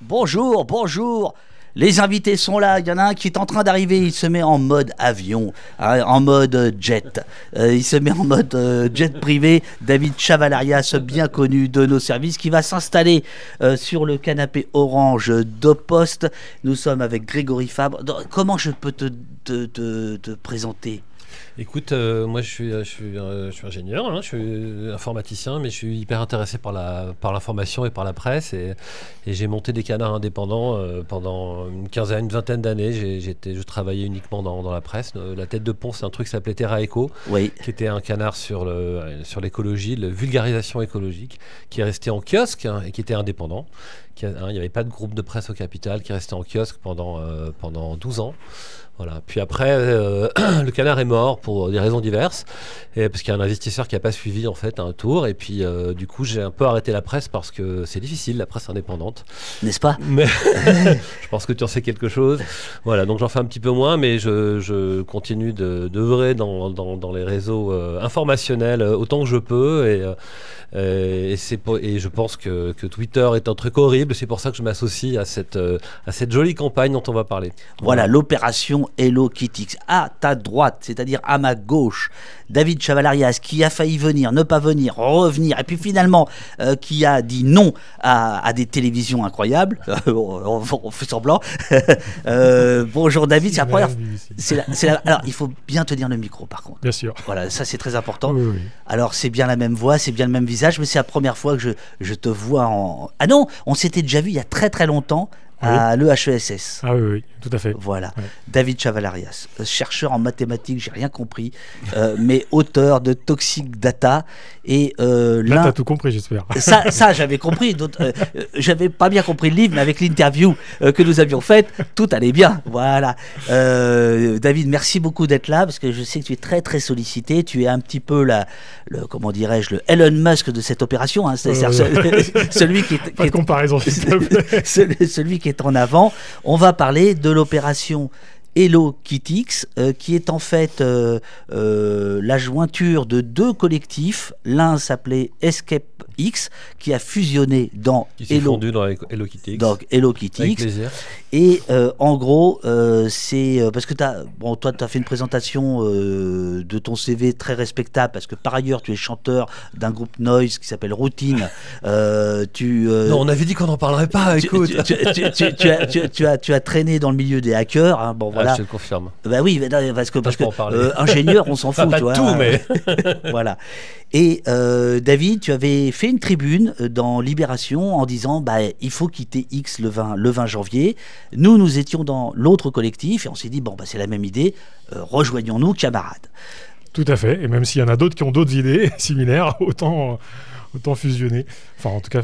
Bonjour, bonjour. Les invités sont là. Il y en a un qui est en train d'arriver. Il se met en mode avion, hein, en mode jet. Il se met en mode jet privé. David Chavalarias, bien connu de nos services, qui va s'installer sur le canapé orange d'Opost. Nous sommes avec Grégory Fabre. Comment je peux te présenter ? Écoute, moi je suis ingénieur, hein, je suis informaticien, mais je suis hyper intéressé par l'information et par la presse. Et j'ai monté des canards indépendants pendant une vingtaine d'années. Je travaillais uniquement dans la presse. La tête de pont, c'est un truc qui s'appelait Terra Eco, Oui. qui était un canard sur l'écologie, la vulgarisation écologique, qui est resté en kiosque, hein, et qui était indépendant. Il n'y avait pas de groupe de presse au Capital, qui restait en kiosque pendant 12 ans. Voilà. Puis après, le canard est mort pour des raisons diverses, parce qu'il y a un investisseur qui n'a pas suivi en fait un tour. Et puis du coup, j'ai un peu arrêté la presse parce que c'est difficile, la presse indépendante. N'est-ce pas ? Mais je pense que tu en sais quelque chose. Voilà, donc j'en fais un petit peu moins, mais je continue d'œuvrer dans les réseaux informationnels autant que je peux. Et je pense que Twitter est un truc horrible. C'est pour ça que je m'associe à cette jolie campagne dont on va parler. Voilà, l'opération Hello Kitty. À ta droite, c'est-à-dire à ma gauche, David Chavalarias, qui a failli venir, ne pas venir, revenir, et puis finalement qui a dit non à des télévisions incroyables. On fait semblant. Bonjour David, c'est la première. Alors, il faut bien tenir le micro par contre. Bien sûr. Voilà, ça c'est très important. Oui. Alors c'est bien la même voix, c'est bien le même visage, mais c'est la première fois que je te vois en... Ah non, on s'était déjà vu il y a très très longtemps à l'EHESS. Ah oui, tout à fait. Voilà. Ouais. David Chavalarias, chercheur en mathématiques, j'ai rien compris, mais auteur de Toxic Data. Et là, t'as tout compris, j'espère. Ça j'avais compris. J'avais pas bien compris le livre, mais avec l'interview que nous avions faite, tout allait bien. Voilà. David, merci beaucoup d'être là, parce que je sais que tu es très très sollicité. Tu es un petit peu comment dirais-je, le Elon Musk de cette opération. Hein. Celui qui est... Pas de comparaison, s'il te plaît. Celui qui est en avant. On va parler de l'opération Hello Kitty, qui est en fait la jointure de deux collectifs. L'un s'appelait Escape X, qui a fusionné dans fondu dans Hello Kitty. Donc Hello Kitty. Avec plaisir. Et en gros, c'est parce que toi, tu as fait une présentation de ton CV très respectable, parce que par ailleurs, tu es chanteur d'un groupe noise qui s'appelle Routine. Non, on avait dit qu'on n'en parlerait pas. Écoute, tu as traîné dans le milieu des hackers. Hein, bon, voilà. Je te le confirme. Bah oui, parce que ingénieur, on s'en fout. Pas tu vois, tout, mais voilà. Et David, tu avais fait une tribune dans Libération en disant il faut quitter X le 20 janvier. Nous étions dans l'autre collectif et on s'est dit c'est la même idée, rejoignons-nous camarades. Tout à fait, et même s'il y en a d'autres qui ont d'autres idées similaires, autant fusionner, enfin en tout cas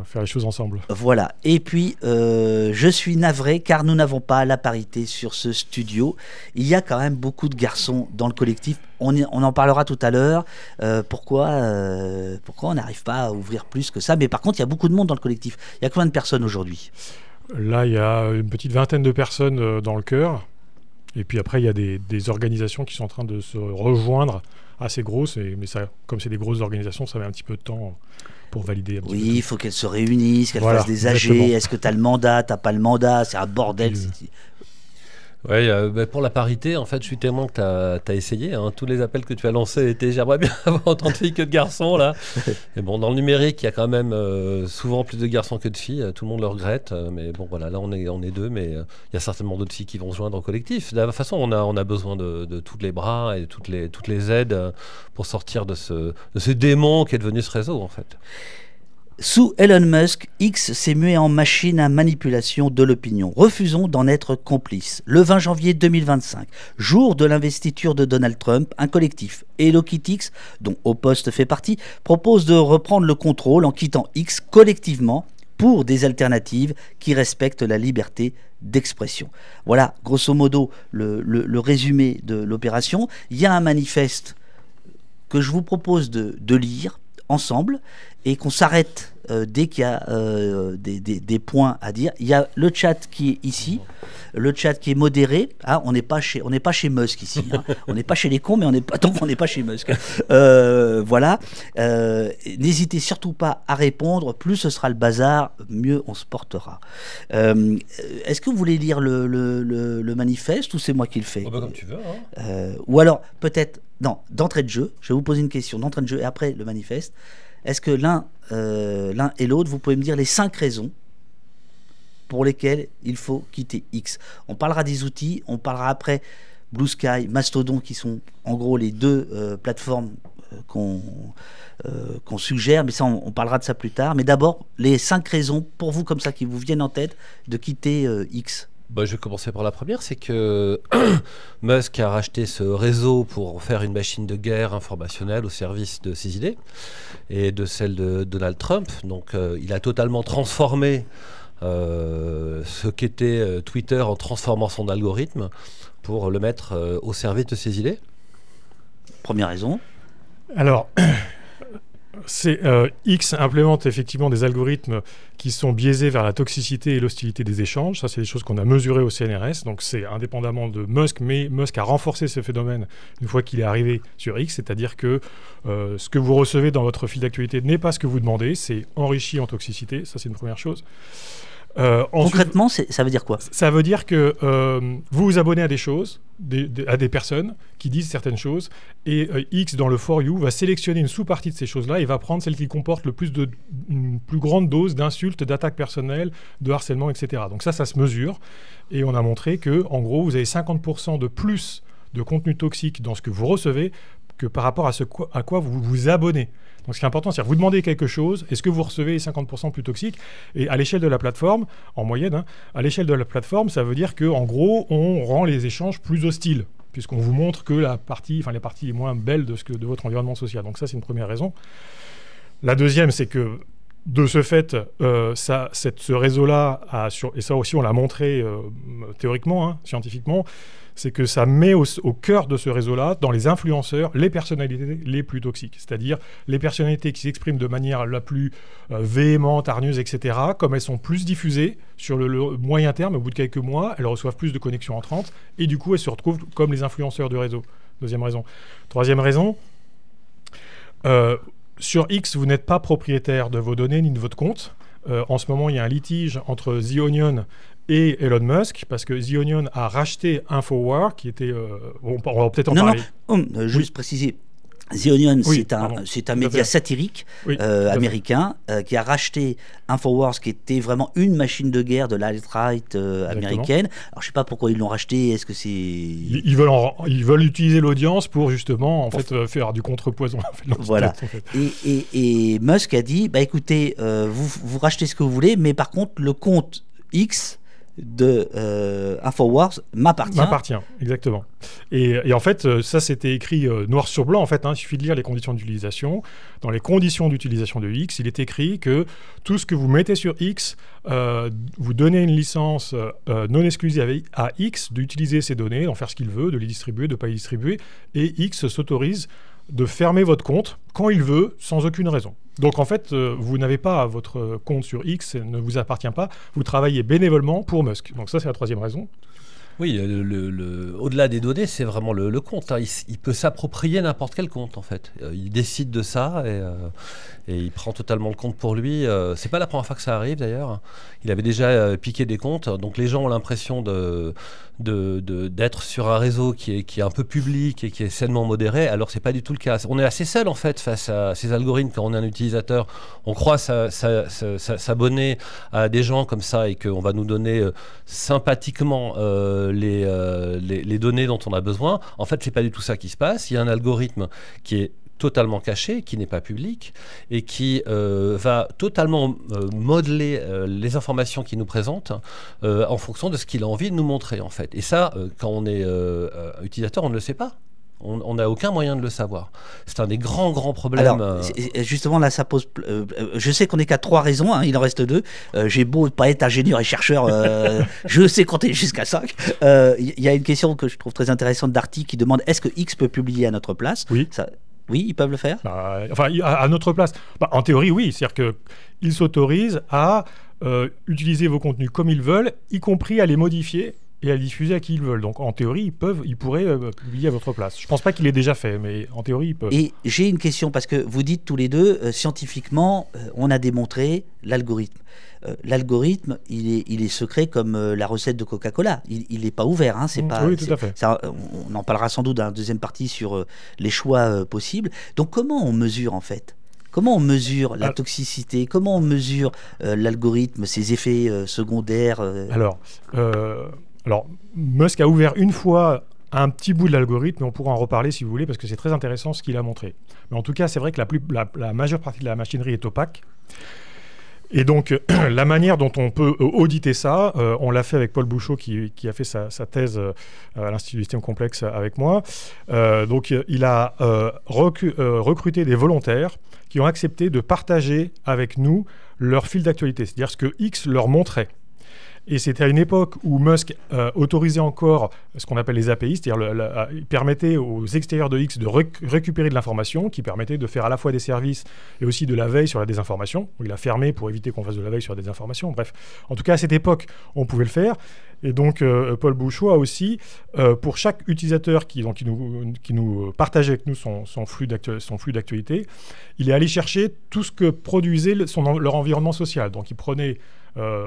faire les choses ensemble. Voilà, et puis je suis navré car nous n'avons pas la parité sur ce studio. Il y a quand même beaucoup de garçons dans le collectif, on en parlera tout à l'heure. Pourquoi on n'arrive pas à ouvrir plus que ça? Mais par contre, il y a beaucoup de monde dans le collectif. Il y a combien de personnes aujourd'hui? Là, il y a une petite vingtaine de personnes dans le chœur. Et puis après, il y a des organisations qui sont en train de se rejoindre, assez grosses. Mais ça, comme c'est des grosses organisations, ça met un petit peu de temps pour valider. Oui, il faut qu'elles se réunissent, qu'elles fassent des AG. Exactement. Est-ce que tu as le mandat, tu n'as pas le mandat? C'est un bordel. Ouais, pour la parité, en fait, je suis témoin que tu as essayé. Hein. Tous les appels que tu as lancés étaient j'aimerais bien avoir autant de filles que de garçons, là. Et bon, dans le numérique, il y a quand même souvent plus de garçons que de filles. Tout le monde le regrette. Mais bon, voilà, là, on est deux. Mais il y a certainement d'autres filles qui vont se joindre au collectif. De toute façon, on a besoin de tous les bras et toutes les aides pour sortir de ce démon qui est devenu ce réseau, en fait. Sous Elon Musk, X s'est mué en machine à manipulation de l'opinion. Refusons d'en être complices. Le 20 janvier 2025, jour de l'investiture de Donald Trump, un collectif, Hello Kitty, dont Opost fait partie, propose de reprendre le contrôle en quittant X collectivement pour des alternatives qui respectent la liberté d'expression. Voilà, grosso modo, le résumé de l'opération. Il y a un manifeste que je vous propose de lire ensemble et qu'on s'arrête dès qu'il y a des points à dire. Il y a le chat qui est ici, le chat qui est modéré. Ah, on n'est pas chez Musk ici. Hein. On n'est pas chez les cons, mais on n'est pas chez Musk. Voilà. N'hésitez surtout pas à répondre. Plus ce sera le bazar, mieux on se portera. Est-ce que vous voulez lire le manifeste ou c'est moi qui le fais? Comme tu veux. Hein. Ou alors peut-être d'entrée de jeu. Je vais vous poser une question d'entrée de jeu et après le manifeste. Est-ce que l'un et l'autre, vous pouvez me dire les 5 raisons pour lesquelles il faut quitter X? On parlera des outils, on parlera après Blue Sky, Mastodon, qui sont en gros les 2 plateformes qu'on suggère, mais ça on parlera de ça plus tard. Mais d'abord, les 5 raisons pour vous comme ça qui vous viennent en tête de quitter X. Je vais commencer par la première, c'est que Musk a racheté ce réseau pour faire une machine de guerre informationnelle au service de ses idées et de celles de Donald Trump. Donc il a totalement transformé ce qu'était Twitter en transformant son algorithme pour le mettre au service de ses idées. Première raison. Alors, X implémente effectivement des algorithmes qui sont biaisés vers la toxicité et l'hostilité des échanges. Ça, c'est des choses qu'on a mesurées au CNRS. Donc, c'est indépendamment de Musk, mais Musk a renforcé ce phénomène une fois qu'il est arrivé sur X. C'est-à-dire que ce que vous recevez dans votre fil d'actualité n'est pas ce que vous demandez. C'est enrichi en toxicité. Ça, c'est une première chose. Concrètement, ça veut dire quoi? Ça veut dire que vous vous abonnez à des choses, à des personnes qui disent certaines choses, et X, dans le For You, va sélectionner une sous-partie de ces choses-là et va prendre celle qui comporte une plus grande dose d'insultes, d'attaques personnelles, de harcèlement, etc. Donc ça se mesure, et on a montré que, en gros, vous avez 50% de plus de contenu toxique dans ce que vous recevez que par rapport à quoi vous vous abonnez. Donc ce qui est important, c'est que vous demandez quelque chose, et ce que vous recevez est 50% plus toxique. Et à l'échelle de la plateforme, en moyenne, à l'échelle de la plateforme, ça veut dire qu'en gros, on rend les échanges plus hostiles, puisqu'on vous montre que les parties les moins belles de votre environnement social. Donc ça, c'est une première raison. La deuxième, c'est que de ce fait, ce réseau-là, et ça aussi on l'a montré théoriquement, scientifiquement, c'est que ça met au cœur de ce réseau-là, dans les influenceurs, les personnalités les plus toxiques. C'est-à-dire les personnalités qui s'expriment de manière la plus véhémente, hargneuse, etc. Comme elles sont plus diffusées sur le moyen terme, au bout de quelques mois, elles reçoivent plus de connexions entrantes, et du coup, elles se retrouvent comme les influenceurs du réseau. Deuxième raison. Troisième raison, sur X, vous n'êtes pas propriétaire de vos données ni de votre compte. En ce moment, il y a un litige entre The Onion et Elon Musk, parce que The Onion a racheté Infowars, qui était... on va peut-être en parler. Juste préciser. The Onion, oui, c'est un média satirique américain qui a racheté Infowars, qui était vraiment une machine de guerre de l'alt-right américaine. Alors, je ne sais pas pourquoi ils l'ont racheté. Est-ce que c'est... Ils veulent utiliser l'audience pour justement faire du contrepoison. Voilà. Et Musk a dit, écoutez, vous rachetez ce que vous voulez, mais par contre, le compte X de Infowars m'appartient. M'appartient, exactement. Et en fait, ça c'était écrit noir sur blanc. En fait, il suffit de lire les conditions d'utilisation. Dans les conditions d'utilisation de X, il est écrit que tout ce que vous mettez sur X, vous donnez une licence non exclusive à X d'utiliser ces données, d'en faire ce qu'il veut, de les distribuer, de ne pas les distribuer, et X s'autorise de fermer votre compte quand il veut, sans aucune raison. Donc en fait, vous n'avez pas votre compte sur X, ne vous appartient pas, vous travaillez bénévolement pour Musk. Donc ça, c'est la troisième raison. Oui, au-delà des données, c'est vraiment le compte. Il peut s'approprier n'importe quel compte, en fait. Il décide de ça et il prend totalement le compte pour lui. C'est pas la première fois que ça arrive, d'ailleurs. Il avait déjà piqué des comptes. Donc les gens ont l'impression d'être sur un réseau qui est un peu public et qui est sainement modéré, alors c'est pas du tout le cas. On est assez seul, en fait, face à ces algorithmes. Quand on est un utilisateur, on croit s'abonner à des gens comme ça et qu'on va nous donner sympathiquement les données dont on a besoin. En fait, c'est pas du tout ça qui se passe. Il y a un algorithme qui est totalement caché, qui n'est pas public et qui va totalement modeler les informations qu'il nous présente en fonction de ce qu'il a envie de nous montrer, en fait. Et ça, quand on est utilisateur, on ne le sait pas. On n'a aucun moyen de le savoir. C'est un des grands problèmes. Alors, justement, là, ça pose... je sais qu'on n'est qu'à 3 raisons, il en reste 2. J'ai beau pas être ingénieur et chercheur, je sais compter jusqu'à 5. Il y a une question que je trouve très intéressante d'Arty qui demande, est-ce que X peut publier à notre place? Oui. Oui, ils peuvent le faire. Enfin, à notre place. En théorie, oui. C'est-à-dire qu'ils s'autorisent à utiliser vos contenus comme ils veulent, y compris à les modifier et à les diffuser à qui ils veulent. Donc, en théorie, ils pourraient publier à votre place. Je ne pense pas qu'il l'ait déjà fait, mais en théorie, ils peuvent. Et j'ai une question, parce que vous dites tous les deux, scientifiquement, on a démontré l'algorithme. L'algorithme, il est secret comme la recette de Coca-Cola. Il n'est pas ouvert. Hein, oui, tout à fait. On en parlera sans doute dans la deuxième partie sur les choix possibles. Donc, comment on mesure, en fait ? Comment on mesure la toxicité? Comment on mesure l'algorithme, ses effets secondaires Alors, Musk a ouvert une fois un petit bout de l'algorithme, mais on pourra en reparler si vous voulez, parce que c'est très intéressant ce qu'il a montré. Mais en tout cas, c'est vrai que la majeure partie de la machinerie est opaque. Et donc, la manière dont on peut auditer ça, on l'a fait avec Paul Bouchot, qui a fait sa thèse à l'Institut du système complexe avec moi. Donc, il a recruté des volontaires qui ont accepté de partager avec nous leur fil d'actualité, c'est-à-dire ce que X leur montrait. Et c'était à une époque où Musk autorisait encore ce qu'on appelle les API, c'est-à-dire il permettait aux extérieurs de X de récupérer de l'information, qui permettait de faire à la fois des services et aussi de la veille sur la désinformation. Il a fermé pour éviter qu'on fasse de la veille sur la désinformation. Bref, en tout cas, à cette époque, on pouvait le faire. Et donc, Paul Bouchot a aussi, pour chaque utilisateur qui nous partageait avec nous son flux d'actualité, il est allé chercher tout ce que produisait leur environnement social. Donc, il prenait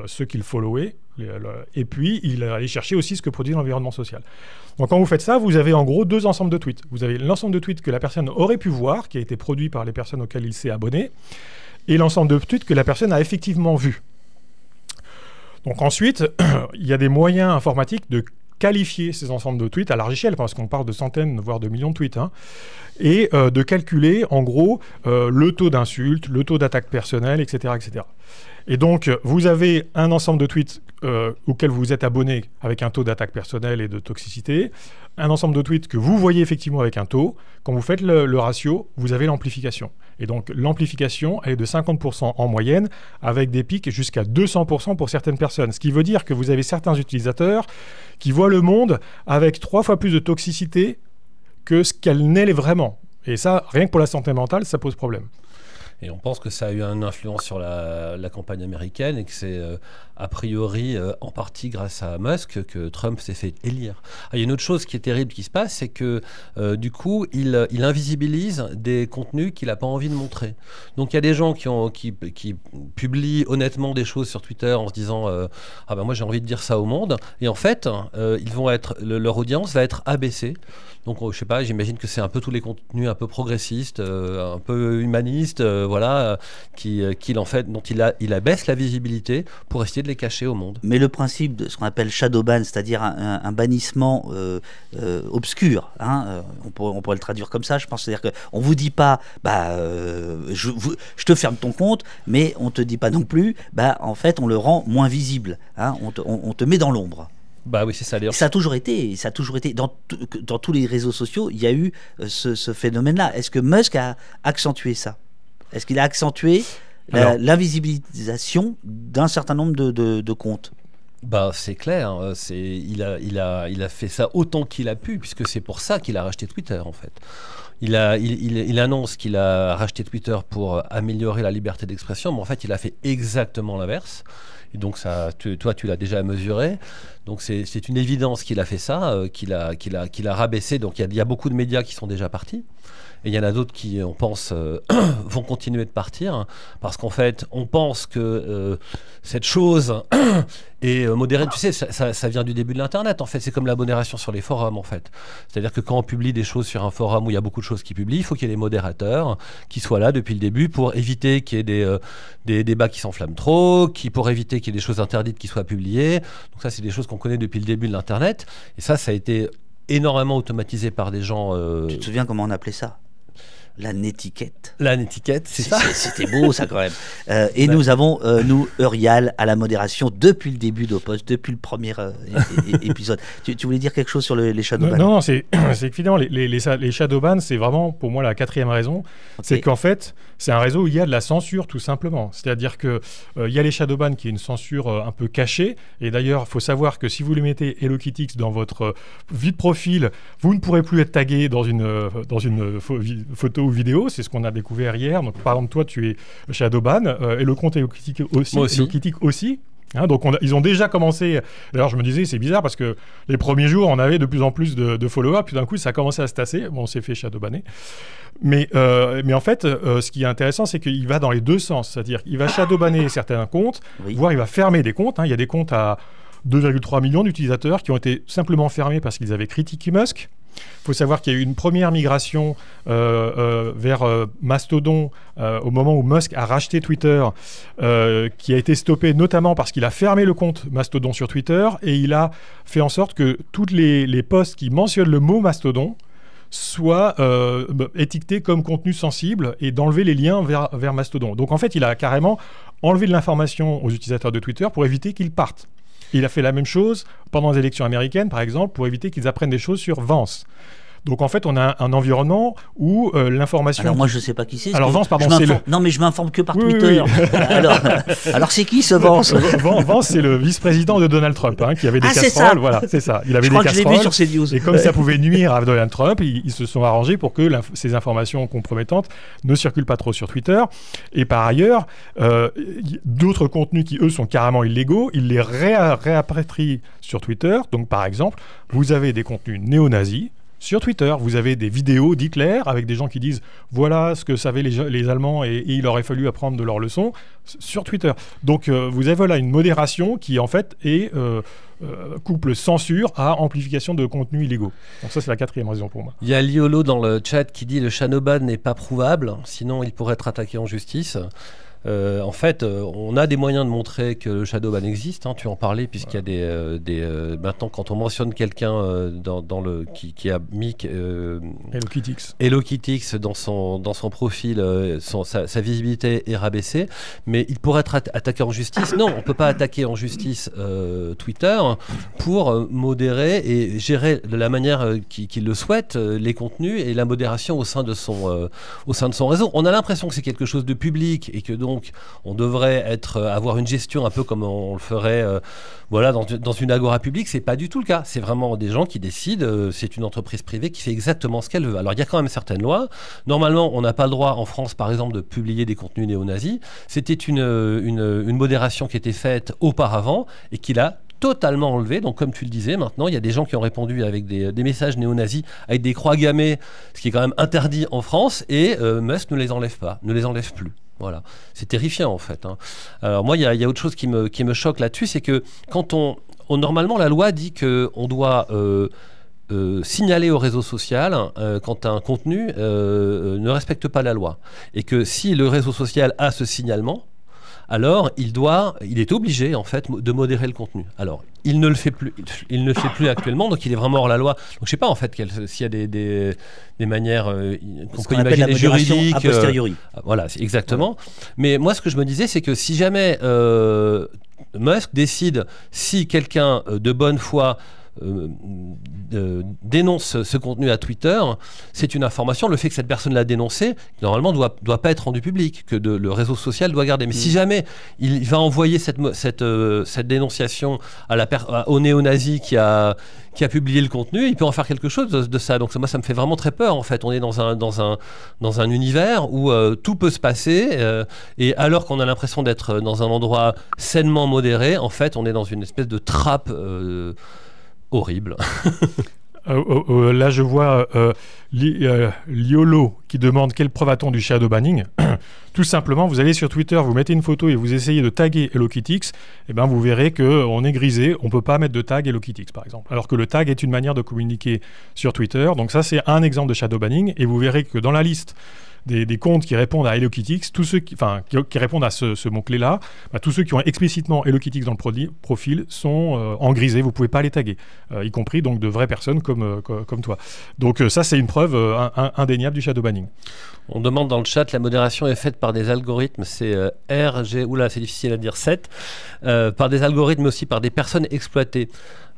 ceux qu'il followait, et puis il allait chercher aussi ce que produisait l'environnement social. Donc, quand vous faites ça, vous avez en gros deux ensembles de tweets. Vous avez l'ensemble de tweets que la personne aurait pu voir, qui a été produit par les personnes auxquelles il s'est abonné, et l'ensemble de tweets que la personne a effectivement vu. Donc ensuite, il y a des moyens informatiques de qualifier ces ensembles de tweets à large échelle, parce qu'on parle de centaines, voire de millions de tweets, et de calculer, en gros, le taux d'insultes, le taux d'attaque personnelle, etc., etc. Et donc, vous avez un ensemble de tweets auxquels vous êtes abonné avec un taux d'attaque personnelle et de toxicité, un ensemble de tweets que vous voyez effectivement avec un taux. Quand vous faites le ratio, vous avez l'amplification. Et donc, l'amplification, elle est de 50% en moyenne, avec des pics jusqu'à 200% pour certaines personnes. Ce qui veut dire que vous avez certains utilisateurs qui voient le monde avec 3 fois plus de toxicité que ce qu'elle n'est vraiment. Et ça, rien que pour la santé mentale, ça pose problème. Et on pense que ça a eu une influence sur la campagne américaine et que c'est a priori en partie grâce à Musk que Trump s'est fait élire. Il y a une autre chose qui est terrible qui se passe, c'est que du coup, il invisibilise des contenus qu'il n'a pas envie de montrer. Donc il y a des gens qui publient honnêtement des choses sur Twitter en se disant ah ben moi j'ai envie de dire ça au monde. Et en fait, ils vont leur audience va être abaissée. Donc je sais pas, j'imagine que c'est un peu tous les contenus un peu progressistes, un peu humanistes, voilà, en fait, dont il abaisse la visibilité pour essayer de les cacher au monde. Mais le principe de ce qu'on appelle shadow ban, c'est-à-dire un bannissement obscur, on pourrait le traduire comme ça, je pense, c'est-à-dire qu'on ne vous dit pas, je te ferme ton compte, mais on ne te dit pas non plus, en fait, on le rend moins visible, on te met dans l'ombre. Bah oui, c'est ça. Ça a toujours été dans tous les réseaux sociaux, il y a eu ce phénomène-là. Est-ce que Musk a accentué ça? Est-ce qu'il a accentué l'invisibilisation d'un certain nombre de comptes? Bah, c'est clair, il a fait ça autant qu'il a pu, puisque c'est pour ça qu'il a racheté Twitter en fait. Il annonce qu'il a racheté Twitter pour améliorer la liberté d'expression, mais en fait il a fait exactement l'inverse. Et donc ça, toi tu l'as déjà mesuré. Donc c'est une évidence qu'il a fait ça, qu'il a rabaissé. Donc il y a beaucoup de médias qui sont déjà partis. Et il y en a d'autres qui, on pense, vont continuer de partir, parce qu'en fait, on pense que cette chose est modérée. Tu sais, ça vient du début de l'Internet, en fait. C'est comme la modération sur les forums, en fait. C'est-à-dire que quand on publie des choses sur un forum où il y a beaucoup de choses qui publient, il faut qu'il y ait des modérateurs qui soient là depuis le début pour éviter qu'il y ait des débats qui s'enflamment trop, pour éviter qu'il y ait des choses interdites qui soient publiées. Donc ça, c'est des choses qu'on connaît depuis le début de l'Internet. Et ça a été énormément automatisé par des gens... Tu te souviens comment on appelait ça ? La nétiquette. La nétiquette, c'est ça. C'était beau, ça, quand même. Et nous avons, Eurial, à la modération depuis le début d'Oppost, depuis le premier épisode. Tu voulais dire quelque chose sur les shadowbans? Non, c'est évidemment, les shadowbans, c'est vraiment, pour moi, la 4e raison. Okay. C'est qu'en fait, c'est un réseau où il y a de la censure, tout simplement. C'est-à-dire qu'il y a les shadowbans qui est une censure un peu cachée. Et d'ailleurs, il faut savoir que si vous les mettez Hello Kitty dans votre vie de profil, vous ne pourrez plus être tagué dans une photo ou vidéo, c'est ce qu'on a découvert hier. Donc, par exemple, toi, tu es Shadowban, et le compte Hellokitic aussi. Moi aussi. Hellokitic aussi. Hein, donc ils ont déjà commencé. Alors je me disais c'est bizarre parce que les premiers jours on avait de plus en plus de followers, puis d'un coup ça a commencé à se tasser. Bon, on s'est fait shadowbanner. Mais en fait, ce qui est intéressant, c'est qu'il va dans les deux sens. C'est-à-dire qu'il va shadowbanner certains comptes, voire il va fermer des comptes. Hein. Il y a des comptes à 2,3 millions d'utilisateurs qui ont été simplement fermés parce qu'ils avaient critiqué Musk. Il faut savoir qu'il y a eu une première migration vers Mastodon au moment où Musk a racheté Twitter, qui a été stoppée notamment parce qu'il a fermé le compte Mastodon sur Twitter et il a fait en sorte que tous les posts qui mentionnent le mot Mastodon soient étiquetés comme contenu sensible et d'enlever les liens vers Mastodon. Donc en fait, il a carrément enlevé de l'information aux utilisateurs de Twitter pour éviter qu'ils partent. Il a fait la même chose pendant les élections américaines, par exemple, pour éviter qu'ils apprennent des choses sur Vance. Donc en fait, on a un environnement où l'information... Alors moi, je ne sais pas qui c'est. Alors Vance, pardon, c'est le... Non, mais je m'informe que par Oui, Twitter. oui, oui. Alors c'est qui ce Vance? Vance, c'est le vice-président de Donald Trump, hein, qui avait des casseroles. Voilà, c'est ça. Il avait je des crois que je l'ai vu sur casseroles. CNews. Et comme ça pouvait nuire à Donald Trump, ils se sont arrangés pour que ces informations compromettantes ne circulent pas trop sur Twitter. Et par ailleurs, d'autres contenus qui, eux, sont carrément illégaux, ils les réappatrient sur Twitter. Donc par exemple, vous avez des contenus néo-nazis sur Twitter, vous avez des vidéos d'Hitler avec des gens qui disent « Voilà ce que savaient les Allemands et il aurait fallu apprendre de leurs leçons » sur Twitter. Donc vous avez là une modération qui en fait est couple censure à amplification de contenus illégaux. Donc ça c'est la quatrième raison pour moi. Il y a Liolo dans le chat qui dit « Le shadowban n'est pas prouvable, sinon il pourrait être attaqué en justice ». En fait, on a des moyens de montrer que le shadowban existe. Hein, tu en parlais, puisqu'il y a maintenant, quand on mentionne quelqu'un qui a mis Hellokitic dans son profil, sa visibilité est rabaissée, mais il pourrait être attaqué en justice. Non, on peut pas attaquer en justice Twitter pour modérer et gérer de la manière qu'il le souhaite les contenus et la modération au sein de son réseau. On a l'impression que c'est quelque chose de public et que donc on devrait avoir une gestion un peu comme on le ferait dans une agora publique. C'est pas du tout le cas. C'est vraiment des gens qui décident. C'est une entreprise privée qui fait exactement ce qu'elle veut. Alors il y a quand même certaines lois. Normalement, on n'a pas le droit en France, par exemple, de publier des contenus néo-nazis. C'était une modération qui était faite auparavant et qui l'a totalement enlevé. Donc comme tu le disais, maintenant il y a des gens qui ont répondu avec des messages néo-nazis avec des croix gammées, ce qui est quand même interdit en France, et Musk ne les enlève plus. Voilà, c'est terrifiant en fait. Hein. Alors moi, il y a autre chose qui me choque là-dessus, c'est que quand normalement la loi dit qu'on doit signaler au réseau social quand un contenu ne respecte pas la loi, et que si le réseau social a ce signalement, alors il est obligé en fait de modérer le contenu. Alors il ne le fait plus actuellement, donc il est vraiment hors la loi. Donc je sais pas en fait s'il y a des manières qu'on peut imaginer juridiques. A posteriori. Voilà, exactement. Ouais. Mais moi ce que je me disais, c'est que si jamais Musk décide, si quelqu'un de bonne foi dénonce ce contenu à Twitter, c'est une information. Le fait que cette personne l'a dénoncé, normalement, doit pas être rendu public, que le réseau social doit garder. Mais si jamais il va envoyer cette dénonciation au néo-nazi qui a publié le contenu, il peut en faire quelque chose de ça. Donc moi, ça me fait vraiment très peur, en fait. On est dans un univers où tout peut se passer, et alors qu'on a l'impression d'être dans un endroit sainement modéré, en fait, on est dans une espèce de trappe horrible. Là, je vois Liolo qui demande quelle preuve a-t-on du shadow banning. Tout simplement, vous allez sur Twitter, vous mettez une photo et vous essayez de taguer Hellokitic, et ben vous verrez qu'on est grisé, on ne peut pas mettre de tag Hellokitic par exemple. Alors que le tag est une manière de communiquer sur Twitter. Donc ça, c'est un exemple de shadow banning, et vous verrez que dans la liste des comptes qui répondent à Hellokitic, tous ceux qui répondent à ce mot-clé-là, tous ceux qui ont explicitement Hellokitic dans le profil sont en grisé, vous ne pouvez pas les taguer, y compris donc de vraies personnes comme toi. Donc ça, c'est une preuve indéniable du shadow banning. On demande dans le chat, la modération est faite par des algorithmes, c'est c'est difficile à dire, 7, par des algorithmes, mais aussi par des personnes exploitées.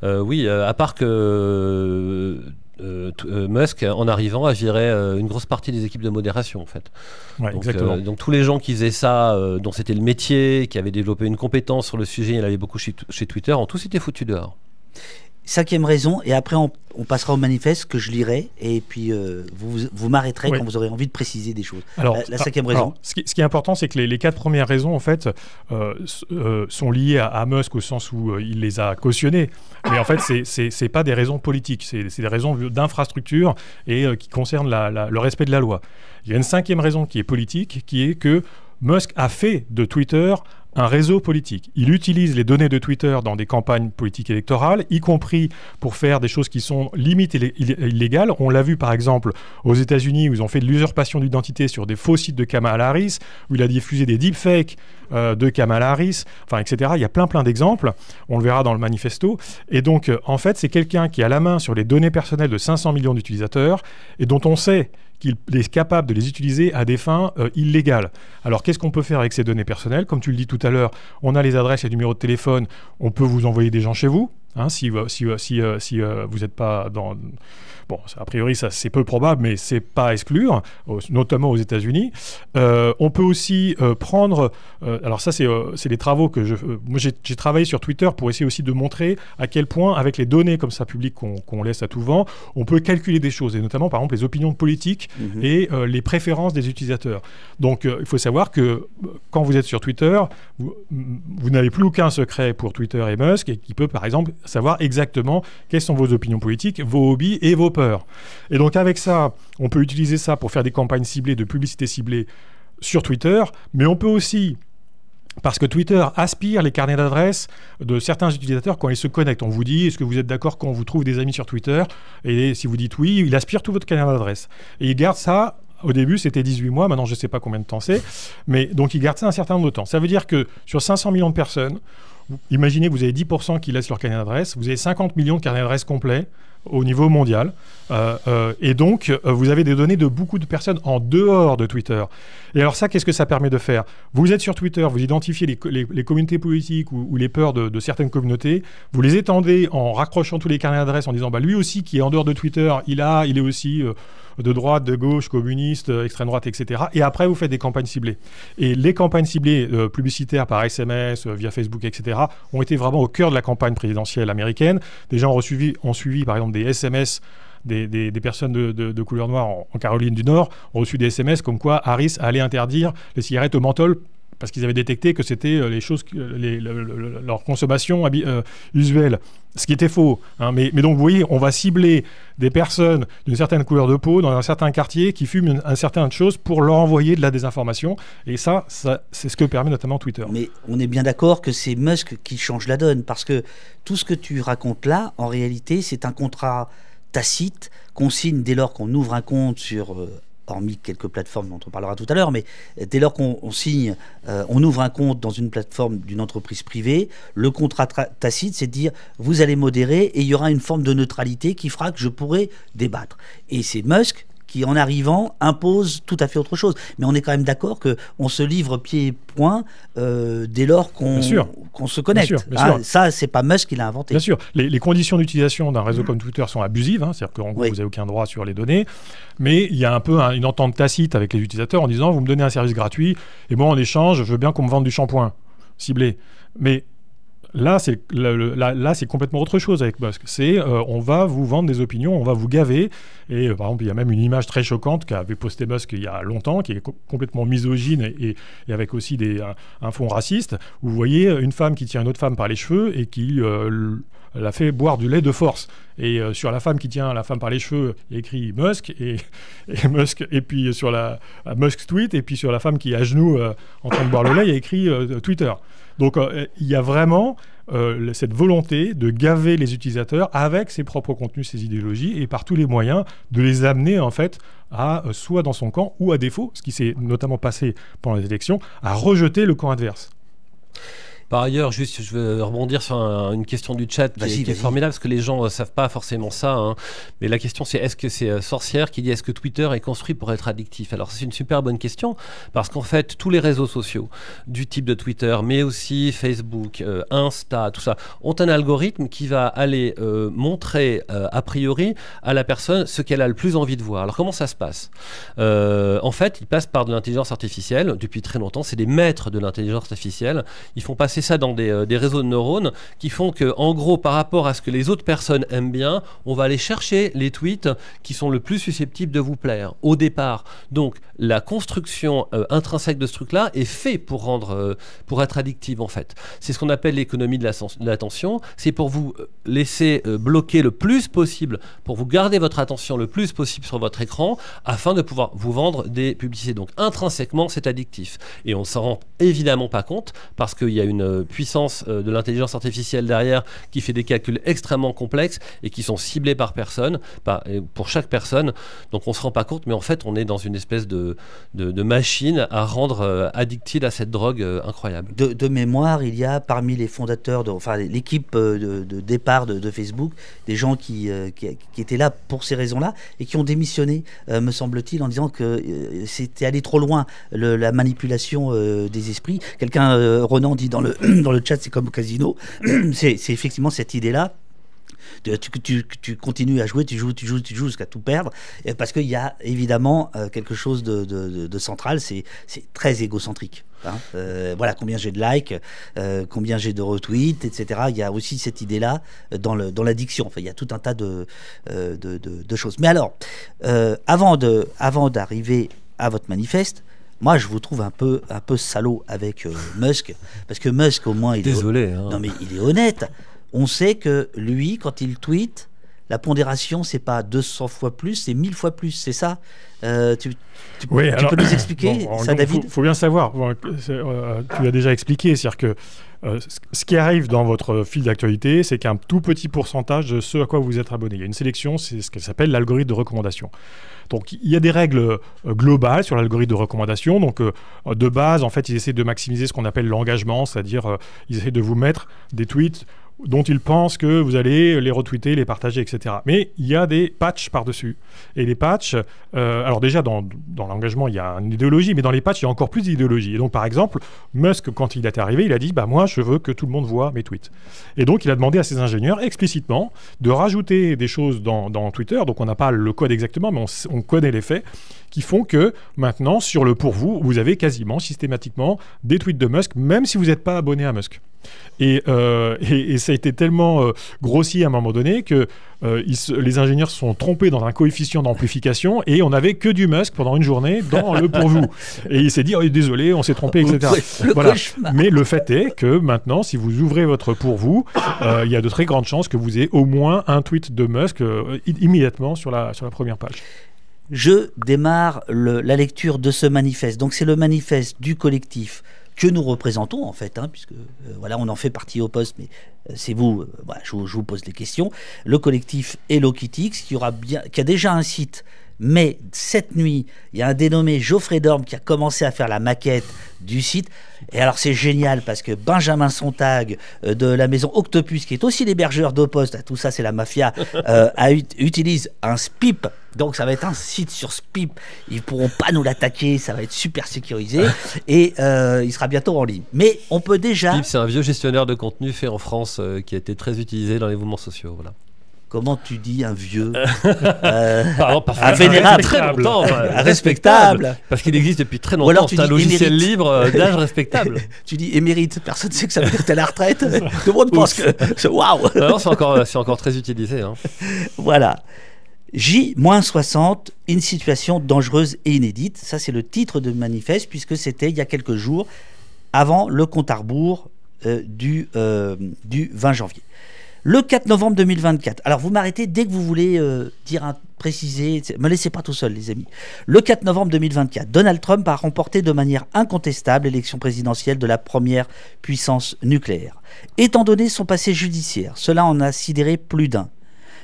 Oui, à part que Musk, en arrivant, a viré une grosse partie des équipes de modération, en fait. Ouais, exactement. Donc tous les gens qui faisaient ça, dont c'était le métier, qui avaient développé une compétence sur le sujet, il y en avait beaucoup chez Twitter, ont tous été foutus dehors. 5e raison, et après on passera au manifeste que je lirai, et puis vous m'arrêterez quand vous aurez envie de préciser des choses. Alors, la 5e raison. Alors, ce qui est important, c'est que les 4 premières raisons, en fait, sont liées à Musk au sens où il les a cautionnées. Mais en fait, c'est pas des raisons politiques, c'est des raisons d'infrastructure et qui concernent le respect de la loi. Il y a une 5e raison qui est politique, qui est que Musk a fait de Twitter un réseau politique. Il utilise les données de Twitter dans des campagnes politiques électorales, y compris pour faire des choses qui sont limite illégales. On l'a vu par exemple aux États-Unis où ils ont fait de l'usurpation d'identité sur des faux sites de Kamala Harris, où il a diffusé des deepfakes de Kamala Harris, enfin, etc. Il y a plein d'exemples. On le verra dans le manifesto. Et donc, en fait, c'est quelqu'un qui a la main sur les données personnelles de 500 millions d'utilisateurs et dont on sait qu'il est capable de les utiliser à des fins illégales. Alors, qu'est-ce qu'on peut faire avec ces données personnelles? Comme tu le dis tout à l'heure, on a les adresses et les numéros de téléphone. On peut vous envoyer des gens chez vous, hein, si vous n'êtes pas dans... Bon, a priori, ça c'est peu probable, mais c'est pas à exclure, notamment aux États-Unis. On peut aussi prendre... alors ça, c'est les travaux que moi, j'ai travaillé sur Twitter pour essayer aussi de montrer à quel point, avec les données comme ça publiques qu'on laisse à tout vent, on peut calculer des choses, et notamment, par exemple, les opinions politiques et les préférences des utilisateurs. Donc, il faut savoir que quand vous êtes sur Twitter, vous n'avez plus aucun secret pour Twitter et Musk, et qui peut, par exemple, savoir exactement quelles sont vos opinions politiques, vos hobbies et vos peurs. Et donc avec ça, on peut utiliser ça pour faire des campagnes ciblées, de publicité ciblée sur Twitter, mais on peut aussi, parce que Twitter aspire les carnets d'adresses de certains utilisateurs quand ils se connectent. On vous dit, est-ce que vous êtes d'accord quand on vous trouve des amis sur Twitter? Et si vous dites oui, il aspire tout votre carnet d'adresses. Et il garde ça. Au début, c'était 18 mois. Maintenant, je ne sais pas combien de temps c'est. Mais donc, il garde ça un certain nombre de temps. Ça veut dire que sur 500 millions de personnes, imaginez que vous avez 10% qui laissent leur carnet d'adresse. Vous avez 50 millions de carnets d'adresses complets au niveau mondial. Et donc, vous avez des données de beaucoup de personnes en dehors de Twitter. Et alors ça, qu'est-ce que ça permet de faire? Vous êtes sur Twitter, vous identifiez les communautés politiques ou les peurs de certaines communautés, vous les étendez en raccrochant tous les carnets d'adresses en disant, bah, lui aussi qui est en dehors de Twitter, il est aussi de droite, de gauche, communiste, extrême droite, etc. Et après, vous faites des campagnes ciblées. Et les campagnes ciblées publicitaires par SMS, via Facebook, etc., ont été vraiment au cœur de la campagne présidentielle américaine. Des gens ont suivi par exemple, des SMS, des personnes de couleur noire en Caroline du Nord ont reçu des SMS comme quoi Harris allait interdire les cigarettes au menthol parce qu'ils avaient détecté que c'était les choses, leur consommation usuelle. Ce qui était faux. Hein. Mais donc, vous voyez, on va cibler des personnes d'une certaine couleur de peau dans un certain quartier qui fument un certain chose pour leur envoyer de la désinformation. Et ça c'est ce que permet notamment Twitter. Mais on est bien d'accord que c'est Musk qui change la donne, parce que tout ce que tu racontes là, en réalité, c'est un contrat tacite qu'on signe dès lors qu'on ouvre un compte sur... hormis quelques plateformes dont on parlera tout à l'heure, mais dès lors qu'on signe, on ouvre un compte dans une plateforme d'une entreprise privée, le contrat tacite, c'est de dire vous allez modérer et il y aura une forme de neutralité qui fera que je pourrai débattre. Et c'est Musk qui, en arrivant, impose tout à fait autre chose. Mais on est quand même d'accord qu'on se livre pied et poing dès lors qu'on se connecte. Bien sûr. Ça, c'est pas Musk qui l'a inventé. Bien sûr. Les conditions d'utilisation d'un réseau comme Twitter sont abusives. Hein, c'est-à-dire qu'en gros, vous n'avez aucun droit sur les données. Mais il y a un peu une entente tacite avec les utilisateurs en disant, vous me donnez un service gratuit, et moi, en échange, je veux bien qu'on me vende du shampoing ciblé. Mais... Là, c'est complètement autre chose avec Musk. On va vous vendre des opinions, on va vous gaver. Et par exemple, il y a même une image très choquante qu'avait postée Musk il y a longtemps, qui est complètement misogyne et avec aussi un fond raciste. Où vous voyez une femme qui tient une autre femme par les cheveux et qui la fait boire du lait de force. Et sur la femme qui tient la femme par les cheveux, il y a écrit Musk et Musk. Et puis sur la Musk tweet, et puis sur la femme qui est à genoux en train de boire le lait, il y a écrit Twitter. Donc il y a vraiment cette volonté de gaver les utilisateurs avec ses propres contenus, ses idéologies, et par tous les moyens de les amener en fait à soit dans son camp ou à défaut, ce qui s'est notamment passé pendant les élections, à rejeter le camp adverse. Par ailleurs, juste, je veux rebondir sur une question du chat qui est formidable, parce que les gens ne savent pas forcément ça. Hein. Mais la question, c'est est-ce que c'est Sorcière qui dit est-ce que Twitter est construit pour être addictif? Alors, c'est une super bonne question, parce qu'en fait, tous les réseaux sociaux du type de Twitter, mais aussi Facebook, Insta, tout ça, ont un algorithme qui va aller montrer, a priori, à la personne ce qu'elle a le plus envie de voir. Alors, comment ça se passe? En fait, ils passent par de l'intelligence artificielle. Depuis très longtemps, c'est des maîtres de l'intelligence artificielle. Ils font passer passer ça dans des réseaux de neurones qui font que, en gros, par rapport à ce que les autres personnes aiment bien, on va aller chercher les tweets qui sont le plus susceptibles de vous plaire au départ. Donc, la construction intrinsèque de ce truc-là est fait pour être addictive, en fait. C'est ce qu'on appelle l'économie de l'attention. C'est pour vous laisser bloquer le plus possible, pour vous garder votre attention le plus possible sur votre écran, afin de pouvoir vous vendre des publicités. Donc, intrinsèquement, c'est addictif. Et on ne s'en rend évidemment pas compte, parce qu'il y a une puissance de l'intelligence artificielle derrière qui fait des calculs extrêmement complexes et qui sont ciblés par personne, pour chaque personne. Donc, on ne se rend pas compte, mais en fait, on est dans une espèce de machine à rendre addictive à cette drogue incroyable. De mémoire, il y a parmi les fondateurs, enfin l'équipe de départ de Facebook, des gens qui étaient là pour ces raisons-là et qui ont démissionné, me semble-t-il, en disant que c'était allé trop loin, la manipulation des esprits. Quelqu'un, Ronan, dit dans le chat, c'est comme au casino. C'est effectivement cette idée-là. Tu continues à jouer, tu joues jusqu'à tout perdre, parce qu'il y a évidemment quelque chose de central, c'est très égocentrique. Hein. Voilà, combien j'ai de likes, combien j'ai de retweets, etc. Il y a aussi cette idée-là dans l'addiction. Enfin, il y a tout un tas de choses. Mais alors, avant d'arriver à votre manifeste, moi, je vous trouve un peu salaud avec Musk, parce que Musk, au moins, non, mais il est honnête. On sait que lui, quand il tweet, la pondération, c'est pas 200 fois plus, c'est 1000 fois plus, c'est ça tu peux nous expliquer ça, David? Il faut bien savoir, tu l'as déjà expliqué, c'est-à-dire que ce qui arrive dans votre fil d'actualité, c'est qu'un tout petit pourcentage de ce à quoi vous êtes abonné. Il y a une sélection, c'est ce qu'elle s'appelle l'algorithme de recommandation. Donc, il y a des règles globales sur l'algorithme de recommandation. Donc, de base, en fait, ils essaient de maximiser ce qu'on appelle l'engagement, c'est-à-dire ils essaient de vous mettre des tweets dont ils pensent que vous allez les retweeter, les partager, etc. Mais il y a des patchs par-dessus. Et les patchs, alors déjà, dans l'engagement, il y a une idéologie, mais dans les patchs, il y a encore plus d'idéologie. Et donc, par exemple, Musk, quand il est arrivé, il a dit, moi, je veux que tout le monde voit mes tweets. Et donc, il a demandé à ses ingénieurs, explicitement, de rajouter des choses dans Twitter. Donc, on n'a pas le code exactement, mais on connaît les faits, qui font que maintenant, sur le pour vous avez quasiment systématiquement des tweets de Musk, même si vous n'êtes pas abonné à Musk. Et ça a été tellement grossier à un moment donné que les ingénieurs se sont trompés dans un coefficient d'amplification et on n'avait que du Musk pendant une journée dans le pour vous. Et il s'est dit, désolé, on s'est trompé, etc. Voilà. Mais le fait est que maintenant, si vous ouvrez votre pour vous, il y a de très grandes chances que vous ayez au moins un tweet de Musk immédiatement sur la première page. Je démarre la lecture de ce manifeste. Donc c'est le manifeste du collectif que nous représentons en fait, puisque voilà, on en fait partie au poste, mais c'est vous, je vous pose les questions. Le collectif Hello-Kitty, qui a déjà un site, mais cette nuit, il y a un dénommé Geoffrey Dorme qui a commencé à faire la maquette du site. Et alors c'est génial parce que Benjamin Sontag de la maison Octopus, qui est aussi l'hébergeur d'Opost, tout ça c'est la mafia, utilise un SPIP. Donc ça va être un site sur SPIP, ils ne pourront pas nous l'attaquer, ça va être super sécurisé et il sera bientôt en ligne. Mais on peut déjà... SPIP, c'est un vieux gestionnaire de contenu fait en France qui a été très utilisé dans les mouvements sociaux. Voilà. Comment tu dis un vieux un vénérable, très longtemps, respectable, parce qu'il existe depuis très longtemps. C'est un logiciel libre d'âge respectable. Tu dis émérite, personne ne sait que ça veut dire que t'es à la retraite. Tout le monde pense que waouh. Non, c'est encore très utilisé. Voilà. J-60, une situation dangereuse et inédite. Ça, c'est le titre de manifeste, puisque c'était il y a quelques jours, avant le compte à rebours du 20 janvier. Le 4 novembre 2024. Alors, vous m'arrêtez dès que vous voulez préciser. Ne me laissez pas tout seul, les amis. Le 4 novembre 2024, Donald Trump a remporté de manière incontestable l'élection présidentielle de la première puissance nucléaire. Étant donné son passé judiciaire, cela en a sidéré plus d'un.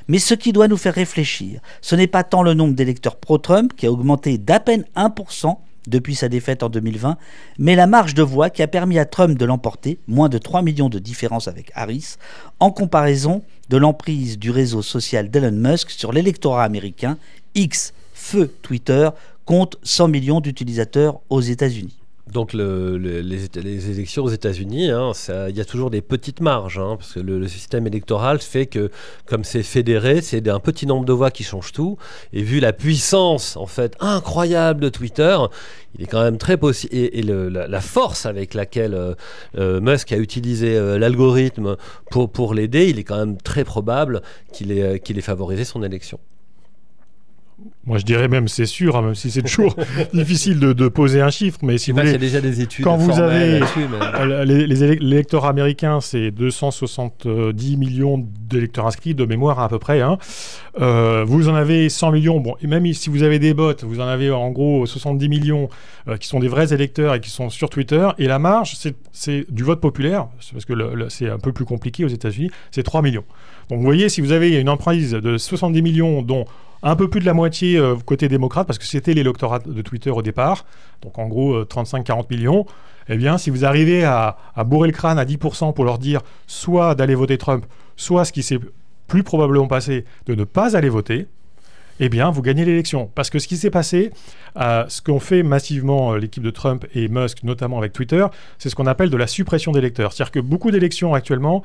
Mais ce qui doit nous faire réfléchir, ce n'est pas tant le nombre d'électeurs pro-Trump qui a augmenté d'à peine 1% depuis sa défaite en 2020, mais la marge de voix qui a permis à Trump de l'emporter, moins de 3 millions de différence avec Harris, en comparaison de l'emprise du réseau social d'Elon Musk sur l'électorat américain. X, feu Twitter, compte 100 millions d'utilisateurs aux États-Unis. Donc les élections aux États-Unis, hein, il y a toujours des petites marges, hein, parce que le système électoral fait que, comme c'est fédéré, c'est un petit nombre de voix qui change tout. Et vu la puissance en fait incroyable de Twitter, il est quand même très possible. Et la force avec laquelle Musk a utilisé l'algorithme pour l'aider, il est quand même très probable qu'il ait favorisé son élection. Moi, je dirais même, c'est sûr, hein, même si c'est toujours difficile de poser un chiffre, mais si vous voulez, il y a déjà des études quand vous avez mais... l'électorat américain, c'est 270 millions d'électeurs inscrits de mémoire à peu près. Hein. Vous en avez 100 millions. Bon, et même si vous avez des bots, vous en avez en gros 70 millions qui sont des vrais électeurs et qui sont sur Twitter. Et la marge, c'est du vote populaire, parce que c'est un peu plus compliqué aux États-Unis. C'est 3 millions. Donc, vous voyez, si vous avez une emprise de 70 millions, dont un peu plus de la moitié côté démocrate, parce que c'était l'électorat de Twitter au départ, donc en gros 35-40 millions, eh bien si vous arrivez à bourrer le crâne à 10% pour leur dire soit d'aller voter Trump, soit ce qui s'est plus probablement passé, de ne pas aller voter, eh bien vous gagnez l'élection. Parce que ce qui s'est passé, ce qu'ont fait massivement l'équipe de Trump et Musk, notamment avec Twitter, c'est ce qu'on appelle de la suppression d'électeurs. C'est-à-dire que beaucoup d'élections actuellement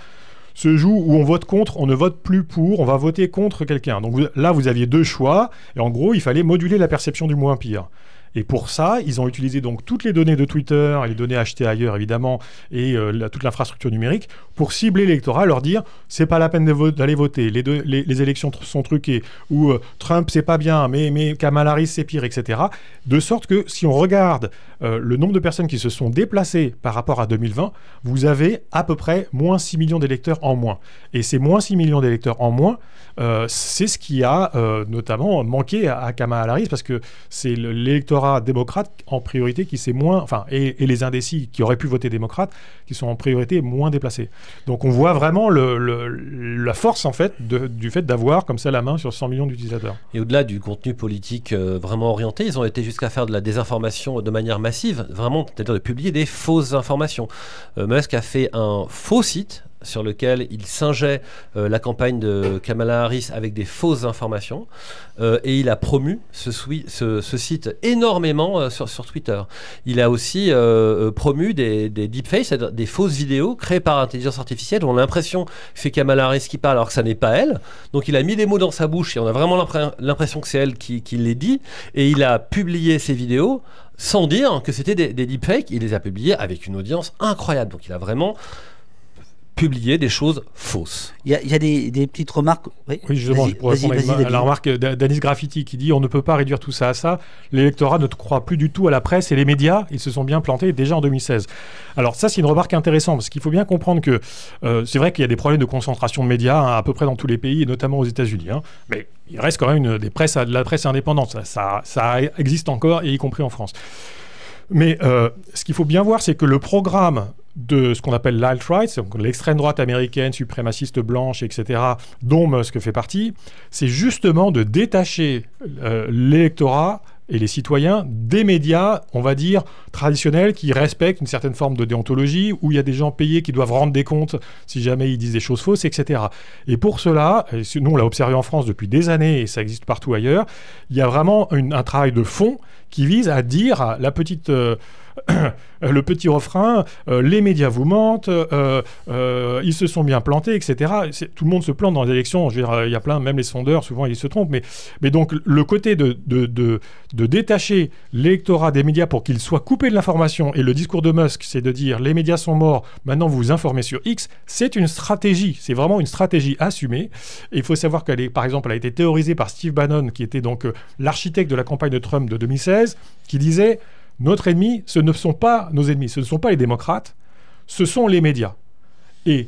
se joue où on vote contre, on ne vote plus pour, on va voter contre quelqu'un. Donc là, vous aviez deux choix, et en gros, il fallait moduler la perception du moins pire. Et pour ça, ils ont utilisé donc toutes les données de Twitter, et les données achetées ailleurs évidemment, et toute l'infrastructure numérique, pour cibler l'électorat, leur dire c'est pas la peine d'aller voter, les élections sont truquées, ou Trump c'est pas bien, mais Kamala Harris c'est pire, etc. De sorte que si on regarde le nombre de personnes qui se sont déplacées par rapport à 2020, vous avez à peu près moins 6 millions d'électeurs en moins. Et ces moins 6 millions d'électeurs en moins, c'est ce qui a notamment manqué à Kamala Harris, parce que c'est l'électorat démocrate en priorité qui s'est moins, enfin, et les indécis qui auraient pu voter démocrate, qui sont en priorité moins déplacés. Donc on voit vraiment la force en fait du fait d'avoir comme ça la main sur 100 millions d'utilisateurs. Et au-delà du contenu politique vraiment orienté, ils ont été jusqu'à faire de la désinformation de manière massive, vraiment, c'est-à-dire de publier des fausses informations. Musk a fait un faux site sur lequel il singeait la campagne de Kamala Harris avec des fausses informations, et il a promu ce site énormément sur Twitter. Il a aussi promu des deepfakes, c'est-à-dire des fausses vidéos créées par intelligence artificielle où on a l'impression que c'est Kamala Harris qui parle alors que ça n'est pas elle. Donc il a mis des mots dans sa bouche et on a vraiment l'impression que c'est elle qui les dit, et il a publié ces vidéos sans dire que c'était des deepfakes. Il les a publiés avec une audience incroyable. Donc il a vraiment publier des choses fausses. Il y a des petites remarques. Oui, justement, je pourrais répondre à la remarque d'Anis Graffiti qui dit on ne peut pas réduire tout ça à ça. L'électorat ne croit plus du tout à la presse et les médias. Ils se sont bien plantés déjà en 2016. Alors ça, c'est une remarque intéressante parce qu'il faut bien comprendre que c'est vrai qu'il y a des problèmes de concentration de médias à peu près dans tous les pays et notamment aux États-Unis. Mais il reste quand même de la presse indépendante. Ça existe encore, et y compris en France. Mais ce qu'il faut bien voir, c'est que le programme de ce qu'on appelle l'alt-right, donc l'extrême droite américaine, suprémaciste blanche, etc., dont Musk fait partie, c'est justement de détacher l'électorat et les citoyens des médias, on va dire, traditionnels, qui respectent une certaine forme de déontologie, où il y a des gens payés qui doivent rendre des comptes si jamais ils disent des choses fausses, etc. Et pour cela, et nous on l'a observé en France depuis des années, et ça existe partout ailleurs, il y a vraiment un travail de fond qui vise à dire le petit refrain, les médias vous mentent, ils se sont bien plantés, etc. Tout le monde se plante dans les élections. Je veux dire, il y a plein, même les sondeurs, souvent ils se trompent. Mais donc le côté de détacher l'électorat des médias pour qu'il soit coupé de l'information, et le discours de Musk, c'est de dire les médias sont morts, maintenant vous vous informez sur X, c'est une stratégie, c'est vraiment une stratégie assumée. Et il faut savoir qu'elle par exemple, elle a été théorisée par Steve Bannon, qui était donc l'architecte de la campagne de Trump de 2016, qui disait notre ennemi, ce ne sont pas nos ennemis, ce ne sont pas les démocrates, ce sont les médias. Et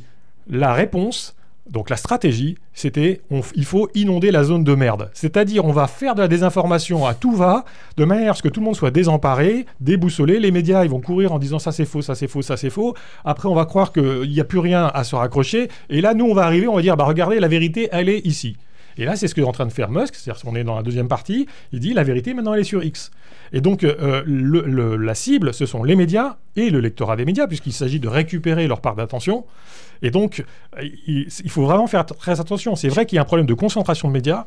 la réponse, donc la stratégie, c'était il faut inonder la zone de merde. C'est-à-dire on va faire de la désinformation à tout va, de manière à ce que tout le monde soit désemparé, déboussolé. Les médias, ils vont courir en disant ça c'est faux, ça c'est faux, ça c'est faux. Après, on va croire qu'il n'y a plus rien à se raccrocher. Et là, nous, on va arriver, on va dire, bah regardez, la vérité, elle est ici. Et là, c'est ce qu'est en train de faire Musk, c'est-à-dire qu'on est dans la deuxième partie, il dit la vérité, maintenant, elle est sur X. Et donc, la cible, ce sont les médias et le lectorat des médias, puisqu'il s'agit de récupérer leur part d'attention. Et donc, il faut vraiment faire très attention. C'est vrai qu'il y a un problème de concentration de médias,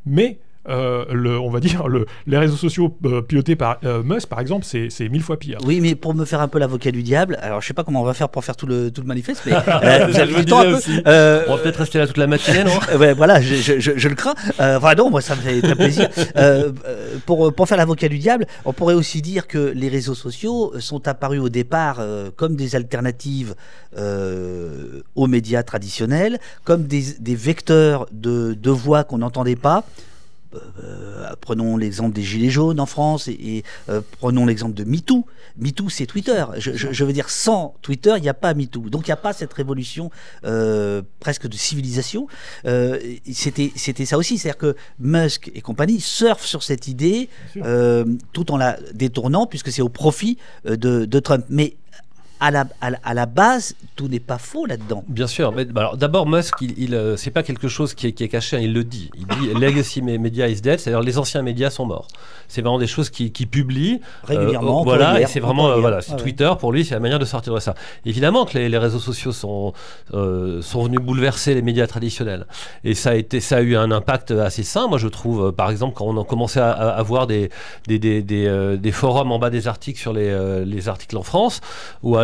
mais on va dire, les réseaux sociaux pilotés par Musk, par exemple, c'est 1000 fois pire. Oui, mais pour me faire un peu l'avocat du diable, alors je sais pas comment on va faire pour faire tout le manifeste, mais vous avez du temps un peu. On va peut-être rester là toute la matinée, non? Ouais, voilà, je le crains. Enfin non, moi ça me fait très plaisir. Pour faire l'avocat du diable, on pourrait aussi dire que les réseaux sociaux sont apparus au départ comme des alternatives aux médias traditionnels, comme des vecteurs de voix qu'on n'entendait pas. Prenons l'exemple des Gilets jaunes en France et prenons l'exemple de MeToo. MeToo, c'est Twitter. Je veux dire, sans Twitter, il n'y a pas MeToo. Donc, il n'y a pas cette révolution presque de civilisation. C'était ça aussi. C'est-à-dire que Musk et compagnie surfent sur cette idée tout en la détournant, puisque c'est au profit de Trump. Mais à la base, tout n'est pas faux là-dedans. Bien sûr. Mais, alors, d'abord, Musk, c'est pas quelque chose qui est caché, hein, il le dit. Il dit « Legacy Media is dead », c'est-à-dire les anciens médias sont morts. C'est vraiment des choses qui publient régulièrement. Voilà, et c'est vraiment c'est Twitter, pour lui, c'est la manière de sortir de ça. Évidemment que les réseaux sociaux sont venus bouleverser les médias traditionnels. Et ça a eu un impact assez sain, moi je trouve. Par exemple, quand on a commencé à avoir des forums en bas des articles sur les articles en France, ou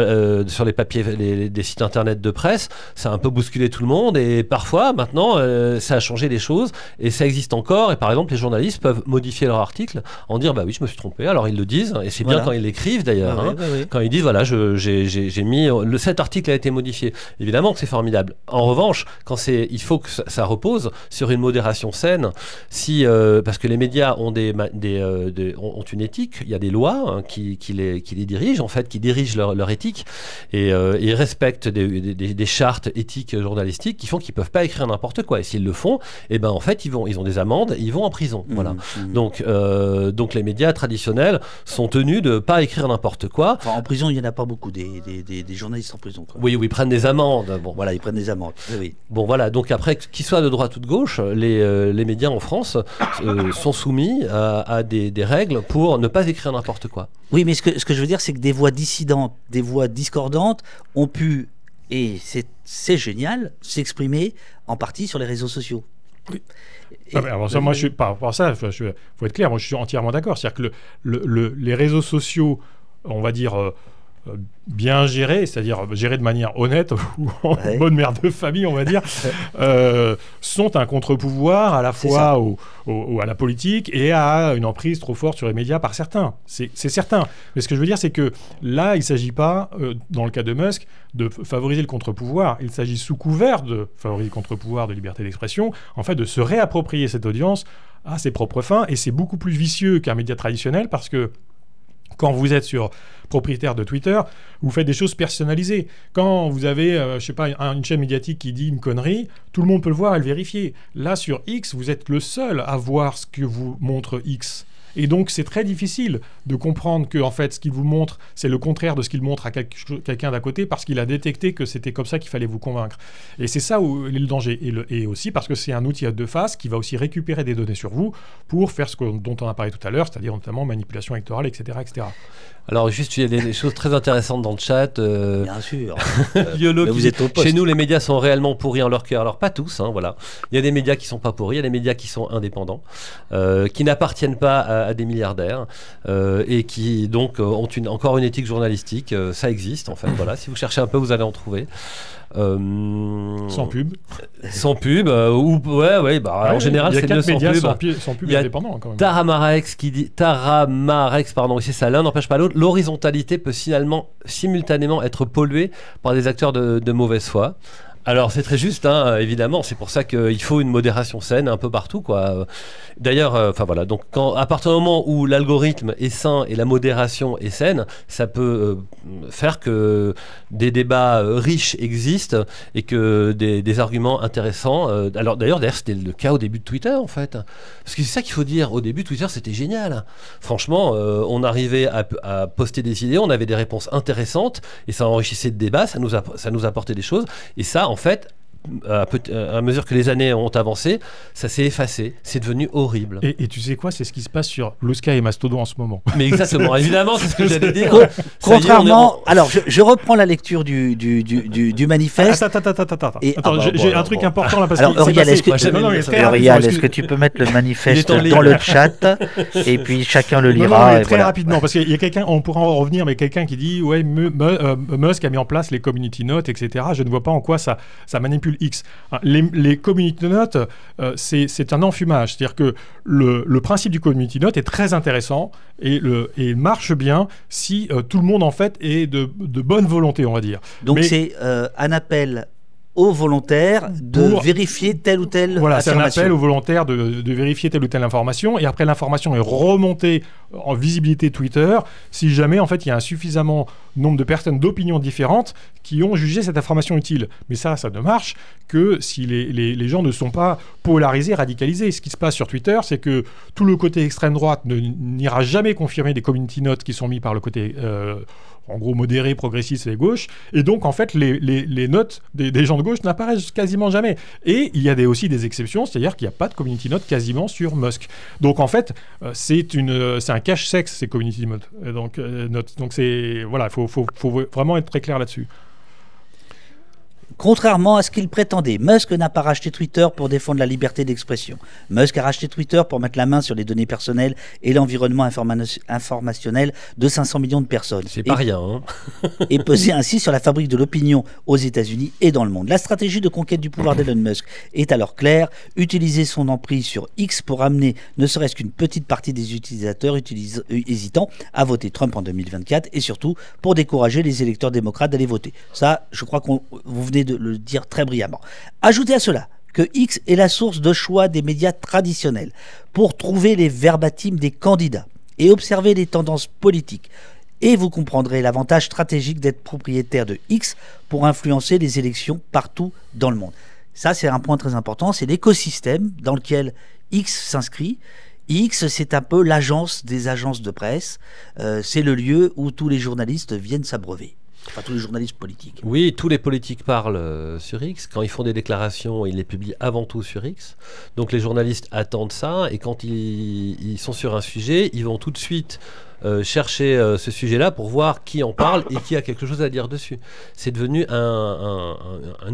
sur les papiers, des sites internet de presse, ça a un peu bousculé tout le monde, et parfois maintenant ça a changé les choses, et ça existe encore. Et par exemple, les journalistes peuvent modifier leur article en dire bah oui, je me suis trompé, alors ils le disent, et c'est bien quand ils l'écrivent d'ailleurs, quand ils disent voilà, j'ai mis cet article a été modifié. Évidemment que c'est formidable. En revanche, il faut que ça repose sur une modération saine, parce que les médias ont ont une éthique, il y a des lois qui les dirigent, en fait, qui dirigent leur éthique, et ils respectent des chartes éthiques journalistiques qui font qu'ils peuvent pas écrire n'importe quoi, et s'ils le font, et ben en fait ils ont des amendes, ils vont en prison. Voilà. Donc les médias traditionnels sont tenus de pas écrire n'importe quoi. Enfin, en prison, il y en a pas beaucoup des journalistes en prison, quoi. Oui, ils prennent des amendes. Bon, voilà, ils prennent des amendes. Oui. Bon, voilà. Donc après, qu'ils soient de droite ou de gauche, les médias en France sont soumis à des règles pour ne pas écrire n'importe quoi. Oui, mais ce que je veux dire, c'est que des voix dissidentes, des voix discordantes ont pu, et c'est génial, s'exprimer en partie sur les réseaux sociaux. Oui. Alors ça, moi, par rapport à ça, faut être clair, moi je suis entièrement d'accord. C'est-à-dire que les réseaux sociaux, on va dire, bien gérés, c'est-à-dire gérés de manière honnête ou en bonne mère de famille, on va dire, sont un contre-pouvoir à la fois à la politique et à une emprise trop forte sur les médias par certains. C'est certain. Mais ce que je veux dire, c'est que là, il ne s'agit pas, dans le cas de Musk, de favoriser le contre-pouvoir. Il s'agit, sous couvert de favoriser le contre-pouvoir de liberté d'expression, en fait, de se réapproprier cette audience à ses propres fins. Et c'est beaucoup plus vicieux qu'un média traditionnel, parce que quand vous êtes propriétaire de Twitter, vous faites des choses personnalisées. Quand vous avez, je sais pas, une chaîne médiatique qui dit une connerie, tout le monde peut le voir et le vérifier. Là, sur X, vous êtes le seul à voir ce que vous montre X. Et donc, c'est très difficile de comprendre que, en fait, ce qu'il vous montre, c'est le contraire de ce qu'il montre à quelqu'un d'à côté, parce qu'il a détecté que c'était comme ça qu'il fallait vous convaincre. Et c'est ça où est le danger. Et aussi parce que c'est un outil à deux faces qui va aussi récupérer des données sur vous pour faire dont on a parlé tout à l'heure, c'est-à-dire notamment manipulation électorale, etc., etc. Alors juste, il y a des choses très intéressantes dans le chat. Bien sûr. Vous êtes au poste. Chez nous, les médias sont réellement pourris en leur cœur. Alors pas tous, hein, voilà. Il y a des médias qui sont pas pourris, il y a des médias qui sont indépendants, qui n'appartiennent pas à des milliardaires, et qui donc ont encore une éthique journalistique. Ça existe en fait. Voilà. Si vous cherchez un peu, vous allez en trouver. Sans pub. Sans pub, en général c'est mieux sans pub. Sans pub indépendant quand même. Taramarex qui dit, pardon, c'est ça, l'un n'empêche pas l'autre. L'horizontalité peut simultanément être polluée par des acteurs de mauvaise foi. Alors c'est très juste, hein, évidemment, c'est pour ça qu'il faut une modération saine un peu partout, quoi. D'ailleurs, voilà, donc à partir du moment où l'algorithme est sain et la modération est saine, ça peut faire que des débats riches existent et que des arguments intéressants. Alors d'ailleurs, c'était le cas au début de Twitter, en fait, parce que c'est ça qu'il faut dire. Au début, Twitter, c'était génial. Franchement, on arrivait à poster des idées, on avait des réponses intéressantes et ça enrichissait le débat, ça nous apportait des choses, et ça, en fait, à mesure que les années ont avancé, ça s'est effacé. C'est devenu horrible. Et tu sais quoi, c'est ce qui se passe sur Blue Sky et Mastodon en ce moment. Mais exactement, évidemment, c'est ce que j'allais dire. Contrairement, alors je reprends la lecture du manifeste. Attends, j'ai un truc important là parce alors, que Auriel, est-ce que tu peux mettre le manifeste dans le chat et puis chacun le lira. Très rapidement, parce qu'il y a quelqu'un, on pourra en revenir, mais quelqu'un qui dit ouais, Musk a mis en place les community notes, etc. Je ne vois pas en quoi ça manipule X. Les community notes, c'est un enfumage, c'est-à-dire que le principe du community note est très intéressant et marche bien si tout le monde en fait est de bonne volonté, on va dire. Donc c'est un appel aux volontaires de vérifier telle ou telle voilà, affirmation. C'est un appel aux volontaires de vérifier telle ou telle information, et après l'information est remontée en visibilité Twitter si jamais en fait il y a un suffisamment nombre de personnes d'opinions différentes qui ont jugé cette information utile. Mais ça ne marche que si les gens ne sont pas polarisés, radicalisés. Ce qui se passe sur Twitter, c'est que tout le côté extrême droite n'ira jamais confirmer des community notes qui sont mis par le côté en gros modéré, progressiste et gauche, et donc en fait les notes des gens de gauche n'apparaissent quasiment jamais. Et il y a aussi des exceptions, c'est-à-dire qu'il n'y a pas de community note quasiment sur Musk. Donc en fait c'est un cache-sexe ces community notes. Donc c'est voilà, il faut vraiment être très clair là-dessus. Contrairement à ce qu'il prétendait, Musk n'a pas racheté Twitter pour défendre la liberté d'expression. Musk a racheté Twitter pour mettre la main sur les données personnelles et l'environnement informationnel de 500 millions de personnes. C'est pas rien. Hein. Et peser ainsi sur la fabrique de l'opinion aux États-Unis et dans le monde. La stratégie de conquête du pouvoir d'Elon Musk est alors claire. Utiliser son emprise sur X pour amener ne serait-ce qu'une petite partie des utilisateurs hésitants à voter Trump en 2024 et surtout pour décourager les électeurs démocrates d'aller voter. Ça, je crois que vous venez de le dire très brillamment. Ajoutez à cela que X est la source de choix des médias traditionnels pour trouver les verbatims des candidats et observer les tendances politiques. Et vous comprendrez l'avantage stratégique d'être propriétaire de X pour influencer les élections partout dans le monde. Ça, c'est un point très important, c'est l'écosystème dans lequel X s'inscrit. X, c'est un peu l'agence des agences de presse. C'est le lieu où tous les journalistes viennent s'abreuver. Enfin, tous les journalistes politiques. Oui, tous les politiques parlent sur X. Quand ils font des déclarations, ils les publient avant tout sur X. Donc les journalistes attendent ça, et quand ils sont sur un sujet, ils vont tout de suite chercher ce sujet-là pour voir qui en parle et qui a quelque chose à dire dessus. C'est devenu un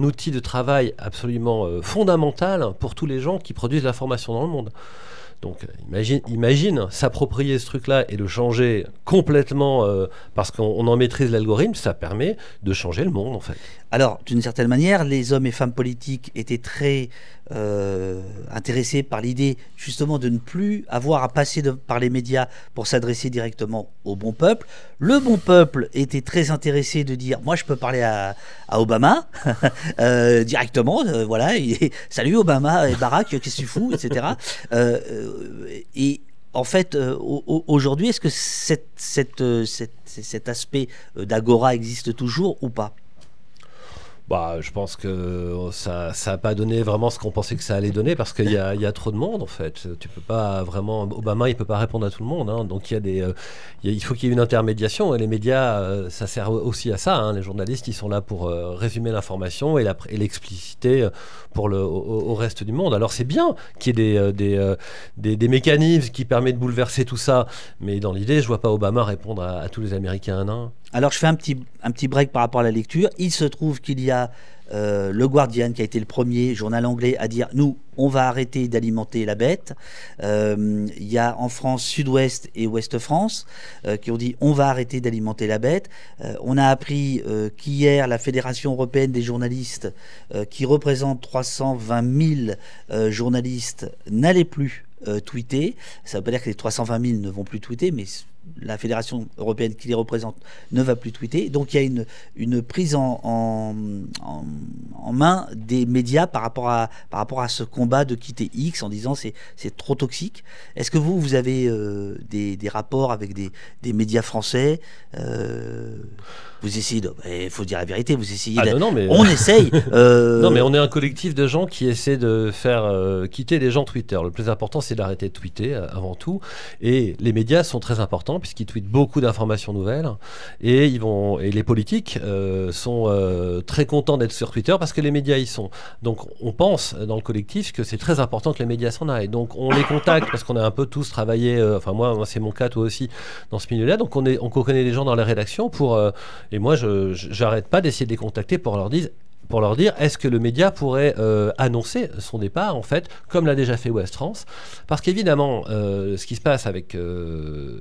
outil de travail absolument fondamental pour tous les gens qui produisent l'information dans le monde. Donc imagine s'approprier ce truc-là et le changer complètement parce qu'on en maîtrise l'algorithme, ça permet de changer le monde en fait. Alors, d'une certaine manière, les hommes et femmes politiques étaient très intéressés par l'idée justement de ne plus avoir à passer par les médias pour s'adresser directement au bon peuple. Le bon peuple était très intéressé de dire « moi je peux parler à Obama directement, voilà, salut Obama et Barack, qu'est-ce que tu fous, etc. » Et en fait, aujourd'hui, est-ce que cet aspect d'agora existe toujours ou pas ? Bah, je pense que ça n'a pas donné vraiment ce qu'on pensait que ça allait donner parce qu'il y a trop de monde en fait. Tu peux pas vraiment, Obama il peut pas répondre à tout le monde, hein. Donc il faut qu'il y ait une intermédiation, et les médias ça sert aussi à ça, hein. Les journalistes ils sont là pour résumer l'information et l'expliciter au reste du monde. Alors c'est bien qu'il y ait des mécanismes qui permettent de bouleverser tout ça, mais dans l'idée je vois pas Obama répondre à tous les Américains un à un. Alors je fais un petit break par rapport à la lecture. Il se trouve qu'il y a le Guardian qui a été le premier journal anglais à dire « nous, on va arrêter d'alimenter la bête ». Il y a en France Sud-Ouest et Ouest-France qui ont dit « on va arrêter d'alimenter la bête ». On a appris qu'hier, la Fédération européenne des journalistes, qui représente 320 000 journalistes, n'allait plus tweeter. Ça ne veut pas dire que les 320 000 ne vont plus tweeter, mais la Fédération européenne qui les représente ne va plus tweeter. Donc il y a une prise en main des médias par rapport à ce combat de quitter X en disant c'est trop toxique. Est-ce que vous avez des rapports avec des médias français vous essayez il faut dire la vérité, vous essayez on essaye Non mais on est un collectif de gens qui essaient de faire quitter les gens Twitter. Le plus important c'est d'arrêter de tweeter avant tout, et les médias sont très importants puisqu'ils tweetent beaucoup d'informations nouvelles, et les politiques sont très contents d'être sur Twitter parce que les médias y sont. Donc on pense dans le collectif que c'est très important que les médias s'en aillent. Donc on les contacte parce qu'on a un peu tous travaillé, enfin moi c'est mon cas, toi aussi, dans ce milieu-là. Donc on connaît les gens dans la rédaction et moi j'arrête pas d'essayer de les contacter pour leur dire est-ce que le média pourrait annoncer son départ, en fait, comme l'a déjà fait Ouest France. Parce qu'évidemment, ce qui se passe avec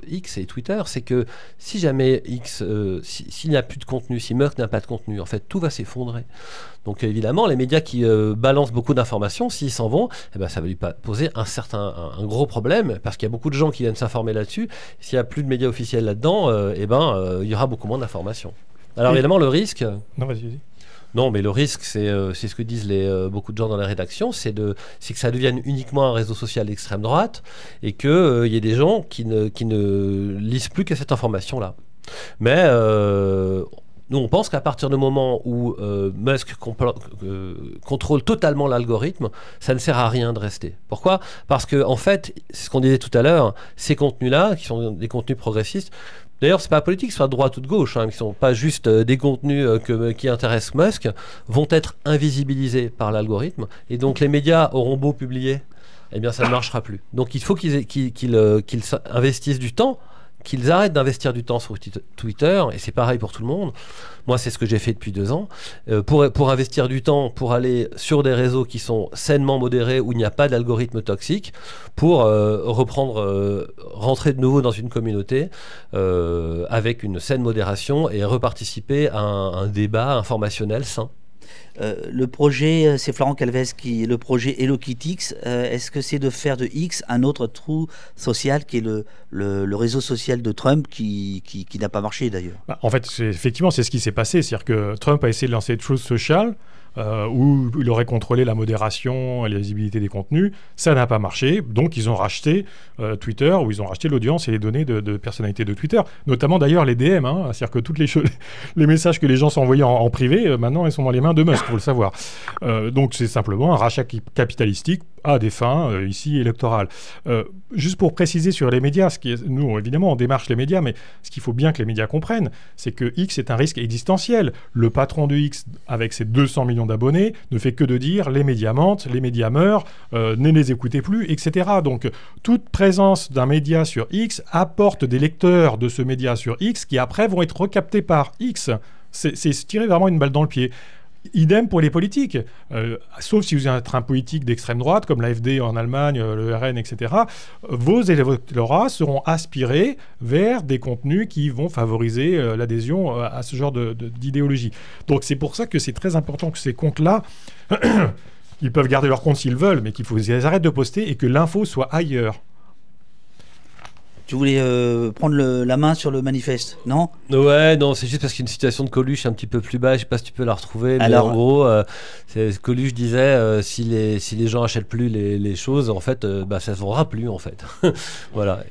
X et Twitter, c'est que si jamais X, s'il n'y a plus de contenu, si Musk n'a pas de contenu, en fait, tout va s'effondrer. Donc évidemment, les médias qui balancent beaucoup d'informations, s'ils s'en vont, eh ben, ça va lui poser un gros problème, parce qu'il y a beaucoup de gens qui viennent s'informer là-dessus. S'il n'y a plus de médias officiels là-dedans, il y aura beaucoup moins d'informations. Alors évidemment, le risque... Non, vas-y. Non, mais le risque, c'est ce que disent beaucoup de gens dans la rédaction, c'est que ça devienne uniquement un réseau social d'extrême droite et qu'il y ait des gens qui ne lisent plus que cette information-là. Mais nous, on pense qu'à partir du moment où Musk contrôle totalement l'algorithme, ça ne sert à rien de rester. Pourquoi ? Parce que, en fait, c'est ce qu'on disait tout à l'heure, ces contenus-là, qui sont des contenus progressistes, d'ailleurs, c'est pas politique, soit de droite ou de gauche, qui ne sont pas juste des contenus qui intéressent Musk, vont être invisibilisés par l'algorithme. Et donc, les médias auront beau publier, eh bien, ça ne marchera plus. Donc, il faut qu'ils investissent du temps, qu'ils arrêtent d'investir du temps sur Twitter, et c'est pareil pour tout le monde. Moi, c'est ce que j'ai fait depuis 2 ans. Pour investir du temps, pour aller sur des réseaux qui sont sainement modérés, où il n'y a pas d'algorithme toxique, pour rentrer de nouveau dans une communauté avec une saine modération et reparticiper à un débat informationnel sain. Le projet, c'est Florent Calvez le projet Hello Kitty X, est-ce que c'est de faire de X un autre trou social qui est le réseau social de Trump qui n'a pas marché d'ailleurs? En fait, effectivement, c'est ce qui s'est passé. C'est-à-dire que Trump a essayé de lancer Truth Social, où il aurait contrôlé la modération et la visibilité des contenus. Ça n'a pas marché. Donc, ils ont racheté Twitter, où ils ont racheté l'audience et les données de personnalités de Twitter. Notamment, d'ailleurs, les DM. C'est-à-dire que toutes les messages que les gens s'envoyaient en privé, maintenant, ils sont dans les mains de Musk, il faut le savoir. Donc, c'est simplement un rachat capitalistique à des fins, ici, électorales. Juste pour préciser sur les médias, nous, évidemment, on démarche les médias, mais ce qu'il faut bien que les médias comprennent, c'est que X est un risque existentiel. Le patron de X, avec ses 200 millions d'abonnés, ne fait que de dire les médias mentent, les médias meurent, ne les écoutez plus, etc. Donc, toute présence d'un média sur X apporte des lecteurs de ce média sur X qui, après, vont être recaptés par X. C'est se tirer vraiment une balle dans le pied. Idem pour les politiques, sauf si vous êtes un politique d'extrême droite, comme l'AfD en Allemagne, le RN, etc., vos électorats seront aspirés vers des contenus qui vont favoriser l'adhésion à ce genre d'idéologie. Donc c'est pour ça que c'est très important que ces comptes-là, ils peuvent garder leur compte s'ils veulent, mais qu'il faut qu'ils arrêtent de poster et que l'info soit ailleurs. Tu voulais prendre la main sur le manifeste, non? Ouais, non, c'est juste parce qu'il y a une citation de Coluche un petit peu plus bas, je sais pas si tu peux la retrouver, mais alors, en gros, Coluche disait si les gens achètent plus les choses, en fait, ça se vendra plus, en fait. Voilà.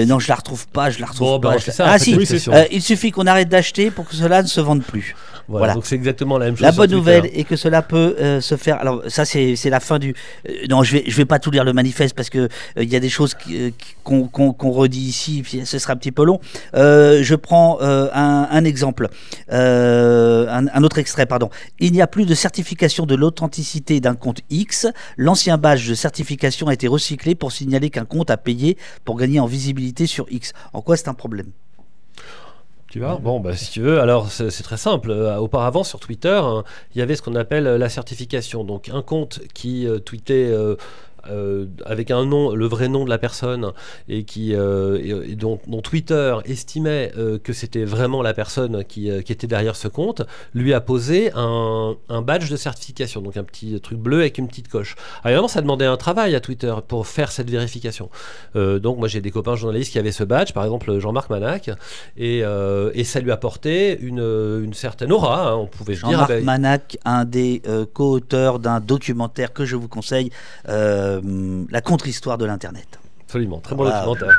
Non, je la retrouve pas. Bon, c'est ça, ah si, oui, il suffit qu'on arrête d'acheter pour que cela ne se vende plus. Voilà. Donc c'est exactement la même chose. La bonne nouvelle est que cela peut se faire. Alors ça c'est la fin du. Non, je vais pas tout lire le manifeste parce que il y a des choses qu'on redit ici, puis ce sera un petit peu long. Je prends un exemple, un autre extrait, pardon. Il n'y a plus de certification de l'authenticité d'un compte X. L'ancien badge de certification a été recyclé pour signaler qu'un compte a payé pour gagner en visibilité sur X. En quoi c'est un problème? Tu vois ? Bon, si tu veux, alors c'est très simple. Auparavant, sur Twitter, il y avait ce qu'on appelle la certification. Donc, un compte qui tweetait avec un nom, le vrai nom de la personne, et dont Twitter estimait que c'était vraiment la personne qui était derrière ce compte, lui a posé un badge de certification, donc un petit truc bleu avec une petite coche. Alors évidemment, ça demandait un travail à Twitter pour faire cette vérification. Donc moi j'ai des copains journalistes qui avaient ce badge, par exemple Jean-Marc Manac, et ça lui apportait une certaine aura, on pouvait se dire. Jean-Marc Manac, un des co-auteurs d'un documentaire que je vous conseille, la contre-histoire de l'Internet. Absolument, très bon documentaire.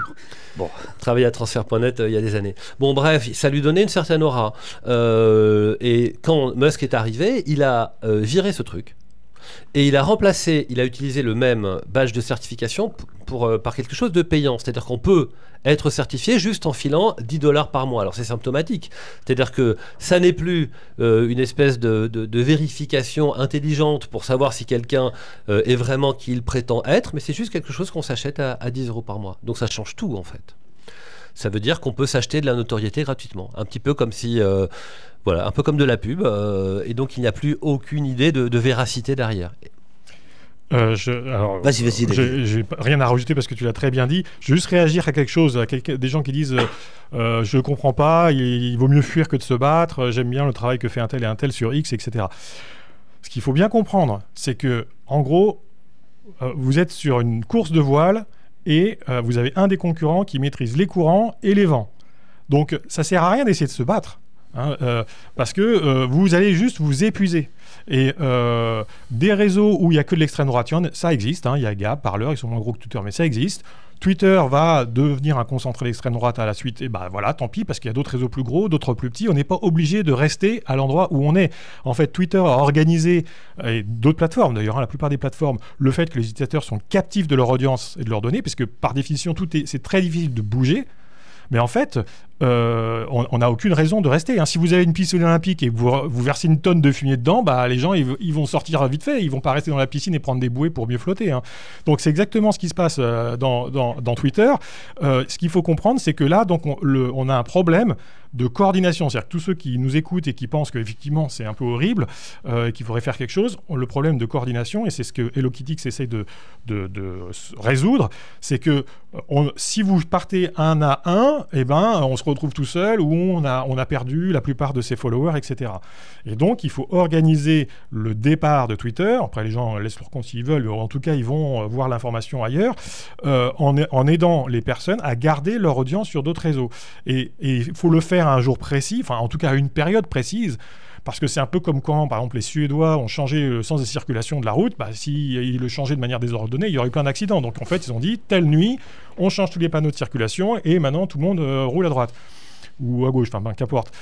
Bon. Travaillé à transfert.net il y a des années. Bon, bref, ça lui donnait une certaine aura. Et quand Musk est arrivé, il a viré ce truc. Et il a utilisé le même badge de certification par quelque chose de payant. C'est-à-dire qu'on peut être certifié juste en filant 10 $ par mois. Alors c'est symptomatique. C'est-à-dire que ça n'est plus une espèce de vérification intelligente pour savoir si quelqu'un est vraiment qui il prétend être, mais c'est juste quelque chose qu'on s'achète à 10 € par mois. Donc ça change tout en fait. Ça veut dire qu'on peut s'acheter de la notoriété gratuitement. Un petit peu comme si... voilà, un peu comme de la pub, et donc il n'y a plus aucune idée de véracité derrière. Vas-y, David. J'ai rien à rajouter parce que tu l'as très bien dit. Je veux juste réagir à quelque chose, des gens qui disent je ne comprends pas, il vaut mieux fuir que de se battre, j'aime bien le travail que fait un tel et un tel sur X, etc. Ce qu'il faut bien comprendre, c'est que, en gros, vous êtes sur une course de voile et vous avez un des concurrents qui maîtrise les courants et les vents. Donc ça ne sert à rien d'essayer de se battre. Parce que vous allez juste vous épuiser. Et des réseaux où il n'y a que de l'extrême droite, ça existe, il y a Gab, Parler, ils sont moins gros que Twitter, mais ça existe. Twitter va devenir un concentré d'extrême droite à la suite, et voilà, tant pis, parce qu'il y a d'autres réseaux plus gros, d'autres plus petits, on n'est pas obligé de rester à l'endroit où on est. En fait, Twitter a organisé, et d'autres plateformes d'ailleurs, la plupart des plateformes, le fait que les utilisateurs sont captifs de leur audience et de leurs données, parce que par définition, c'est très difficile de bouger. Mais en fait, on n'a aucune raison de rester. Si vous avez une piscine olympique et que vous versez une tonne de fumée dedans, les gens ils vont sortir vite fait. Ils vont pas rester dans la piscine et prendre des bouées pour mieux flotter. Donc c'est exactement ce qui se passe dans Twitter. Ce qu'il faut comprendre, c'est que là, donc, on a un problème de coordination. C'est-à-dire que tous ceux qui nous écoutent et qui pensent qu'effectivement c'est un peu horrible, qu'il faudrait faire quelque chose, ont le problème de coordination, et c'est ce que HelloKittix essaie de résoudre, c'est que si vous partez un à un, on se retrouve tout seul, où on a perdu la plupart de ses followers, etc. Et donc il faut organiser le départ de Twitter. Après les gens laissent leur compte s'ils veulent, mais en tout cas ils vont voir l'information ailleurs, en aidant les personnes à garder leur audience sur d'autres réseaux. Et il faut le faire à un jour précis, enfin en tout cas à une période précise, parce que c'est un peu comme quand, par exemple, les Suédois ont changé le sens de circulation de la route. S'ils le changeaient de manière désordonnée, il y aurait eu plein d'accidents. Donc en fait, ils ont dit, telle nuit, on change tous les panneaux de circulation et maintenant tout le monde roule à droite ou à gauche, qu'importe.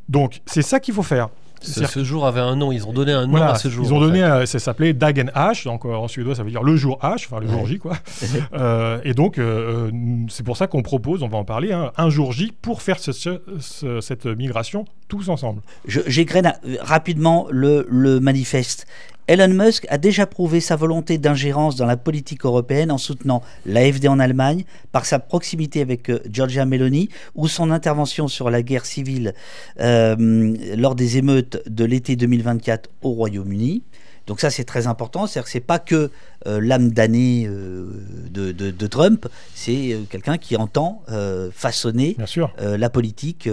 Donc c'est ça qu'il faut faire. Ce jour avait un nom, ils ont donné un nom à ce jour. Ils ont donné, ça s'appelait Dagen H, donc en suédois ça veut dire le jour H, le jour J quoi. Et donc c'est pour ça qu'on propose, on va en parler, un jour J pour faire cette migration tous ensemble. J'égrène rapidement le manifeste. Elon Musk a déjà prouvé sa volonté d'ingérence dans la politique européenne en soutenant l'AfD en Allemagne, par sa proximité avec Giorgia Meloni, ou son intervention sur la guerre civile lors des émeutes de l'été 2024 au Royaume-Uni. Donc ça, c'est très important. C'est-à-dire que c'est pas que l'âme damnée de Trump, c'est quelqu'un qui entend façonner la politique.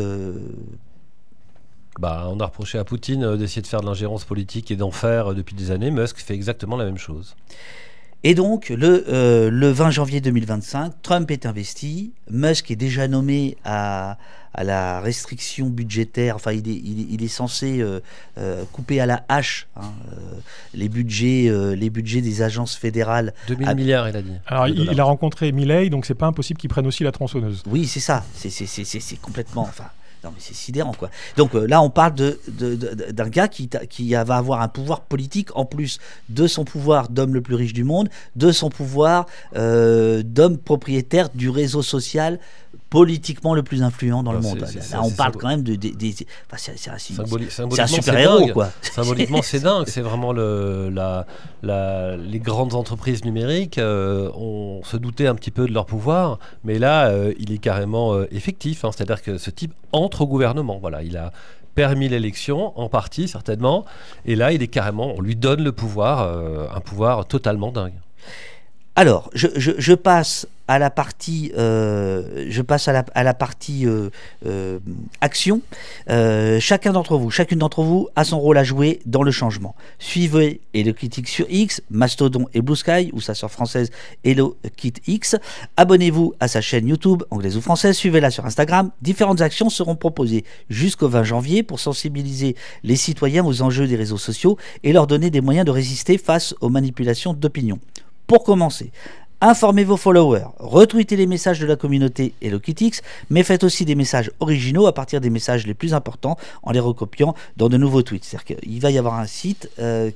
On a reproché à Poutine d'essayer de faire de l'ingérence politique et d'en faire depuis des années. Musk fait exactement la même chose. Et donc, le 20 janvier 2025, Trump est investi. Musk est déjà nommé à la restriction budgétaire. Enfin, il est censé couper à la hache les budgets des agences fédérales. 2000 milliards, il a dit. Alors, il a rencontré Milei, donc c'est pas impossible qu'il prenne aussi la tronçonneuse. Oui, c'est ça. C'est complètement... Enfin, non, mais c'est sidérant, quoi. Donc là, on parle d'un gars qui va avoir un pouvoir politique en plus de son pouvoir d'homme le plus riche du monde, de son pouvoir d'homme propriétaire du réseau social politiquement le plus influent dans le monde. Là, on parle quand même c'est un super-héros, quoi. Symboliquement, c'est dingue. C'est vraiment les grandes entreprises numériques on se doutait un petit peu de leur pouvoir, mais là, il est carrément effectif. C'est-à-dire que ce type entre au gouvernement. Voilà, il a permis l'élection, en partie, certainement. Et là, on lui donne le pouvoir, un pouvoir totalement dingue. Alors, je passe à la partie, action. Chacune d'entre vous a son rôle à jouer dans le changement. Suivez HelloKittix sur X, Mastodon et Blue Sky, ou sa sœur française HelloKittix. Abonnez-vous à sa chaîne YouTube, anglaise ou française. Suivez-la sur Instagram. Différentes actions seront proposées jusqu'au 20 janvier pour sensibiliser les citoyens aux enjeux des réseaux sociaux et leur donner des moyens de résister face aux manipulations d'opinion. Pour commencer, Informez vos followers, retweetez les messages de la communauté HelloKittX, mais faites aussi des messages originaux à partir des messages les plus importants en les recopiant dans de nouveaux tweets. C'est-à-dire qu'il va y avoir un site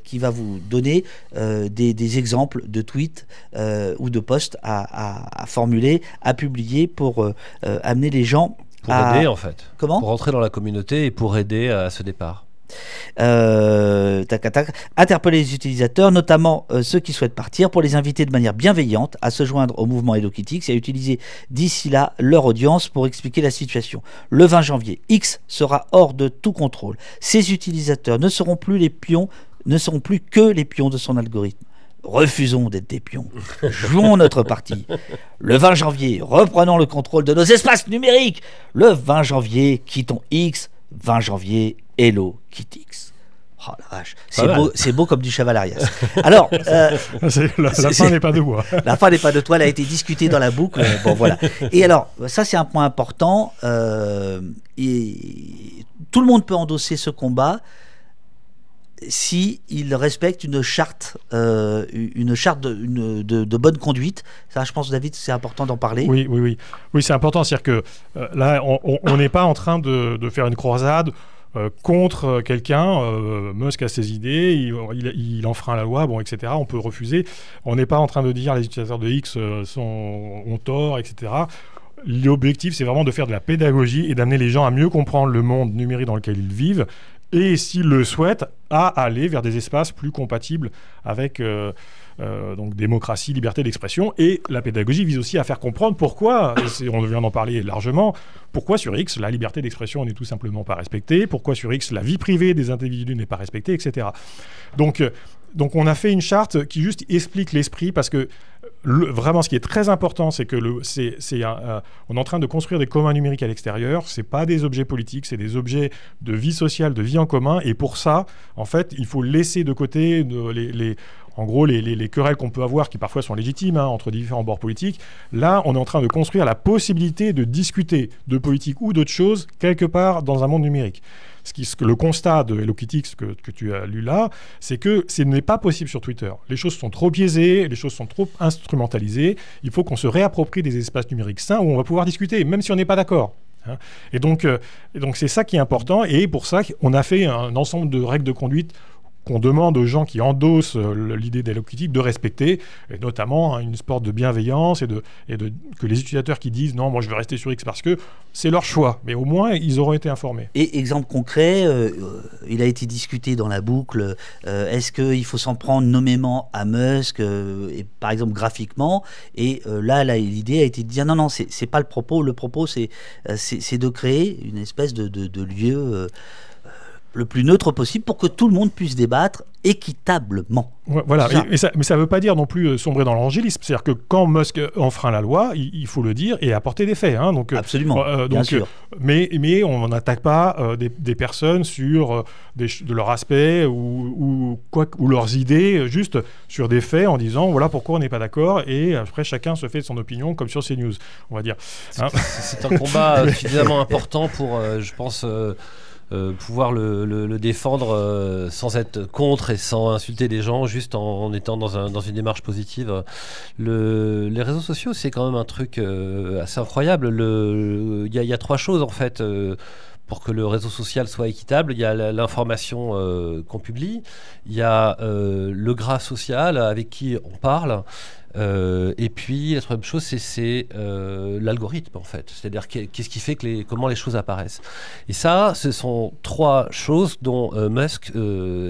qui va vous donner des exemples de tweets ou de posts à formuler, à publier pour amener les gens pour aider en fait. Comment ? Pour rentrer dans la communauté et pour aider à ce départ. Interpeller les utilisateurs, notamment ceux qui souhaitent partir, pour les inviter de manière bienveillante à se joindre au mouvement HelloKittX et à utiliser d'ici là leur audience pour expliquer la situation. Le 20 janvier, X sera hors de tout contrôle. Ces utilisateurs ne seront plus que les pions de son algorithme. Refusons d'être des pions. Jouons notre partie. Le 20 janvier, reprenons le contrôle de nos espaces numériques. Le 20 janvier, quittons X. 20 janvier, HelloKittX. Oh la vache, c'est beau comme du cheval Arias. Alors, la fin n'est pas de moi. La fin n'est pas de toi, elle a été discutée dans la boucle. Bon, voilà. Et alors, ça c'est un point important. Et tout le monde peut endosser ce combat si il respecte une charte de bonne conduite. Ça, je pense, David, c'est important d'en parler. Oui, c'est important. C'est-à-dire que là, on n'est pas en train de faire une croisade contre quelqu'un. Musk a ses idées, il enfreint la loi, etc. On peut refuser. On n'est pas en train de dire les utilisateurs de X ont tort, etc. L'objectif, c'est vraiment de faire de la pédagogie et d'amener les gens à mieux comprendre le monde numérique dans lequel ils vivent. Et s'ils le souhaitent, à aller vers des espaces plus compatibles avec donc démocratie, liberté d'expression. Et la pédagogie vise aussi à faire comprendre pourquoi, on vient d'en parler largement, pourquoi sur X, la liberté d'expression n'est tout simplement pas respectée, pourquoi sur X, la vie privée des individus n'est pas respectée, etc. Donc on a fait une charte qui juste explique l'esprit, parce que vraiment, ce qui est très important, c'est que on est en train de construire des communs numériques à l'extérieur. C'est pas des objets politiques, c'est des objets de vie sociale, de vie en commun. Et pour ça, en fait, il faut laisser de côté les querelles qu'on peut avoir, qui parfois sont légitimes, entre différents bords politiques. Là, on est en train de construire la possibilité de discuter de politique ou d'autres choses quelque part dans un monde numérique. Le constat de HelloKittX que tu as lu là, c'est que ce n'est pas possible sur Twitter. Les choses sont trop biaisées, les choses sont trop instrumentalisées. Il faut qu'on se réapproprie des espaces numériques sains où on va pouvoir discuter, même si on n'est pas d'accord. Et donc c'est ça qui est important. Et pour ça, on a fait un ensemble de règles de conduite qu'on demande aux gens qui endossent l'idée d'HelloKittX de respecter, et notamment une sorte de bienveillance et que les utilisateurs qui disent non, moi je veux rester sur X parce que c'est leur choix, mais au moins ils auront été informés. Et exemple concret, il a été discuté dans la boucle, est-ce qu'il faut s'en prendre nommément à Musk, et par exemple graphiquement, et là l'idée a été de dire non, c'est pas le propos c'est de créer une espèce de lieu le plus neutre possible pour que tout le monde puisse débattre équitablement. Voilà, mais ça ne veut pas dire non plus sombrer dans l'angélisme. C'est-à-dire que quand Musk enfreint la loi, il faut le dire et apporter des faits. Donc, absolument, bien sûr. Mais on n'attaque pas des personnes sur de leur aspect ou leurs idées, juste sur des faits en disant voilà pourquoi on n'est pas d'accord, et après chacun se fait son opinion comme sur CNews, on va dire. C'est un combat suffisamment important pour, je pense... pouvoir le défendre sans être contre et sans insulter les gens, juste en étant dans une démarche positive. Les réseaux sociaux, c'est quand même un truc assez incroyable. Il y a trois choses en fait pour que le réseau social soit équitable. Il y a l'information qu'on publie, il y a le gras social avec qui on parle, et puis la troisième chose, c'est l'algorithme en fait. C'est-à-dire qu'est-ce qui fait comment les choses apparaissent. Et ça, ce sont trois choses dont Musk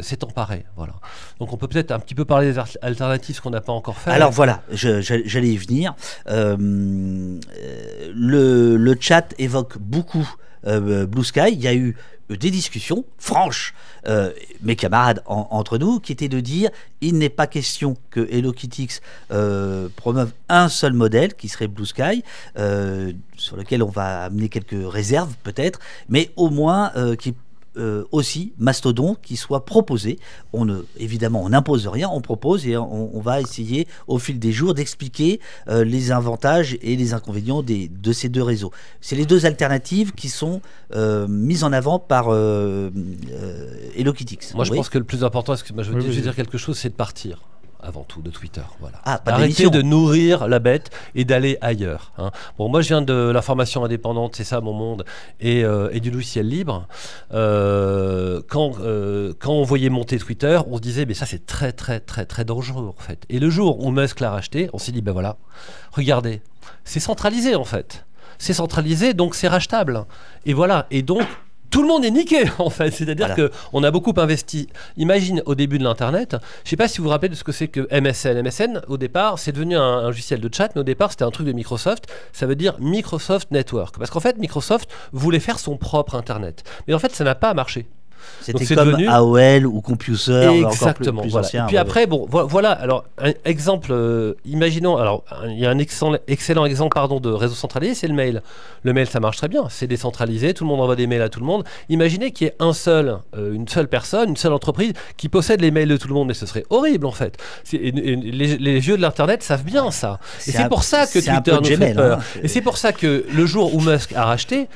s'est emparé. Voilà. Donc on peut peut-être un petit peu parler des alternatives, ce qu'on n'a pas encore fait. Alors voilà, j'allais y venir. Le chat évoque beaucoup Blue Sky. Il y a eu des discussions franches, mes camarades entre nous, qui étaient de dire il n'est pas question que HelloKittX promeuve un seul modèle qui serait Blue Sky, sur lequel on va amener quelques réserves peut-être, mais au moins qui aussi Mastodon qui soit proposé. Évidemment, on n'impose rien, on propose et on va essayer au fil des jours d'expliquer les avantages et les inconvénients de ces deux réseaux. C'est les deux alternatives qui sont mises en avant par HelloKittX. Moi, je pense que le plus important, je veux dire quelque chose, c'est de partir. avant tout de Twitter. Voilà. Ah, pas arrêtez d'émission. de nourrir la bête et d'aller ailleurs. Hein. Bon, moi je viens de l'information indépendante, c'est ça mon monde, et du logiciel libre. Quand on voyait monter Twitter, on se disait mais ça c'est très très très très dangereux en fait. Et le jour où Musk l'a racheté, on s'est dit ben voilà, regardez, c'est centralisé en fait. C'est centralisé donc c'est rachetable. Et voilà. Et donc tout le monde est niqué en fait, c'est-à-dire Voilà. qu'on a beaucoup investi. Imagine au début de l'internet, je ne sais pas si vous vous rappelez de ce que c'est que MSN. MSN au départ c'est devenu un logiciel de chat, mais au départ c'était un truc de Microsoft, ça veut dire Microsoft Network, parce qu'en fait Microsoft voulait faire son propre internet, mais en fait ça n'a pas marché. C'était c'est comme devenu- AOL ou CompuServe, encore Exactement. plus Voilà. ancien. Et puis après, bon, voilà. Alors, un exemple, imaginons. Alors, il y a un excellent exemple, pardon, de réseau centralisé, c'est le mail. Le mail, ça marche très bien. C'est décentralisé. Tout le monde envoie des mails à tout le monde. Imaginez qu'il y ait une seule personne, une seule entreprise qui possède les mails de tout le monde, mais ce serait horrible en fait. Et les vieux de l'internet savent bien ça. Et c'est pour ça que c'est un Twitter peu nous fait Gmail, peur. hein. Et c'est pour ça que le jour où Musk a racheté.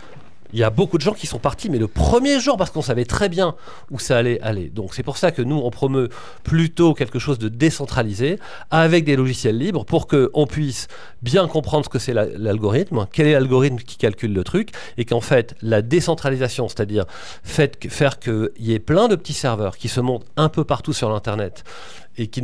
Il y a beaucoup de gens qui sont partis, mais le premier jour, parce qu'on savait très bien où ça allait aller. Donc c'est pour ça que nous, on promeut plutôt quelque chose de décentralisé, avec des logiciels libres, pour qu'on puisse bien comprendre ce que c'est l'algorithme, quel est l'algorithme qui calcule le truc, et qu'en fait, la décentralisation, c'est-à-dire faire qu'il y ait plein de petits serveurs qui se montent un peu partout sur l'Internet, et qui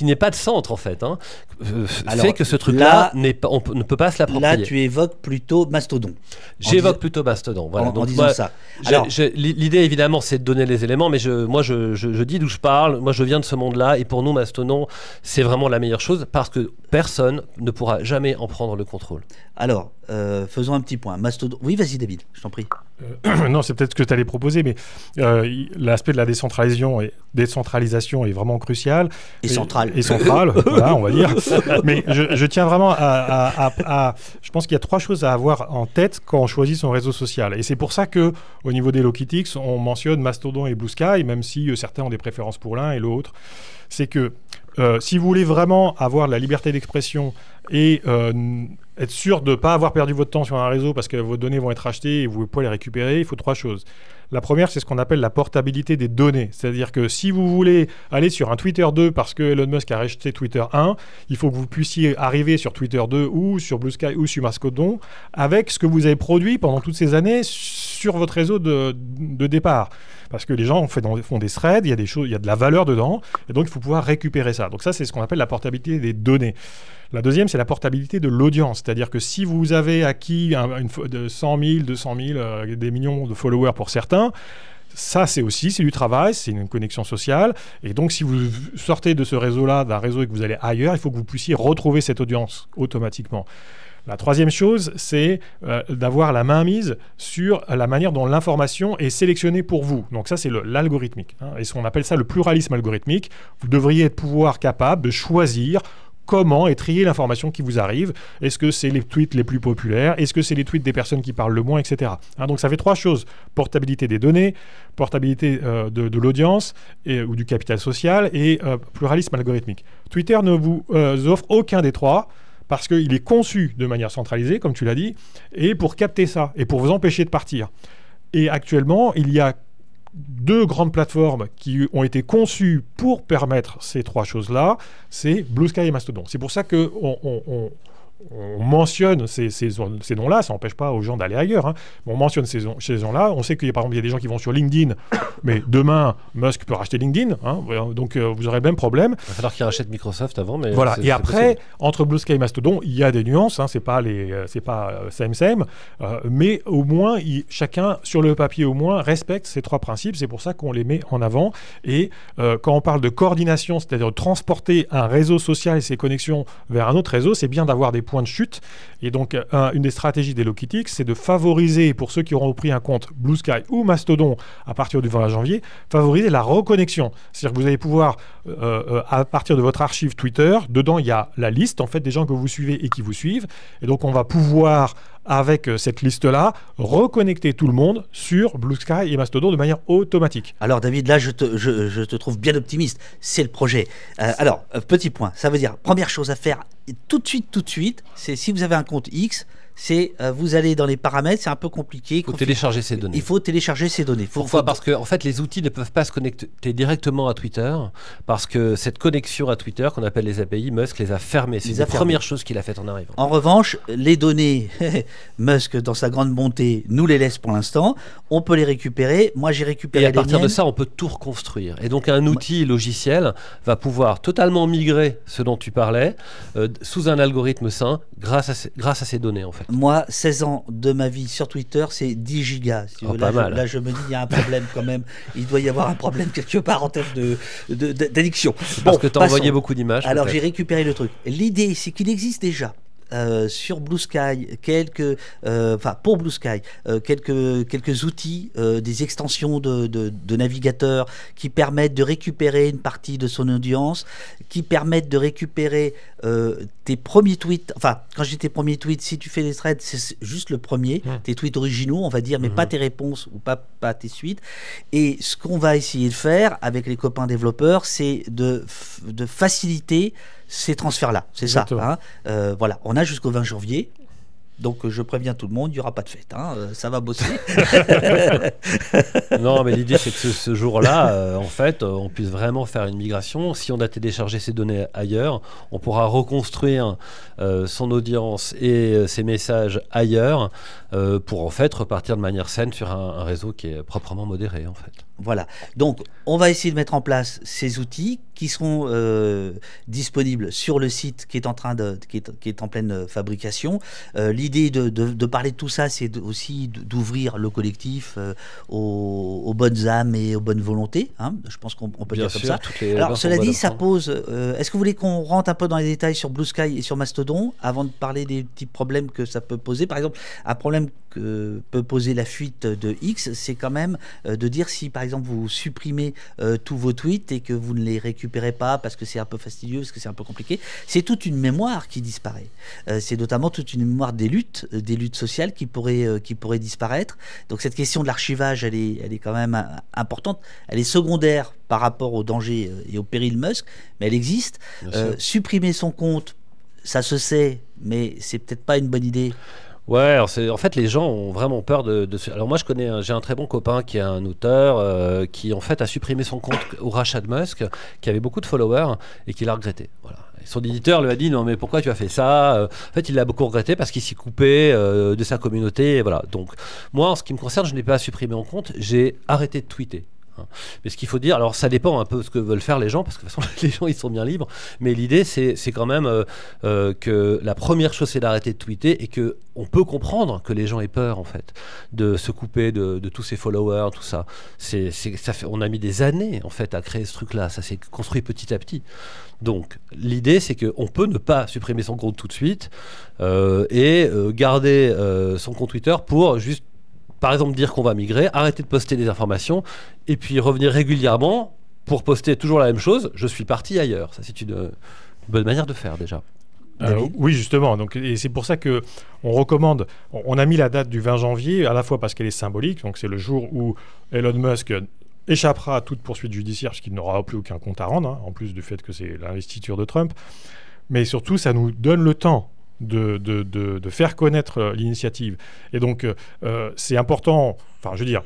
n'est pas de centre en fait, hein, fait que ce truc-là, on ne peut pas se l'approprier. Là, tu évoques plutôt Mastodon. J'évoque plutôt Mastodon. Voilà. En disant ça. Alors, l'idée évidemment, c'est de donner les éléments, mais moi, je dis d'où je parle. Moi, je viens de ce monde-là, et pour nous, Mastodon, c'est vraiment la meilleure chose parce que personne ne pourra jamais en prendre le contrôle. Alors, faisons un petit point. Mastodon. Oui, vas-y, David, je t'en prie. Non, c'est peut-être ce que tu allais proposer, mais l'aspect de la décentralisation est vraiment crucial. Et central. Et central, voilà, on va dire. Mais je tiens vraiment je pense qu'il y a 3 choses à avoir en tête quand on choisit son réseau social. Et c'est pour ça que, au niveau des Lockitix, on mentionne Mastodon et Blue Sky, même si certains ont des préférences pour l'un et l'autre. C'est que si vous voulez vraiment avoir de la liberté d'expression et être sûr de ne pas avoir perdu votre temps sur un réseau parce que vos données vont être achetées et vous ne pouvez pas les récupérer, il faut 3 choses. La première, c'est ce qu'on appelle la portabilité des données. C'est-à-dire que si vous voulez aller sur un Twitter 2 parce que Elon Musk a racheté Twitter 1, il faut que vous puissiez arriver sur Twitter 2 ou sur Blue Sky ou sur Mastodon avec ce que vous avez produit pendant toutes ces années sur votre réseau de départ. Parce que les gens font des threads, il y a des choses, il y a de la valeur dedans, et donc il faut pouvoir récupérer ça. Donc ça, c'est ce qu'on appelle la portabilité des données. La deuxième, c'est la portabilité de l'audience. C'est-à-dire que si vous avez acquis de 100 000, 200 000, des millions de followers pour certains, ça, c'est du travail, c'est une connexion sociale. Et donc, si vous sortez de ce réseau-là, d'un réseau et que vous allez ailleurs, il faut que vous puissiez retrouver cette audience automatiquement. La troisième chose, c'est d'avoir la main mise sur la manière dont l'information est sélectionnée pour vous. Donc ça, c'est l'algorithmique. Hein, et on appelle ça le pluralisme algorithmique. Vous devriez pouvoir capable de choisir comment et trier l'information qui vous arrive. Est-ce que c'est les tweets les plus populaires? Est-ce que c'est les tweets des personnes qui parlent le moins, etc. Hein, donc ça fait 3 choses. Portabilité des données, portabilité de l'audience ou du capital social et pluralisme algorithmique. Twitter ne vous offre aucun des 3 parce qu'il est conçu de manière centralisée, comme tu l'as dit, et pour capter ça, et pour vous empêcher de partir. Et actuellement, il y a 2 grandes plateformes qui ont été conçues pour permettre ces 3 choses-là, c'est Blue Sky et Mastodon. C'est pour ça qu'on mentionne ces noms-là, ça n'empêche pas aux gens d'aller ailleurs. Hein. On mentionne ces gens-là. On sait qu'il y a, par exemple, il y a des gens qui vont sur LinkedIn, mais demain, Musk peut racheter LinkedIn. Hein, donc, vous aurez le même problème. Il va falloir qu'il rachète Microsoft avant. Mais voilà. Et après, possible. entre Blue Sky et Mastodon, il y a des nuances. Hein, c'est pas same, mais au moins, chacun, sur le papier au moins, respecte ces 3 principes. C'est pour ça qu'on les met en avant. Et quand on parle de coordination, c'est-à-dire de transporter un réseau social et ses connexions vers un autre réseau, c'est bien d'avoir des points de chute. Et donc, une des stratégies des Lockitix, c'est de favoriser, pour ceux qui auront pris un compte Blue Sky ou Mastodon à partir du 20 janvier, favoriser la reconnexion. C'est-à-dire que vous allez pouvoir, à partir de votre archive Twitter, dedans, il y a la liste, en fait, des gens que vous suivez et qui vous suivent. Et donc, on va pouvoir, avec cette liste-là, reconnecter tout le monde sur Blue Sky et Mastodon de manière automatique. Alors David, là je te trouve bien optimiste, c'est le projet. Alors, petit point, ça veut dire, première chose à faire tout de suite, c'est si vous avez un compte X, c'est vous allez dans les paramètres, c'est un peu compliqué. Il faut télécharger ces données. Il faut télécharger ces données. Pourquoi ? Parce que en fait, les outils ne peuvent pas se connecter directement à Twitter, parce que cette connexion à Twitter, qu'on appelle les API, Musk les a fermées. C'est la première chose qu'il a faite en arrivant. En revanche, les données, Musk, dans sa grande bonté, nous les laisse pour l'instant. On peut les récupérer. Moi, j'ai récupéré les miennes. Et à partir de ça, on peut tout reconstruire. Et donc, un outil logiciel va pouvoir totalement migrer ce dont tu parlais sous un algorithme sain grâce à ces données, en fait. Moi, 16 ans de ma vie sur Twitter, c'est 10 gigas. Si là, je me dis, il y a un problème quand même. Il doit y avoir un problème quelque part en termes d'addiction. Parce que tu as envoyé beaucoup d'images. Alors, j'ai récupéré le truc. L'idée, c'est qu'il existe déjà. Sur Blue Sky, pour Blue Sky, quelques outils, des extensions de navigateurs qui permettent de récupérer une partie de son audience, qui permettent de récupérer tes premiers tweets. Enfin, quand je dis tes premiers tweets, si tu fais des threads, c'est juste le premier, tes tweets originaux, on va dire, mais pas tes réponses ou pas tes suites. Et ce qu'on va essayer de faire avec les copains développeurs, c'est de faciliter ces transferts-là, c'est ça. Hein. Voilà, on a jusqu'au 20 janvier. Donc je préviens tout le monde, il n'y aura pas de fête, hein, ça va bosser. Non, mais l'idée c'est que ce jour-là, en fait, on puisse vraiment faire une migration. Si on a téléchargé ces données ailleurs, on pourra reconstruire son audience et ses messages ailleurs pour en fait repartir de manière saine sur un réseau qui est proprement modéré en fait. Voilà, donc on va essayer de mettre en place ces outils qui seront disponibles sur le site qui est en pleine fabrication. L'idée de parler de tout ça, c'est aussi d'ouvrir le collectif aux bonnes âmes et aux bonnes volontés. Hein. Je pense qu'on peut dire comme ça. Alors cela dit, ça pose... Est-ce que vous voulez qu'on rentre un peu dans les détails sur Blue Sky et sur Mastodon avant de parler des petits problèmes que ça peut poser? Par exemple, un problème que peut poser la fuite de X, c'est quand même de dire si par exemple vous supprimez tous vos tweets et que vous ne les récupérez pas parce que c'est un peu fastidieux, parce que c'est un peu compliqué, c'est toute une mémoire qui disparaît. C'est notamment toute une mémoire des luttes sociales qui pourraient disparaître. Donc cette question de l'archivage, elle est quand même importante. Elle est secondaire par rapport au danger et au péril Musk, mais elle existe. Supprimer son compte, ça se sait, mais c'est peut-être pas une bonne idée. Ouais, alors en fait les gens ont vraiment peur Alors moi j'ai un très bon copain qui est un auteur qui en fait a supprimé son compte au rachat de Musk, qui avait beaucoup de followers et qui l'a regretté. Voilà. Et son éditeur lui a dit non mais pourquoi tu as fait ça? En fait il l'a beaucoup regretté parce qu'il s'y coupait de sa communauté. Et voilà. Donc moi en ce qui me concerne, je n'ai pas supprimé mon compte, j'ai arrêté de tweeter. Mais ce qu'il faut dire, alors ça dépend un peu de ce que veulent faire les gens, parce que de toute façon les gens ils sont bien libres, mais l'idée c'est quand même que la première chose c'est d'arrêter de tweeter et que on peut comprendre que les gens aient peur en fait de se couper de tous ces followers, tout ça. On a mis des années en fait à créer ce truc-là, ça s'est construit petit à petit. Donc l'idée c'est qu'on peut ne pas supprimer son compte tout de suite et garder son compte Twitter pour juste par exemple dire qu'on va migrer, arrêter de poster des informations et puis revenir régulièrement pour poster toujours la même chose. Je suis parti ailleurs. Ça, c'est une bonne manière de faire déjà. Oui, justement. Donc, et c'est pour ça que on recommande. On a mis la date du 20 janvier à la fois parce qu'elle est symbolique. Donc, c'est le jour où Elon Musk échappera à toute poursuite judiciaire puisqu'il n'aura plus aucun compte à rendre, hein, en plus du fait que c'est l'investiture de Trump. Mais surtout, ça nous donne le temps de faire connaître l'initiative. Et donc, c'est important, enfin, je veux dire,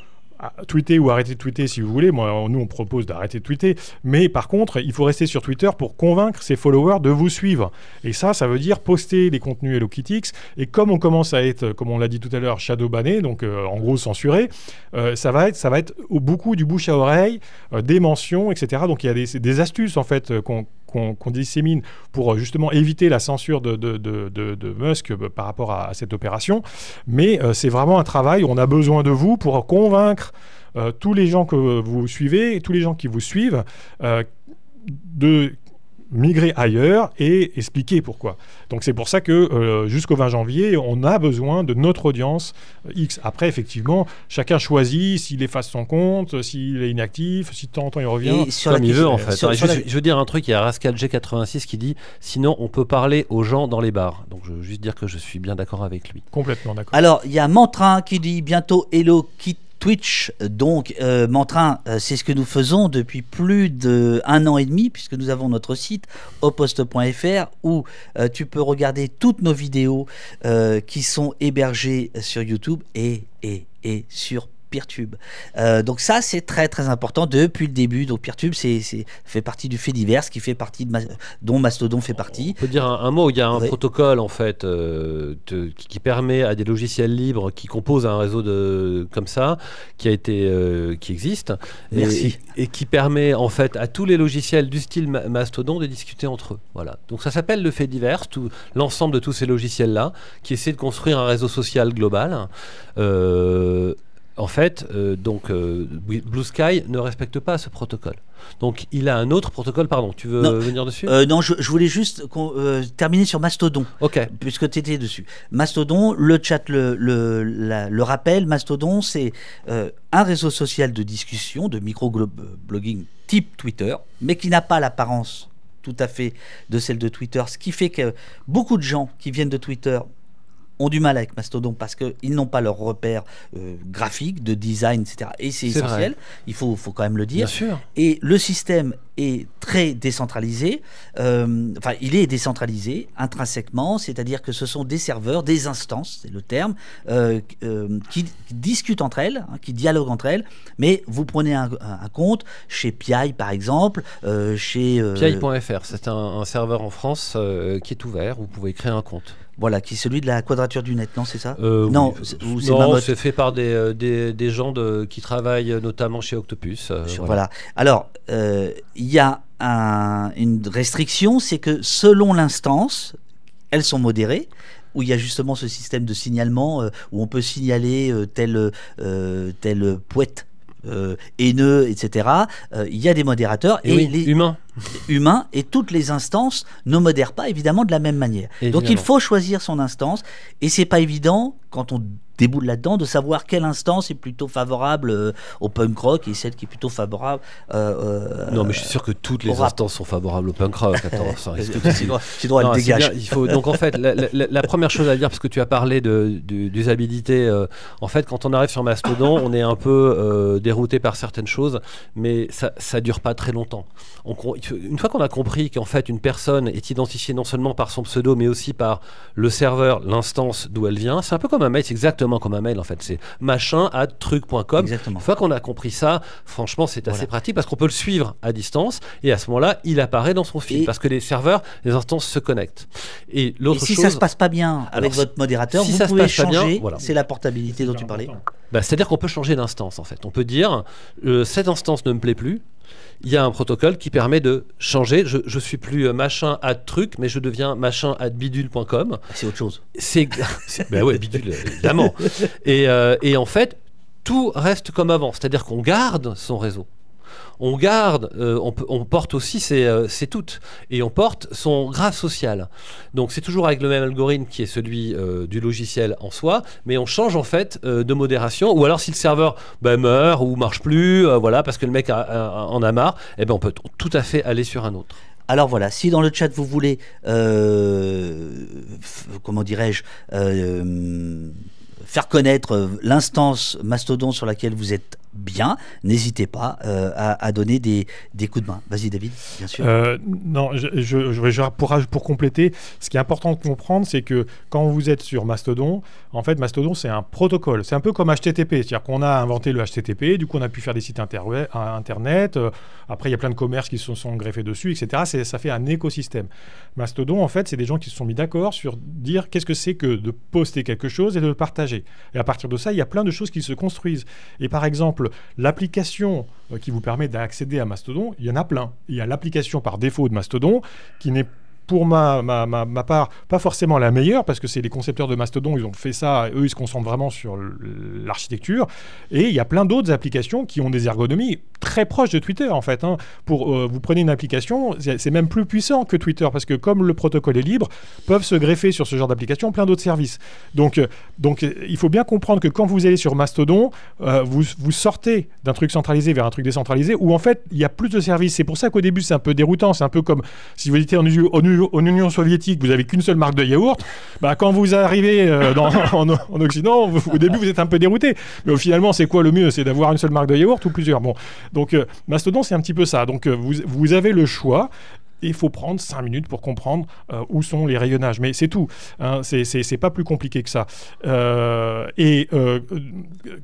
tweeter ou arrêter de tweeter si vous voulez. Moi, nous, on propose d'arrêter de tweeter. Mais par contre, il faut rester sur Twitter pour convaincre ses followers de vous suivre. Et ça veut dire poster les contenus Hello Kitty X. Et comme on commence à être, comme on l'a dit tout à l'heure, shadow-banné, donc en gros censuré, ça va être beaucoup du bouche à oreille, des mentions, etc. Donc il y a des astuces, en fait, qu'on dissémine pour justement éviter la censure de Musk par rapport à cette opération. Mais c'est vraiment un travail où on a besoin de vous pour convaincre tous les gens que vous suivez, et tous les gens qui vous suivent, de migrer ailleurs et expliquer pourquoi. Donc c'est pour ça que jusqu'au 20 janvier, on a besoin de notre audience X. Après, effectivement, chacun choisit s'il efface son compte, s'il est inactif, si de temps en temps il revient. Comme il veut, en fait. Je veux dire un truc, il y a Rascal G86 qui dit « Sinon, on peut parler aux gens dans les bars ». Donc je veux juste dire que je suis bien d'accord avec lui. Complètement d'accord. Alors, il y a Mantrin qui dit « Bientôt Hello Kitty Twitch, donc, Mantrin, c'est ce que nous faisons depuis plus d'1 an et demi, puisque nous avons notre site auposte.fr où tu peux regarder toutes nos vidéos qui sont hébergées sur YouTube et sur Peertube. Donc ça, c'est très très important depuis le début. Donc Peertube, fait partie du fait divers, qui fait partie dont Mastodon fait partie. On peut dire un mot. Il y a un Ouais. protocole en fait qui permet à des logiciels libres qui composent un réseau comme ça, qui existe, Merci. et qui permet en fait à tous les logiciels du style Mastodon de discuter entre eux. Voilà. Donc ça s'appelle le fait divers. L'ensemble de tous ces logiciels là qui essaient de construire un réseau social global. En fait, Blue Sky ne respecte pas ce protocole. Donc, il a un autre protocole. Pardon, tu veux venir dessus? Non, je voulais juste terminer sur Mastodon, Ok. puisque tu étais dessus. Mastodon, le chat le rappelle, Mastodon, c'est un réseau social de discussion, de micro-blogging type Twitter, mais qui n'a pas l'apparence tout à fait de celle de Twitter, ce qui fait que beaucoup de gens qui viennent de Twitter ont du mal avec Mastodon parce qu'ils n'ont pas leur repère graphique, de design, etc. Et c'est essentiel, il faut quand même le dire. Bien sûr. Et le système est très décentralisé, enfin il est décentralisé intrinsèquement, c'est-à-dire que ce sont des serveurs, des instances, c'est le terme, qui discutent entre elles, hein, qui dialoguent entre elles, mais vous prenez un compte chez PI par exemple, chez... PI.fr, c'est un serveur en France qui est ouvert, vous pouvez créer un compte. Voilà, qui est celui de la Quadrature du Net, non, c'est ça? Non, c'est Mamotte. c'est fait par des gens qui travaillent notamment chez Octopus. Voilà. Alors, il y a une restriction, c'est que selon l'instance, elles sont modérées, où il y a justement ce système de signalement, où on peut signaler tel poète haineux, etc. Il y a des modérateurs et les humains, et toutes les instances ne modèrent pas évidemment de la même manière. Évidemment. Donc il faut choisir son instance, et c'est pas évident quand on déboule là-dedans de savoir quelle instance est plutôt favorable au punk rock et celle qui est plutôt favorable non, mais je suis sûr que toutes les instances sont favorables au punk rock. Attends, ça risque j'ai droit à le dégage. Il faut, donc en fait, la première chose à dire, parce que tu as parlé d'usabilité, en fait, quand on arrive sur Mastodon, on est un peu dérouté par certaines choses, mais ça dure pas très longtemps. Une fois qu'on a compris qu'en fait une personne est identifiée non seulement par son pseudo, mais aussi par le serveur, l'instance d'où elle vient, c'est un peu comme un mail, c'est exactement comme un mail en fait, c'est machin@truc.com. Une fois qu'on a compris ça, franchement c'est assez pratique parce qu'on peut le suivre à distance et à ce moment-là il apparaît dans son feed parce que les serveurs, les instances se connectent. Et l'autre chose, ça se passe pas bien avec votre modérateur, vous pouvez changer, c'est la portabilité dont tu parlais. C'est-à-dire qu'on peut changer d'instance en fait, on peut dire cette instance ne me plaît plus. Il y a un protocole qui permet de changer. Je suis plus machin @truc, mais je deviens machin @bidule.com. C'est autre chose. Ben ouais, bidule, évidemment. Et en fait, tout reste comme avant. C'est-à-dire qu'on garde son réseau. On garde, on porte aussi ses toutes, et on porte son graphe social. Donc c'est toujours avec le même algorithme qui est celui du logiciel en soi, mais on change en fait de modération, ou alors si le serveur meurt ou marche plus, voilà, parce que le mec en a marre, eh ben on peut tout à fait aller sur un autre. Alors voilà, si dans le chat vous voulez, comment dirais-je, faire connaître l'instance Mastodon sur laquelle vous êtes bien, n'hésitez pas à donner des coups de main. Vas-y David, bien sûr. Non, pour compléter, ce qui est important de comprendre, c'est que quand vous êtes sur Mastodon, en fait Mastodon c'est un protocole, c'est un peu comme HTTP, c'est-à-dire qu'on a inventé le HTTP, du coup on a pu faire des sites internet, après il y a plein de commerces qui se sont greffés dessus, etc. Ça fait un écosystème. Mastodon en fait c'est des gens qui se sont mis d'accord sur dire qu'est-ce que c'est que de poster quelque chose et de le partager. Et à partir de ça, il y a plein de choses qui se construisent. Et par exemple, l'application qui vous permet d'accéder à Mastodon, il y en a plein. Il y a l'application par défaut de Mastodon qui n'est pour ma part, pas forcément la meilleure, parce que c'est les concepteurs de Mastodon, ils ont fait ça, eux ils se concentrent vraiment sur l'architecture, et il y a plein d'autres applications qui ont des ergonomies très proches de Twitter en fait. Vous prenez une application, c'est même plus puissant que Twitter, parce que comme le protocole est libre, peuvent se greffer sur ce genre d'application plein d'autres services. Donc il faut bien comprendre que quand vous allez sur Mastodon, vous sortez d'un truc centralisé vers un truc décentralisé, où en fait il y a plus de services. C'est pour ça qu'au début c'est un peu déroutant, c'est un peu comme si vous étiez au New en Union soviétique, vous avez qu'une seule marque de yaourt, bah, quand vous arrivez en Occident, au début, vous êtes un peu dérouté. Mais finalement, c'est quoi le mieux? C'est d'avoir une seule marque de yaourt ou plusieurs? Bon, donc Mastodon, c'est un petit peu ça. Donc vous avez le choix. Il faut prendre 5 minutes pour comprendre où sont les rayonnages. Mais c'est tout. Hein, c'est pas plus compliqué que ça.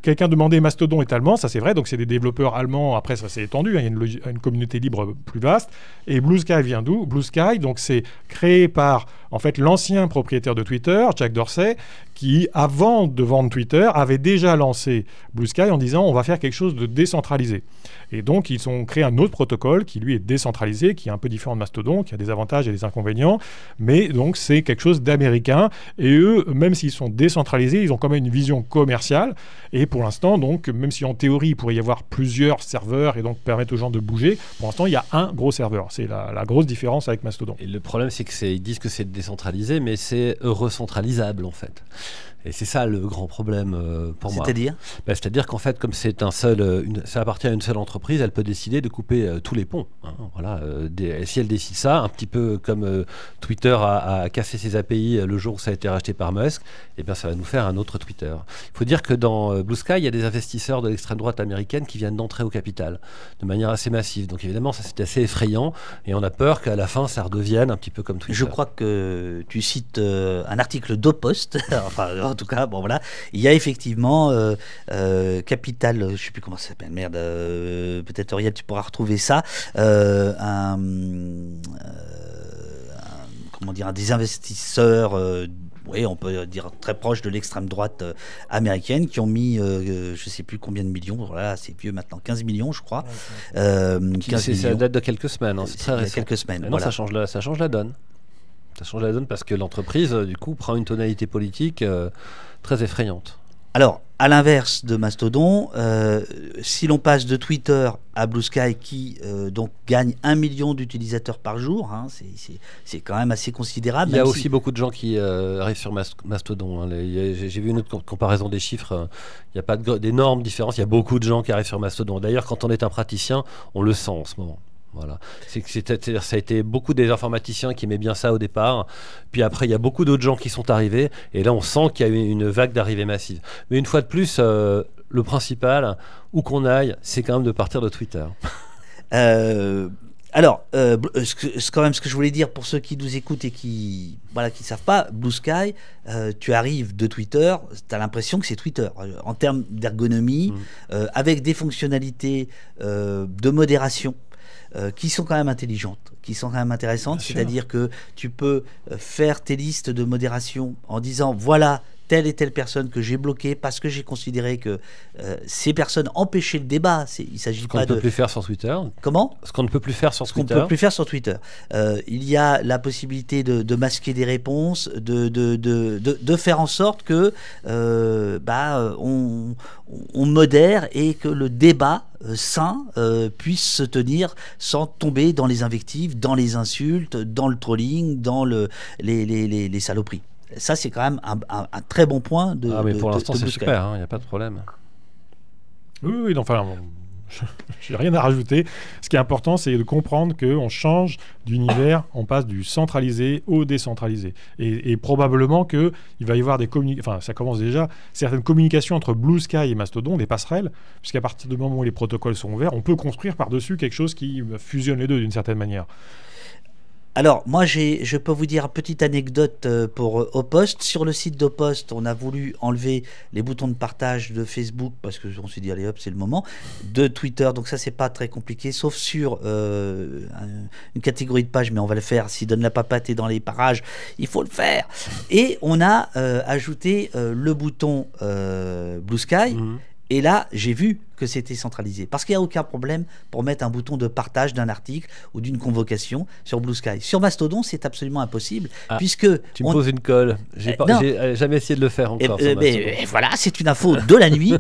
Quelqu'un demandait Mastodon est allemand, ça c'est vrai. Donc c'est des développeurs allemands. Après, ça s'est étendu. Hein, il y a une communauté libre plus vaste. Et Blue Sky vient d'où? Blue Sky, donc c'est créé par en fait l'ancien propriétaire de Twitter, Jack Dorsey, qui, avant de vendre Twitter, avait déjà lancé Blue Sky en disant on va faire quelque chose de décentralisé. Et donc, ils ont créé un autre protocole qui, lui, est décentralisé, qui est un peu différent de Mastodon, qui a des avantages et des inconvénients, mais donc c'est quelque chose d'américain. Et eux, même s'ils sont décentralisés, ils ont quand même une vision commerciale. Et pour l'instant, donc, même si en théorie, il pourrait y avoir plusieurs serveurs et donc permettre aux gens de bouger, pour l'instant, il y a un gros serveur. C'est la grosse différence avec Mastodon. Et le problème, c'est qu'ils disent que c'est décentralisé, mais c'est recentralisable, en fait. Et c'est ça le grand problème pour moi. C'est-à-dire c'est-à-dire qu'en fait, comme c'est ça appartient à une seule entreprise, elle peut décider de couper tous les ponts. Hein, voilà, si elle décide ça, un petit peu comme Twitter a cassé ses API le jour où ça a été racheté par Musk, eh bien, ça va nous faire un autre Twitter. Il faut dire que dans Blue Sky, il y a des investisseurs de l'extrême droite américaine qui viennent d'entrer au capital de manière assez massive. Donc évidemment, ça c'est assez effrayant et on a peur qu'à la fin, ça redevienne un petit peu comme Twitter. Je crois que tu cites un article d'Opost, enfin en tout cas, bon voilà, il y a effectivement Capital, je ne sais plus comment ça s'appelle, merde, peut-être Auriel, tu pourras retrouver ça, comment dire, des investisseurs, oui, on peut dire très proches de l'extrême droite américaine, qui ont mis, je ne sais plus combien de millions, voilà, c'est vieux maintenant, 15 millions je crois. Ça date de quelques semaines, hein, c'est très récent. Quelques semaines, non, voilà. Ça change la donne. Ça change la donne parce que l'entreprise, du coup, prend une tonalité politique très effrayante. Alors, à l'inverse de Mastodon, si l'on passe de Twitter à Blue Sky, qui donc gagne 1 million d'utilisateurs par jour, hein, c'est quand même assez considérable. Il y a aussi beaucoup de gens qui arrivent sur Mastodon. Hein. J'ai vu une autre comparaison des chiffres. Il n'y a pas d'énormes différences. Il y a beaucoup de gens qui arrivent sur Mastodon. D'ailleurs, quand on est un praticien, on le sent en ce moment. Voilà. Ça a été beaucoup des informaticiens qui aimaient bien ça au départ. Puis après, il y a beaucoup d'autres gens qui sont arrivés. Et là, on sent qu'il y a eu une vague d'arrivée massive. Mais une fois de plus, le principal, où qu'on aille, c'est quand même de partir de Twitter. Alors, quand même, ce que je voulais dire pour ceux qui nous écoutent et qui savent pas, Blue Sky, tu arrives de Twitter, tu as l'impression que c'est Twitter. En termes d'ergonomie, avec des fonctionnalités de modération, qui sont quand même intelligentes, qui sont quand même intéressantes, c'est-à-dire que tu peux faire tes listes de modération en disant voilà telle et telle personne que j'ai bloquée parce que j'ai considéré que ces personnes empêchaient le débat. Il s'agit pas de... Ce qu'on ne peut plus faire sur Twitter. Comment ? Ce qu'on ne peut plus faire sur Twitter. Ce qu'on ne peut plus faire sur Twitter. Il y a la possibilité de masquer des réponses, de faire en sorte que on modère et que le débat sain puisse se tenir sans tomber dans les invectives, dans les insultes, dans le trolling, dans les saloperies. Ça, c'est quand même un très bon point de. Ah, mais pour l'instant, c'est super, il n'y a pas de problème. Oui, enfin, je n'ai rien à rajouter. Ce qui est important, c'est de comprendre qu'on change d'univers, on passe du centralisé au décentralisé. Et probablement qu'il va y avoir ça commence déjà, certaines communications entre Blue Sky et Mastodon, des passerelles, puisqu'à partir du moment où les protocoles sont ouverts, on peut construire par-dessus quelque chose qui fusionne les deux d'une certaine manière. Alors, moi, je peux vous dire une petite anecdote pour Opost. Sur le site d'Opost, on a voulu enlever les boutons de partage de Facebook parce qu'on s'est dit, allez hop, c'est le moment, de Twitter. Donc ça, c'est pas très compliqué, sauf sur une catégorie de pages, mais on va le faire. S'il donne la papate et dans les parages, il faut le faire. Et on a ajouté le bouton Blue Sky. Et là, j'ai vu que c'était centralisé. Parce qu'il n'y a aucun problème pour mettre un bouton de partage d'un article ou d'une convocation sur Blue Sky. Sur Mastodon, c'est absolument impossible. Puisque tu me poses une colle. J'ai jamais essayé de le faire encore. Voilà, c'est une info de la nuit.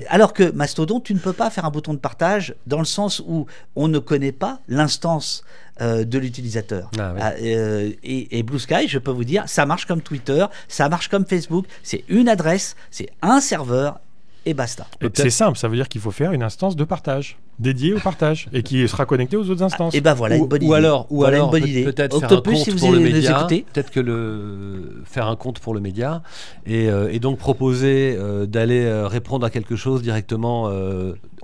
Alors que Mastodon, tu ne peux pas faire un bouton de partage dans le sens où on ne connaît pas l'instance de l'utilisateur. Et Blue Sky, je peux vous dire, ça marche comme Twitter, ça marche comme Facebook. C'est une adresse, c'est un serveur. Et basta. C'est simple, ça veut dire qu'il faut faire une instance de partage. dédié au partage et qui sera connecté aux autres instances. Et ben voilà une bonne idée. Ou alors une bonne idée. peut-être faire un Octopus, compte si vous pour le les média, écoutez. peut-être que faire un compte pour le média et donc proposer d'aller répondre à quelque chose directement,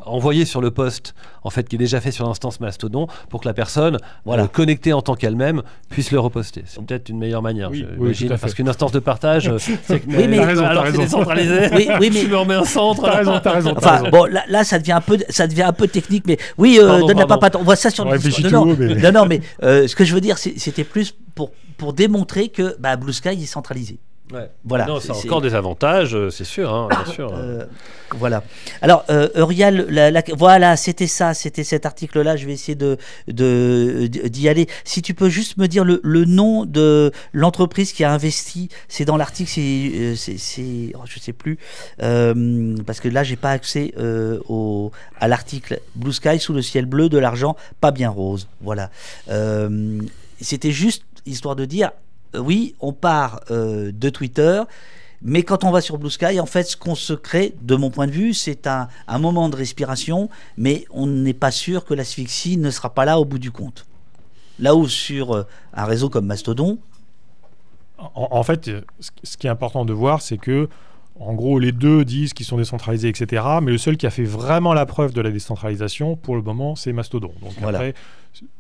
envoyer sur le post en fait qui est déjà fait sur l'instance Mastodon pour que la personne connectée en tant qu'elle-même puisse le reposter. C'est peut-être une meilleure manière, j'imagine, parce qu'une instance de partage, c'est que Oui, mais t'as raison. c'est décentralisé. Oui, mais tu me remets un centre. T'as raison. enfin bon, là ça devient un peu technique, mais oui, donne la papate. On voit ça sur On le réfléchit Discord. tout haut, mais- Non, mais ce que je veux dire, c'était plus pour démontrer que Blue Sky est centralisé. Ouais. Voilà. Non, ça a encore des avantages, c'est sûr, hein, bien sûr. Voilà. Alors, Eurial, voilà, c'était cet article-là. Je vais essayer d'y aller. Si tu peux juste me dire le nom de l'entreprise qui a investi, c'est dans l'article, je sais plus, parce que là, j'ai pas accès à l'article Blue Sky sous le ciel bleu de l'argent, pas bien rose. Voilà. C'était juste histoire de dire. Oui, on part de Twitter, mais quand on va sur Blue Sky, en fait, ce qu'on se crée, de mon point de vue, c'est un moment de respiration, mais on n'est pas sûr que l'asphyxie ne sera pas là au bout du compte. Là où sur un réseau comme Mastodon... En fait, ce qui est important de voir, c'est que en gros, les deux disent qu'ils sont décentralisés, etc. Mais le seul qui a fait vraiment la preuve de la décentralisation, pour le moment, c'est Mastodon. Donc après,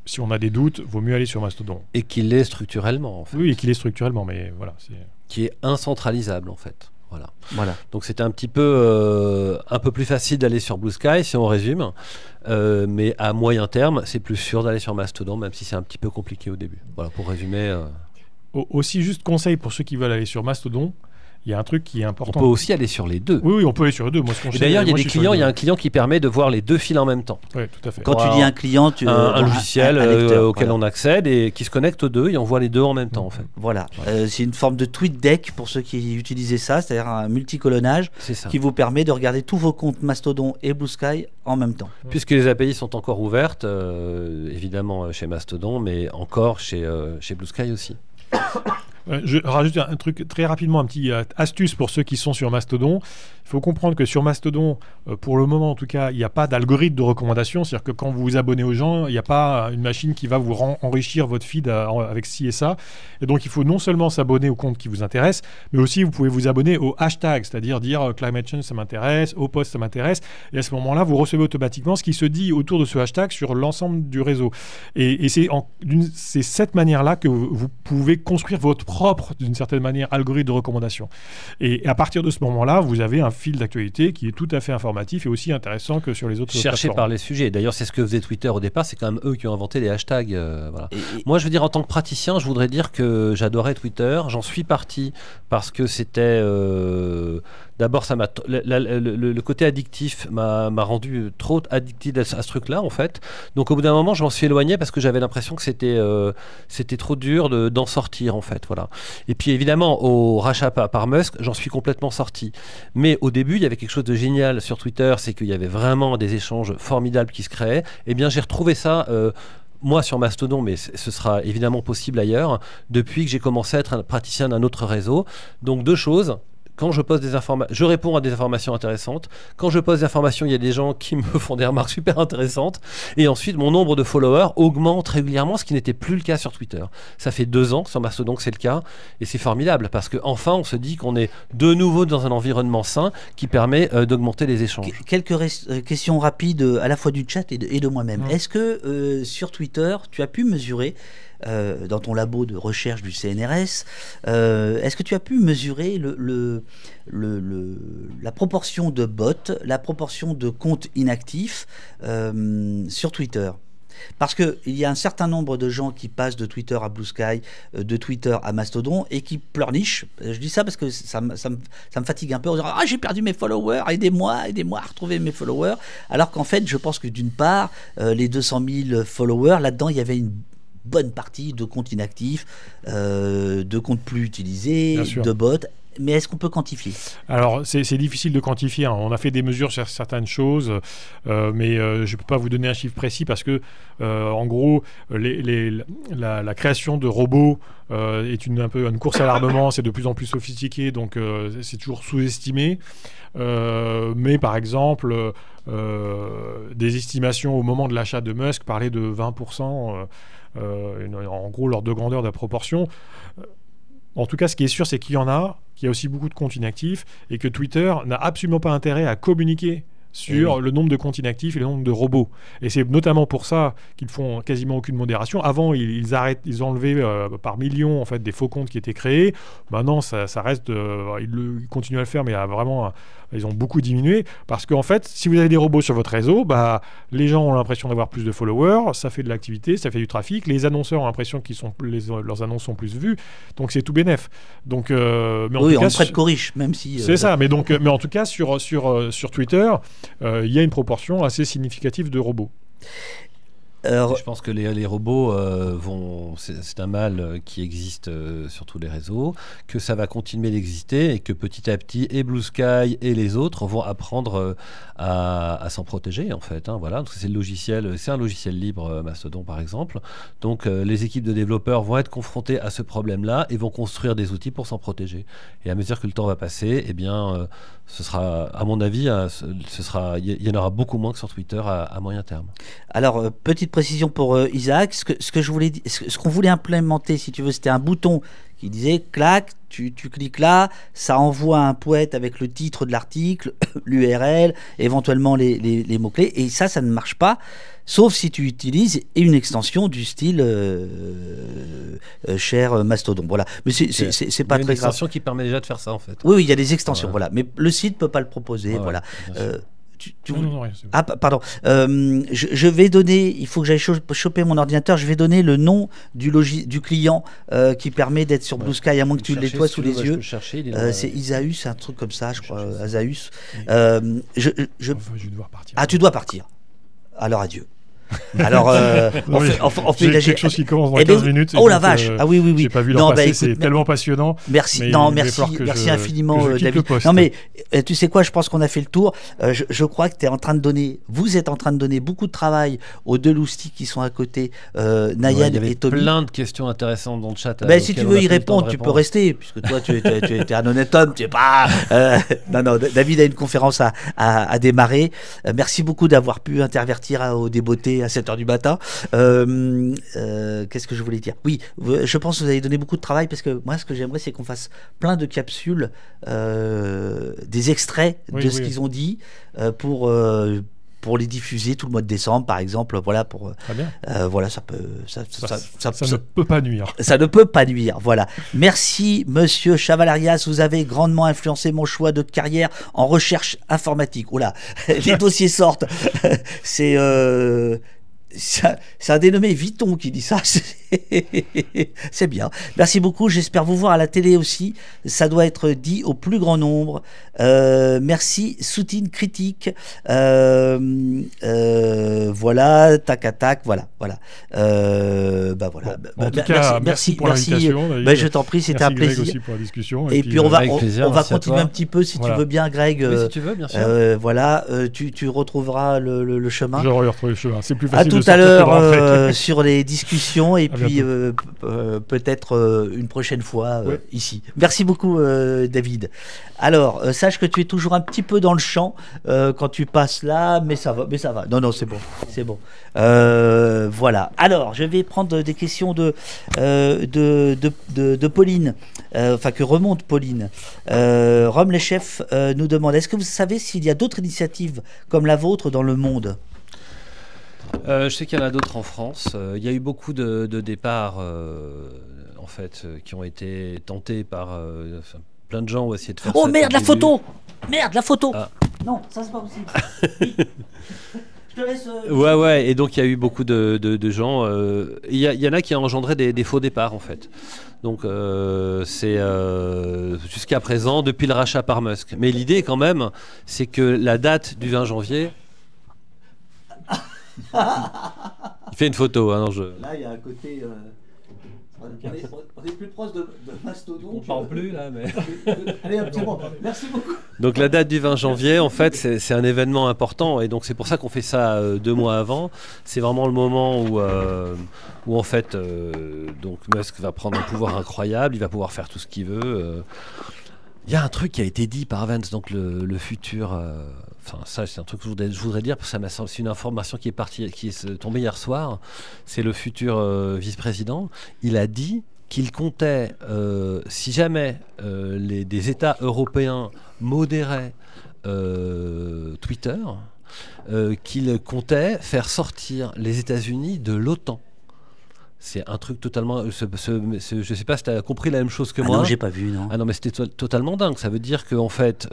si on a des doutes, vaut mieux aller sur Mastodon. Et qu'il l'est structurellement, en fait. Oui, et qu'il est structurellement, mais voilà. Qui est incentralisable, en fait. Voilà. Donc c'était un petit peu un peu plus facile d'aller sur Blue Sky, si on résume. Mais à moyen terme, c'est plus sûr d'aller sur Mastodon, même si c'est un petit peu compliqué au début. Voilà, pour résumer. Aussi, juste conseil pour ceux qui veulent aller sur Mastodon, il y a un truc qui est important. On peut aussi aller sur les deux. Oui, on peut aller sur les deux. Moi, et d'ailleurs, il y a un client qui permet de voir les deux fils en même temps. Oui, tout à fait. Quand tu dis un client, un logiciel auquel on accède et qui se connecte aux deux et on voit les deux en même temps, en fait. Voilà. C'est une forme de TweetDeck pour ceux qui utilisaient ça, c'est-à-dire un multicolonnage qui vous permet de regarder tous vos comptes Mastodon et Blue Sky en même temps. Puisque les API sont encore ouvertes, évidemment chez Mastodon, mais encore chez Blue Sky aussi. Je rajoute un truc très rapidement, un petit astuce pour ceux qui sont sur Mastodon. Il faut comprendre que sur Mastodon, pour le moment en tout cas, il n'y a pas d'algorithme de recommandation. C'est-à-dire que quand vous vous abonnez aux gens, il n'y a pas une machine qui va vous enrichir votre feed avec ci et ça. Et donc il faut non seulement s'abonner au compte qui vous intéresse, mais aussi vous pouvez vous abonner au hashtag, c'est-à-dire dire climate change ça m'intéresse, au post ça m'intéresse. Et à ce moment-là, vous recevez automatiquement ce qui se dit autour de ce hashtag sur l'ensemble du réseau. Et c'est cette manière-là que vous pouvez construire votre propre, d'une certaine manière, algorithme de recommandation. Et à partir de ce moment-là, vous avez un fil d'actualité qui est tout à fait informatif et aussi intéressant que sur les autres plateformes. Cherché par les sujets. D'ailleurs, c'est ce que faisait Twitter au départ. C'est quand même eux qui ont inventé les hashtags. Voilà. Moi, je veux dire, en tant que praticien, je voudrais dire que j'adorais Twitter. J'en suis parti parce que c'était... D'abord, le côté addictif m'a rendu trop addictif à ce truc-là, en fait. Donc, au bout d'un moment, je m'en suis éloigné parce que j'avais l'impression que c'était trop dur d'en sortir, en fait. Voilà. Et puis, évidemment, au rachat par Musk, j'en suis complètement sorti. Mais au début, il y avait quelque chose de génial sur Twitter, c'est qu'il y avait vraiment des échanges formidables qui se créaient. Eh bien, j'ai retrouvé ça... moi sur Mastodon, mais ce sera évidemment possible ailleurs, depuis que j'ai commencé à être un praticien d'un autre réseau. Donc, deux choses. Quand je poste des informations, je réponds à des informations intéressantes. Quand je poste des informations, il y a des gens qui me font des remarques super intéressantes. Et ensuite, mon nombre de followers augmente régulièrement, ce qui n'était plus le cas sur Twitter. Ça fait 2 ans sur Mastodon que c'est le cas. Et c'est formidable parce qu'enfin, on se dit qu'on est de nouveau dans un environnement sain qui permet d'augmenter les échanges. Quelques questions rapides à la fois du chat et de moi-même. Est-ce que sur Twitter, tu as pu mesurer dans ton labo de recherche du CNRS, est-ce que tu as pu mesurer la proportion de bots, la proportion de comptes inactifs sur Twitter? Parce qu'il y a un certain nombre de gens qui passent de Twitter à Blue Sky, de Twitter à Mastodon, et qui pleurnichent. Je dis ça parce que ça me fatigue un peu en disant « Ah, j'ai perdu mes followers, aidez-moi à retrouver mes followers ». Alors qu'en fait, je pense que d'une part, les 200 000 followers, là-dedans, il y avait une bonne partie de comptes inactifs, de comptes plus utilisés, de bots. mais est-ce qu'on peut quantifier? Alors, c'est difficile de quantifier, hein. On a fait des mesures sur certaines choses, mais je ne peux pas vous donner un chiffre précis parce que, en gros, la création de robots est un peu une course à l'armement. C'est de plus en plus sophistiqué, donc c'est toujours sous-estimé. Mais par exemple, des estimations au moment de l'achat de Musk parlaient de 20%, en gros, l'ordre de grandeur de la proportion. En tout cas, ce qui est sûr, c'est qu'il y a aussi beaucoup de comptes inactifs et que Twitter n'a absolument pas intérêt à communiquer sur le nombre de comptes inactifs et le nombre de robots. Et c'est notamment pour ça qu'ils font quasiment aucune modération. Avant, ils enlevaient par millions en fait, des faux comptes qui étaient créés. Maintenant, ça reste... ils continuent à le faire, mais vraiment... Ils ont beaucoup diminué parce qu'en fait, si vous avez des robots sur votre réseau, les gens ont l'impression d'avoir plus de followers, ça fait de l'activité, ça fait du trafic. Les annonceurs ont l'impression que leurs annonces sont plus vues, donc c'est tout bénef. Donc, mais oui, on prête qu'aux riches, même si. C'est ça, mais en tout cas sur Twitter, il y a une proportion assez significative de robots. Je pense que les robots c'est un mal qui existe sur tous les réseaux, que ça va continuer d'exister et que petit à petit et Blue Sky et les autres vont apprendre à s'en protéger en fait. Hein, voilà, c'est un logiciel libre Mastodon par exemple. Donc les équipes de développeurs vont être confrontées à ce problème-là et vont construire des outils pour s'en protéger. Et à mesure que le temps va passer, eh bien ce sera, à mon avis, il y en aura beaucoup moins que sur Twitter à moyen terme. Alors, petite précision pour Isaac, ce qu'on voulait implémenter, si tu veux, c'était un bouton qui disait clac, tu cliques là, ça envoie un poète avec le titre de l'article, l'URL, éventuellement les mots-clés, et ça ne marche pas, sauf si tu utilises une extension du style cher Mastodon. Voilà. Mais c'est pas très grave. Il y a une extension qui permet déjà de faire ça, en fait. Oui, il y a des extensions, voilà. Mais le site ne peut pas le proposer, voilà. Non, rien, ah, pardon. Je vais donner, il faut que j'aille choper mon ordinateur, je vais donner le nom du client qui permet d'être sur Blue Sky, à moins que tu l'aies toi sous les yeux. C'est Isaeus, un truc comme ça, je crois, Asaeus. Je vais devoir partir. Ah, tu dois partir. Alors adieu. Alors, on fait quelque chose qui commence dans 15 minutes. Oh la vache! Ah oui. J'ai pas vu l'en passer, c'est tellement passionnant. Merci infiniment, David. Non, mais tu sais quoi, je pense qu'on a fait le tour. Je crois que vous êtes en train de donner beaucoup de travail aux deux loustis qui sont à côté, Nayan et Tommy. Il y avait plein de questions intéressantes dans le chat. Si tu veux y répondre, tu peux rester, puisque toi, tu es un honnête homme, tu es pas. Non, David a une conférence à démarrer. Merci beaucoup d'avoir pu intervertir aux débeautés à 7h du matin. Qu'est-ce que je voulais dire? Oui, je pense que vous avez donné beaucoup de travail parce que moi, ce que j'aimerais, c'est qu'on fasse plein de capsules, des extraits de ce qu'ils ont dit pour les diffuser tout le mois de décembre, par exemple. Voilà, voilà, ça ne peut pas nuire. Ça ne peut pas nuire, voilà. Merci, monsieur Chavalarias, vous avez grandement influencé mon choix de carrière en recherche informatique. Oula, les dossiers sortent. C'est un dénommé Vuitton qui dit ça. C'est bien. Merci beaucoup. J'espère vous voir à la télé aussi. Ça doit être dit au plus grand nombre. Merci. Soutine critique. Voilà. Tac à tac. Voilà. Voilà. Voilà. En tout cas, merci pour l'invitation. Je t'en prie, c'était un plaisir. Aussi pour la discussion. Et puis on va continuer un petit peu si tu veux bien, Greg. Oui, si tu veux, bien sûr. Voilà. Tu retrouveras le chemin. Je retrouve le chemin. C'est plus facile. À tout à l'heure sur les discussions et puis peut-être une prochaine fois ici. Merci beaucoup David. Alors sache que tu es toujours un petit peu dans le champ quand tu passes là, mais ça va. Non, c'est bon. Voilà. Alors je vais prendre des questions de Pauline, que remonte Pauline. Rome les chefs nous demande: est-ce que vous savez s'il y a d'autres initiatives comme la vôtre dans le monde? Je sais qu'il y en a d'autres en France. Il y a eu beaucoup de départs en fait, qui ont été tentés par plein de gens ont essayé de faire ça. Oh merde, la photo! Merde, la photo! Non, ça c'est pas possible. Je te laisse. Ouais. Et donc il y a eu beaucoup de gens. Il y en a qui ont engendré des faux départs en fait. Donc c'est jusqu'à présent depuis le rachat par Musk. Mais l'idée quand même, c'est que la date du 20 janvier. Il fait une photo, hein, Là, il y a un côté On est plus proche de Mastodon. On parle plus là, mais. Allez, c'est bon. Merci beaucoup. Donc la date du 20 janvier, en fait, c'est un événement important et donc c'est pour ça qu'on fait ça 2 mois avant. C'est vraiment le moment où en fait, donc Musk va prendre un pouvoir incroyable, il va pouvoir faire tout ce qu'il veut. Il y a un truc qui a été dit par Vance, donc le futur. Enfin, ça, c'est un truc que je voudrais dire parce que c'est une information qui est tombée hier soir. C'est le futur vice-président. Il a dit qu'il comptait, si jamais des États européens modéraient Twitter, qu'il comptait faire sortir les États-Unis de l'OTAN. C'est un truc totalement. Je sais pas si tu as compris la même chose que moi. Non, j'ai pas vu, non. Ah non, mais c'était totalement dingue. Ça veut dire qu'en fait,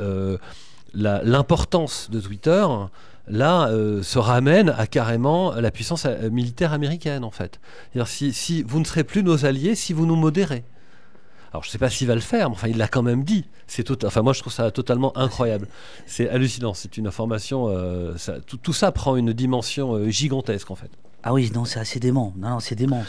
l'importance de Twitter, là, se ramène à carrément la puissance militaire américaine, en fait. C'est-à-dire, si vous ne serez plus nos alliés, si vous nous modérez. Alors, je ne sais pas s'il va le faire, mais enfin, il l'a quand même dit. Enfin, moi, je trouve ça totalement incroyable. C'est hallucinant. C'est une information. Tout ça prend une dimension gigantesque, en fait. Ah oui, non, c'est assez dément. Non, c'est dément.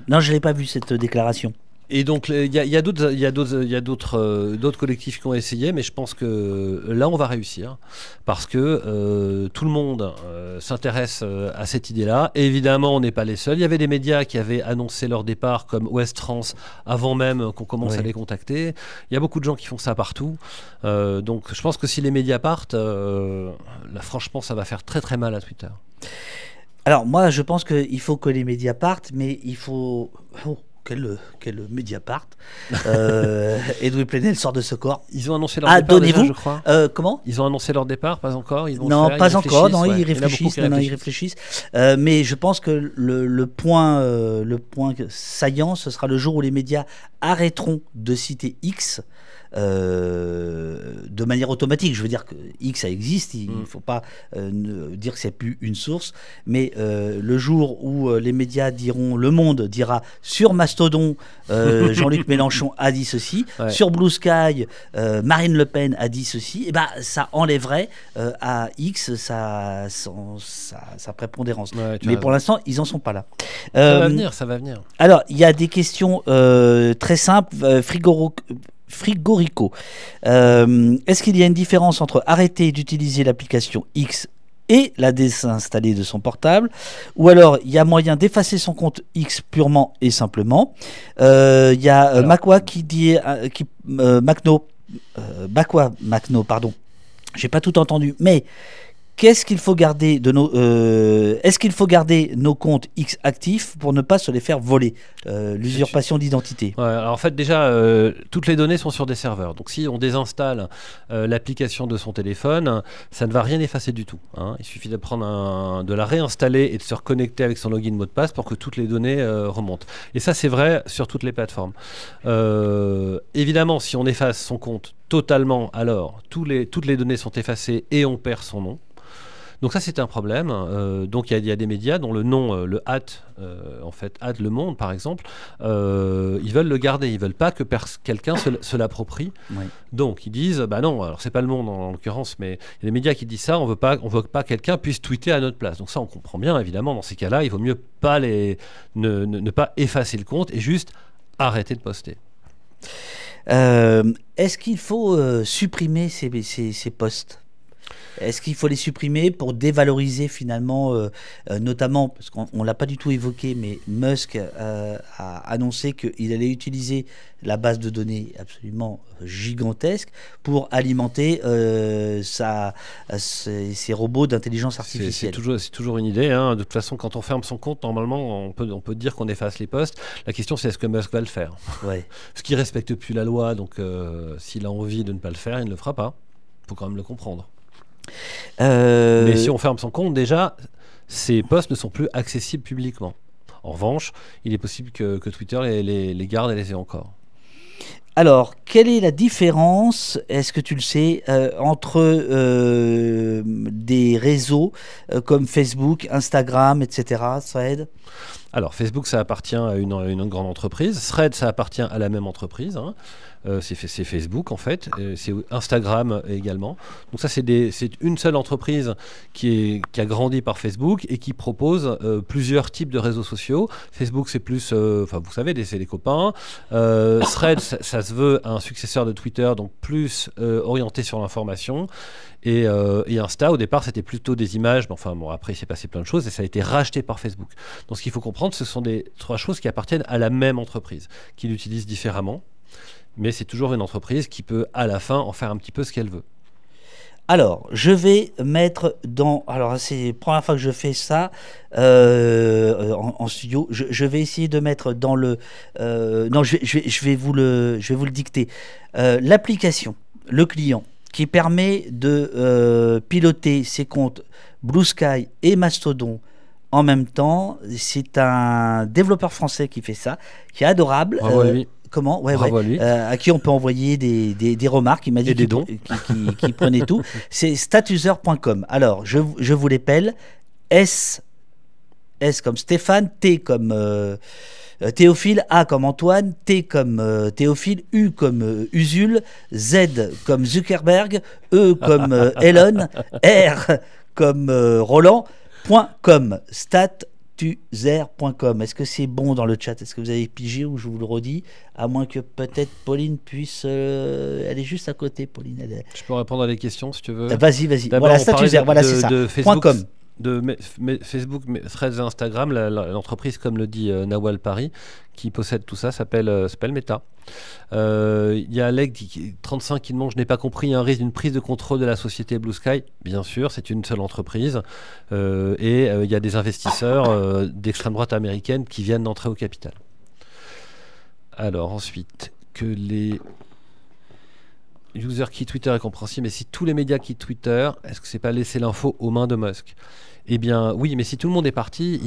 Non, je l'ai pas vu cette déclaration. Et donc il y a d'autres collectifs qui ont essayé, mais je pense que là on va réussir parce que tout le monde s'intéresse à cette idée-là. Et évidemment, on n'est pas les seuls. Il y avait des médias qui avaient annoncé leur départ, comme Ouest France, avant même qu'on commence à les contacter. Il y a beaucoup de gens qui font ça partout. Donc je pense que si les médias partent, là, franchement, ça va faire très très mal à Twitter. Alors moi, je pense qu'il faut que les médias partent, mais il faut... Oh. Quel Mediapart Edoui Plenel sort de ce corps. Ils ont annoncé leur départ déjà, je crois. Comment Ils ont annoncé leur départ, pas encore. Non, pas encore. Non, ils réfléchissent. Mais je pense que le point saillant, ce sera le jour où les médias arrêteront de citer X. De manière automatique. Je veux dire que X, ça existe, il ne faut pas dire que c'est plus une source, mais le jour où les médias diront, Le Monde dira sur Mastodon, Jean-Luc Mélenchon a dit ceci, sur Blue Sky, Marine Le Pen a dit ceci, et ben ça enlèverait à X sa prépondérance. Mais pour l'instant, ils n'en sont pas là. Ça va venir. Alors, il y a des questions très simples. Frigorico. Est-ce qu'il y a une différence entre arrêter d'utiliser l'application X et la désinstaller de son portable, ou alors il y a moyen d'effacer son compte X purement et simplement? Il y a Macwa qui dit Macno, pardon, j'ai pas tout entendu, mais qu'est-ce qu'il faut garder de nos est-ce qu'il faut garder nos comptes X actifs pour ne pas se les faire voler? L'usurpation d'identité. Alors en fait déjà toutes les données sont sur des serveurs. Donc si on désinstalle l'application de son téléphone, ça ne va rien effacer du tout. Il suffit de la réinstaller et de se reconnecter avec son login mot de passe pour que toutes les données remontent. Et ça c'est vrai sur toutes les plateformes. Évidemment, si on efface son compte totalement, alors toutes les données sont effacées et on perd son nom. Donc ça c'est un problème. Donc il y a des médias dont le nom, le en fait Le Monde par exemple, ils veulent le garder, ils veulent pas que quelqu'un se l'approprie. Oui. Donc ils disent bah non, alors c'est pas Le Monde en l'occurrence, mais il y a des médias qui disent ça, on veut pas que quelqu'un puisse tweeter à notre place. Donc ça on comprend bien évidemment. Dans ces cas-là, il vaut mieux pas ne pas effacer le compte et juste arrêter de poster. Est-ce qu'il faut supprimer ces posts? Est-ce qu'il faut les supprimer pour dévaloriser finalement, notamment, parce qu'on ne l'a pas du tout évoqué, mais Musk a annoncé qu'il allait utiliser la base de données absolument gigantesque pour alimenter ces robots d'intelligence artificielle. C'est toujours une idée. De toute façon, quand on ferme son compte, normalement, on peut dire qu'on efface les posts. La question, c'est est-ce que Musk va le faire? Parce qu'il ne respecte plus la loi, donc s'il a envie de ne pas le faire, il ne le fera pas. Il faut quand même le comprendre. Mais si on ferme son compte, déjà, ces posts ne sont plus accessibles publiquement. En revanche, il est possible que Twitter les garde et les ait encore. Alors, quelle est la différence, est-ce que tu le sais, entre des réseaux comme Facebook, Instagram, etc. Ça aide? Alors, Facebook, ça appartient à une grande entreprise. Thread, ça appartient à la même entreprise. Hein. C'est Facebook, en fait. C'est Instagram également. Donc ça, c'est une seule entreprise qui a grandi par Facebook et qui propose plusieurs types de réseaux sociaux. Facebook, c'est plus, vous savez, c'est les copains. Thread, ça se veut un successeur de Twitter, donc plus orienté sur l'information. Et Insta, au départ, c'était plutôt des images, mais après, il s'est passé plein de choses et ça a été racheté par Facebook. Donc, ce qu'il faut comprendre, ce sont trois choses qui appartiennent à la même entreprise, qui l'utilisent différemment, mais c'est toujours une entreprise qui peut, à la fin, en faire un petit peu ce qu'elle veut. Alors, je vais mettre dans... Alors, c'est la première fois que je fais ça en studio. Je vais essayer de mettre dans le... non, je vais vous le dicter. L'application, le client, qui permet de piloter ses comptes Blue Sky et Mastodon en même temps. C'est un développeur français qui fait ça, qui est adorable. Bravo à lui. Comment Bravo à lui. À qui on peut envoyer des remarques. Il m'a dit des dons. qu'il prenait tout. C'est statuser.com. Alors, je vous l'épelle. S comme Stéphane, T comme... Théophile, A comme Antoine, T comme Théophile, U comme Usul, Z comme Zuckerberg, E comme Elon, R comme Roland, .com, statuser.com. Est-ce que c'est bon dans le chat? Est-ce que vous avez pigé ou je vous le redis? À moins que peut-être Pauline puisse... elle est juste à côté, Pauline. Je peux répondre à des questions si tu veux. Vas-y. Voilà, statuser, voilà, c'est ça. .com. Facebook, Threads et Instagram, l'entreprise, comme le dit Nawal Pari, qui possède tout ça, s'appelle Meta. Il y a Alec 35 qui demande: je n'ai pas compris, un risque d'une prise de contrôle de la société Blue Sky. Bien sûr, c'est une seule entreprise et il y a des investisseurs d'extrême droite américaine qui viennent d'entrer au capital. Alors ensuite, que les users quittent Twitter est compréhensible, mais si tous les médias quittent Twitter, est-ce que c'est pas laisser l'info aux mains de Musk? Eh bien oui, mais si tout le monde est parti,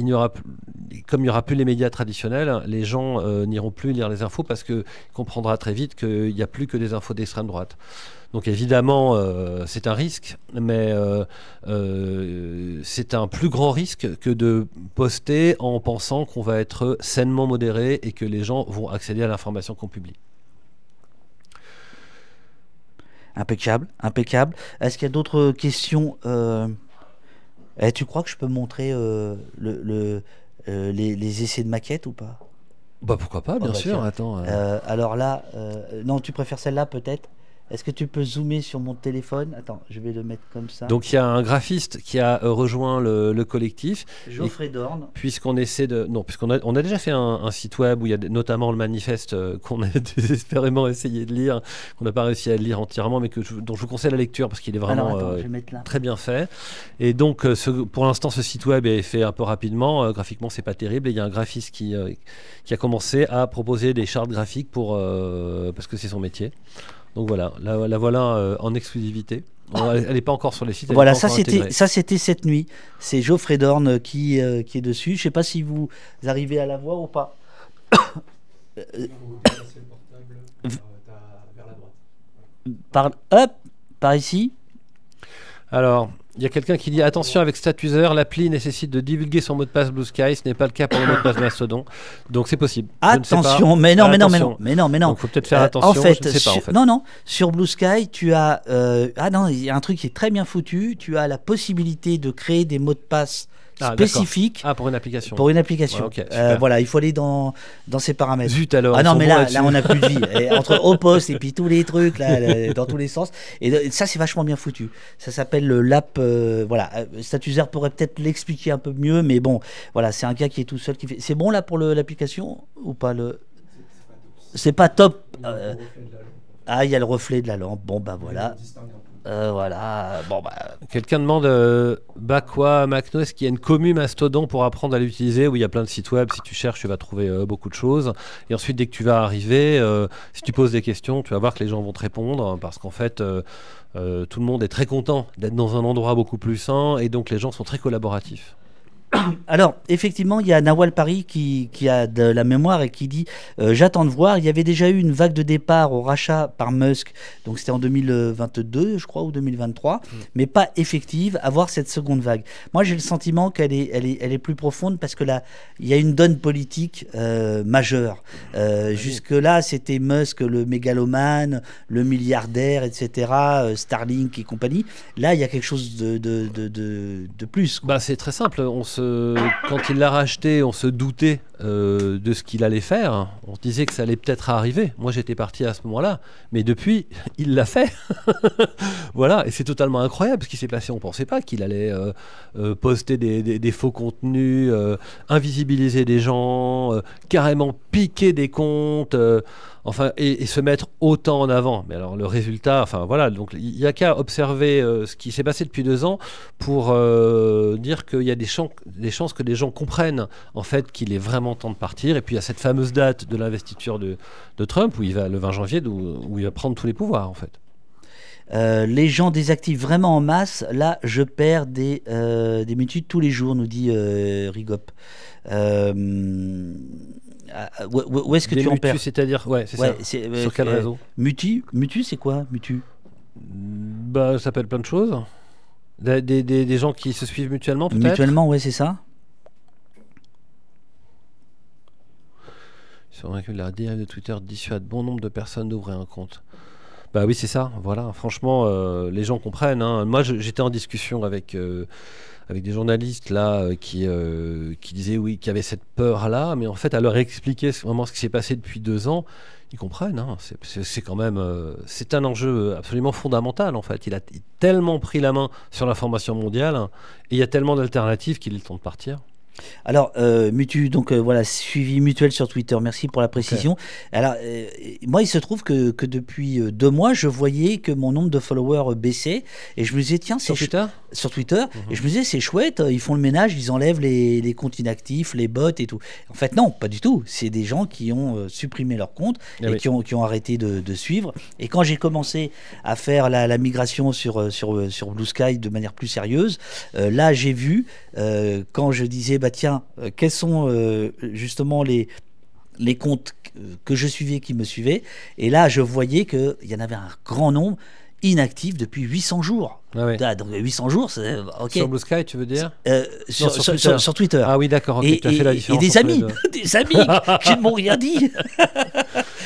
comme il n'y aura plus les médias traditionnels, les gens n'iront plus lire les infos parce qu'il comprendra très vite qu'il n'y a plus que des infos d'extrême droite. Donc évidemment, c'est un risque, mais c'est un plus grand risque que de poster en pensant qu'on va être sainement modéré et que les gens vont accéder à l'information qu'on publie. Impeccable. Est-ce qu'il y a d'autres questions? Tu crois que je peux montrer les essais de maquette ou pas? Bah pourquoi pas, bien sûr. Attends. Alors là, non, tu préfères celle-là peut-être? Est-ce que tu peux zoomer sur mon téléphone? Attends, je vais le mettre comme ça. Donc il y a un graphiste qui a rejoint le collectif. Geoffrey Dorn. Puisqu'on a déjà fait un site web où il y a notamment le manifeste qu'on a désespérément essayé de lire, qu'on n'a pas réussi à lire entièrement, mais dont je vous conseille la lecture parce qu'il est vraiment très bien fait. Et donc pour l'instant, ce site web est fait un peu rapidement. Graphiquement, c'est pas terrible. Et il y a un graphiste qui a commencé à proposer des chartes graphiques parce que c'est son métier. Donc voilà, la voilà en exclusivité. Elle n'est pas encore sur les sites. Voilà, ça c'était cette nuit. C'est Geoffrey Dorn qui est dessus. Je ne sais pas si vous arrivez à la voir ou pas. Par ici. Alors, il y a quelqu'un qui dit: attention, avec Statuser, l'appli nécessite de divulguer son mot de passe Blue Sky. Ce n'est pas le cas pour le mot de passe Mastodon. Donc c'est possible. Attention, mais non. Donc il faut peut-être faire attention. En fait, non. Sur Blue Sky, tu as il y a un truc qui est très bien foutu. Tu as la possibilité de créer des mots de passe spécifique pour une application. Ouais, okay, voilà, il faut aller dans ces paramètres. Zut alors. Ah non, mais là on n'a plus de vie. Et entre au poste et puis tous les trucs là, dans tous les sens. Et ça c'est vachement bien foutu. Ça s'appelle l'app. Voilà, Statuser pourrait peut-être l'expliquer un peu mieux, mais bon, voilà, c'est un gars qui est tout seul qui fait. C'est bon là pour l'application ou pas le. C'est pas top. Il y a le reflet de la lampe. Bon bah voilà. Voilà. Bon, quelqu'un demande quoi, Macno, est-ce qu'il y a une commu Mastodon pour apprendre à l'utiliser, où il y a plein de sites web? Si tu cherches, tu vas trouver beaucoup de choses. Et ensuite, dès que tu vas arriver, si tu poses des questions, tu vas voir que les gens vont te répondre, parce qu'en fait, tout le monde est très content d'être dans un endroit beaucoup plus sain, et donc les gens sont très collaboratifs. Alors, effectivement, il y a Nawal Pari qui a de la mémoire et qui dit j'attends de voir. Il y avait déjà eu une vague de départ au rachat par Musk, donc c'était en 2022, je crois, ou 2023, mais pas effective. À voir cette seconde vague. Moi, j'ai le sentiment qu'elle est plus profonde parce que là, il y a une donne politique majeure. Jusque-là, c'était Musk, le mégalomane, le milliardaire, etc., Starlink et compagnie. Là, il y a quelque chose de plus, quoi. Bah, c'est très simple. Quand il l'a racheté, on se doutait de ce qu'il allait faire. On se disait que ça allait peut-être arriver. Moi, j'étais parti à ce moment-là. Mais depuis, il l'a fait. Voilà. Et c'est totalement incroyable ce qui s'est passé. On ne pensait pas qu'il allait poster des faux contenus, invisibiliser des gens, carrément piquer des comptes. Enfin, et se mettre autant en avant. Mais alors le résultat, enfin voilà, donc il n'y a qu'à observer ce qui s'est passé depuis 2 ans pour dire qu'il y a des chances que les gens comprennent en fait qu'il est vraiment temps de partir. Et puis il y a cette fameuse date de l'investiture de Trump où il va le 20 janvier où il va prendre tous les pouvoirs en fait. Les gens désactivent vraiment en masse. Là, je perds des mutudes tous les jours, nous dit Rigop. Où est-ce que Des tu en mutus, perds? c'est-à-dire, ouais, c'est ça. Sur quel réseau? Mutu, c'est quoi, Mutu? Bah, ça s'appelle plein de choses. Des gens qui se suivent mutuellement, peut-être. Mutuellement, ouais, c'est ça. Sur la dérive de Twitter dissuade bon nombre de personnes d'ouvrir un compte. Bah oui, c'est ça. Voilà. Franchement, les gens comprennent. Hein. Moi, j'étais en discussion avec des journalistes là qui disaient oui, qu'il y avait cette peur là, mais en fait, à leur expliquer vraiment ce qui s'est passé depuis 2 ans, ils comprennent. Hein. C'est quand même, c'est un enjeu absolument fondamental en fait. Il a tellement pris la main sur l'information mondiale hein, et il y a tellement d'alternatives qu'il est le temps de partir. Alors, Mutu, donc voilà, suivi mutuel sur Twitter, merci pour la précision. Okay. Alors, moi, il se trouve que depuis 2 mois, je voyais que mon nombre de followers baissait et je me disais, tiens, c'est sur Twitter, et je me disais, c'est chouette, ils font le ménage, ils enlèvent les comptes inactifs, les bots et tout. En fait, non, pas du tout. C'est des gens qui ont supprimé leur compte et oui. qui ont arrêté de suivre. Et quand j'ai commencé à faire la migration sur Blue Sky de manière plus sérieuse, là, j'ai vu, quand je disais, bah tiens, quels sont justement les comptes que je suivais qui me suivaient, et là je voyais qu'il y en avait un grand nombre inactifs depuis 800 jours. Ah oui. Donc 800 jours, c'est okay. Sur Blue Sky, tu veux dire sur Twitter. Ah oui, d'accord. Okay, tu as fait la différence. Et des amis, des amis qui ne m'ont rien dit.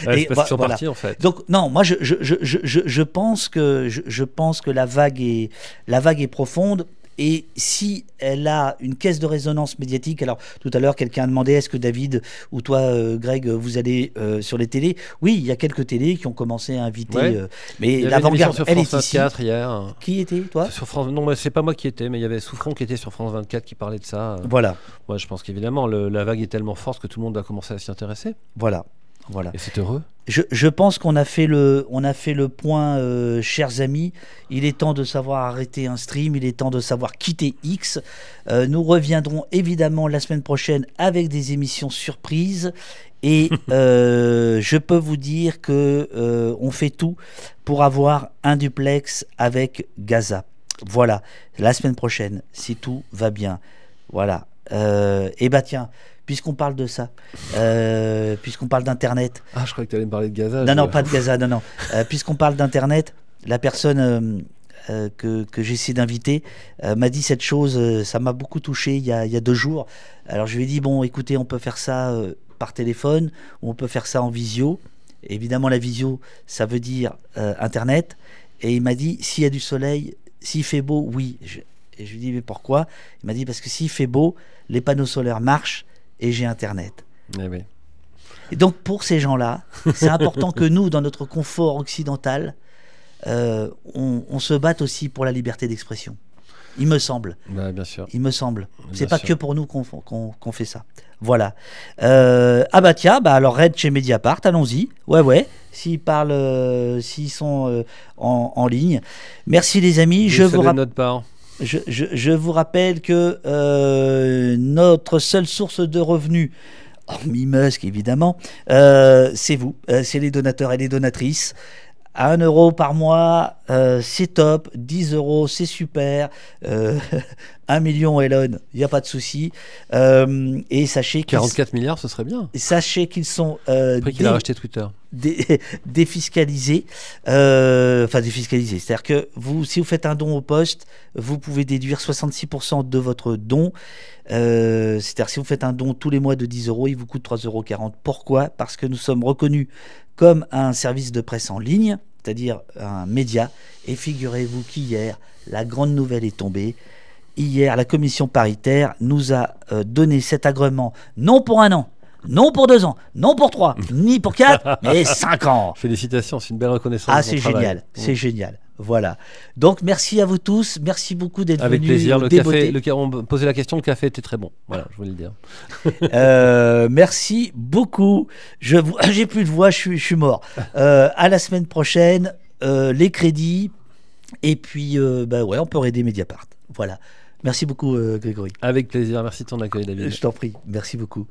Ouais, parce qu'ils sont partis en fait. Donc non, moi je pense que la vague est profonde. Et si elle a une caisse de résonance médiatique, alors tout à l'heure quelqu'un a demandé est-ce que David ou toi Greg vous allez sur les télés? Oui, il y a quelques télés qui ont commencé à inviter, ouais. Mais l'avant-garde elle est ici. 24 hier. Qui était toi? Sur France... Non, c'est pas moi qui étais, mais il y avait Souffron qui était sur France 24 qui parlait de ça. Voilà. Moi je pense qu'évidemment la vague est tellement forte que tout le monde a commencé à s'y intéresser. Voilà. Et c'est heureux. Je pense qu'on a fait le point, chers amis. Il est temps de savoir arrêter un stream, il est temps de savoir quitter X. Nous reviendrons évidemment la semaine prochaine avec des émissions surprises. Et je peux vous dire que on fait tout pour avoir un duplex avec Gaza. Voilà, la semaine prochaine, si tout va bien. Voilà. Et bah tiens, puisqu'on parle de ça, puisqu'on parle d'Internet... Ah, je croyais que tu allais me parler de Gaza. Non, pas de Gaza, non. Puisqu'on parle d'Internet, la personne que j'essaie d'inviter m'a dit cette chose, ça m'a beaucoup touché il y a 2 jours. Alors je lui ai dit, bon, écoutez, on peut faire ça par téléphone, ou on peut faire ça en visio. Et évidemment, la visio, ça veut dire Internet. Et il m'a dit, s'il y a du soleil, s'il fait beau, oui. Et je lui ai dit, mais pourquoi? Il m'a dit, parce que s'il fait beau, les panneaux solaires marchent, et j'ai Internet. Eh oui. Et donc pour ces gens-là, c'est important que nous, dans notre confort occidental, on se batte aussi pour la liberté d'expression. Il me semble. Bah, bien sûr. Il me semble. C'est pas que pour nous qu'on fait ça. Voilà. Ah bah tiens, alors Red chez Mediapart, allons-y. Ouais. S'ils parlent, s'ils sont en ligne. Merci les amis. Je vous rappelle que notre seule source de revenus, hormis Musk évidemment, c'est vous, c'est les donateurs et les donatrices. À 1 euro par mois, c'est top. 10 euros, c'est super. 1 million, Elon, il n'y a pas de souci. Et sachez qu'ils 44 milliards, ce serait bien. qu'ils sont Après qu'il a racheté Twitter. défiscalisés. Enfin, défiscalisés. C'est-à-dire que si vous faites un don au poste, vous pouvez déduire 66% de votre don. C'est-à-dire si vous faites un don tous les mois de 10 euros, il vous coûte 3,40 euros. Pourquoi ? Parce que nous sommes reconnus comme un service de presse en ligne, c'est-à-dire un média. Et figurez-vous qu'hier, la grande nouvelle est tombée. Hier, la commission paritaire nous a donné cet agrément, non pour 1 an, non pour 2 ans, non pour 3, ni pour 4, mais 5 ans. Félicitations, c'est une belle reconnaissance. Ah, de ton c'est travail. génial, c'est génial. Voilà. Donc, merci à vous tous. Merci beaucoup d'être venus. Avec plaisir. déboter. On me posait la question, le café était très bon. Voilà, je voulais le dire. Merci beaucoup. J'ai plus de voix, je suis mort. À la semaine prochaine, les crédits. Et puis, ouais, on peut aider Mediapart. Voilà. Merci beaucoup, Grégory. Avec plaisir. Merci de ton accueil, David. Je t'en prie. Merci beaucoup.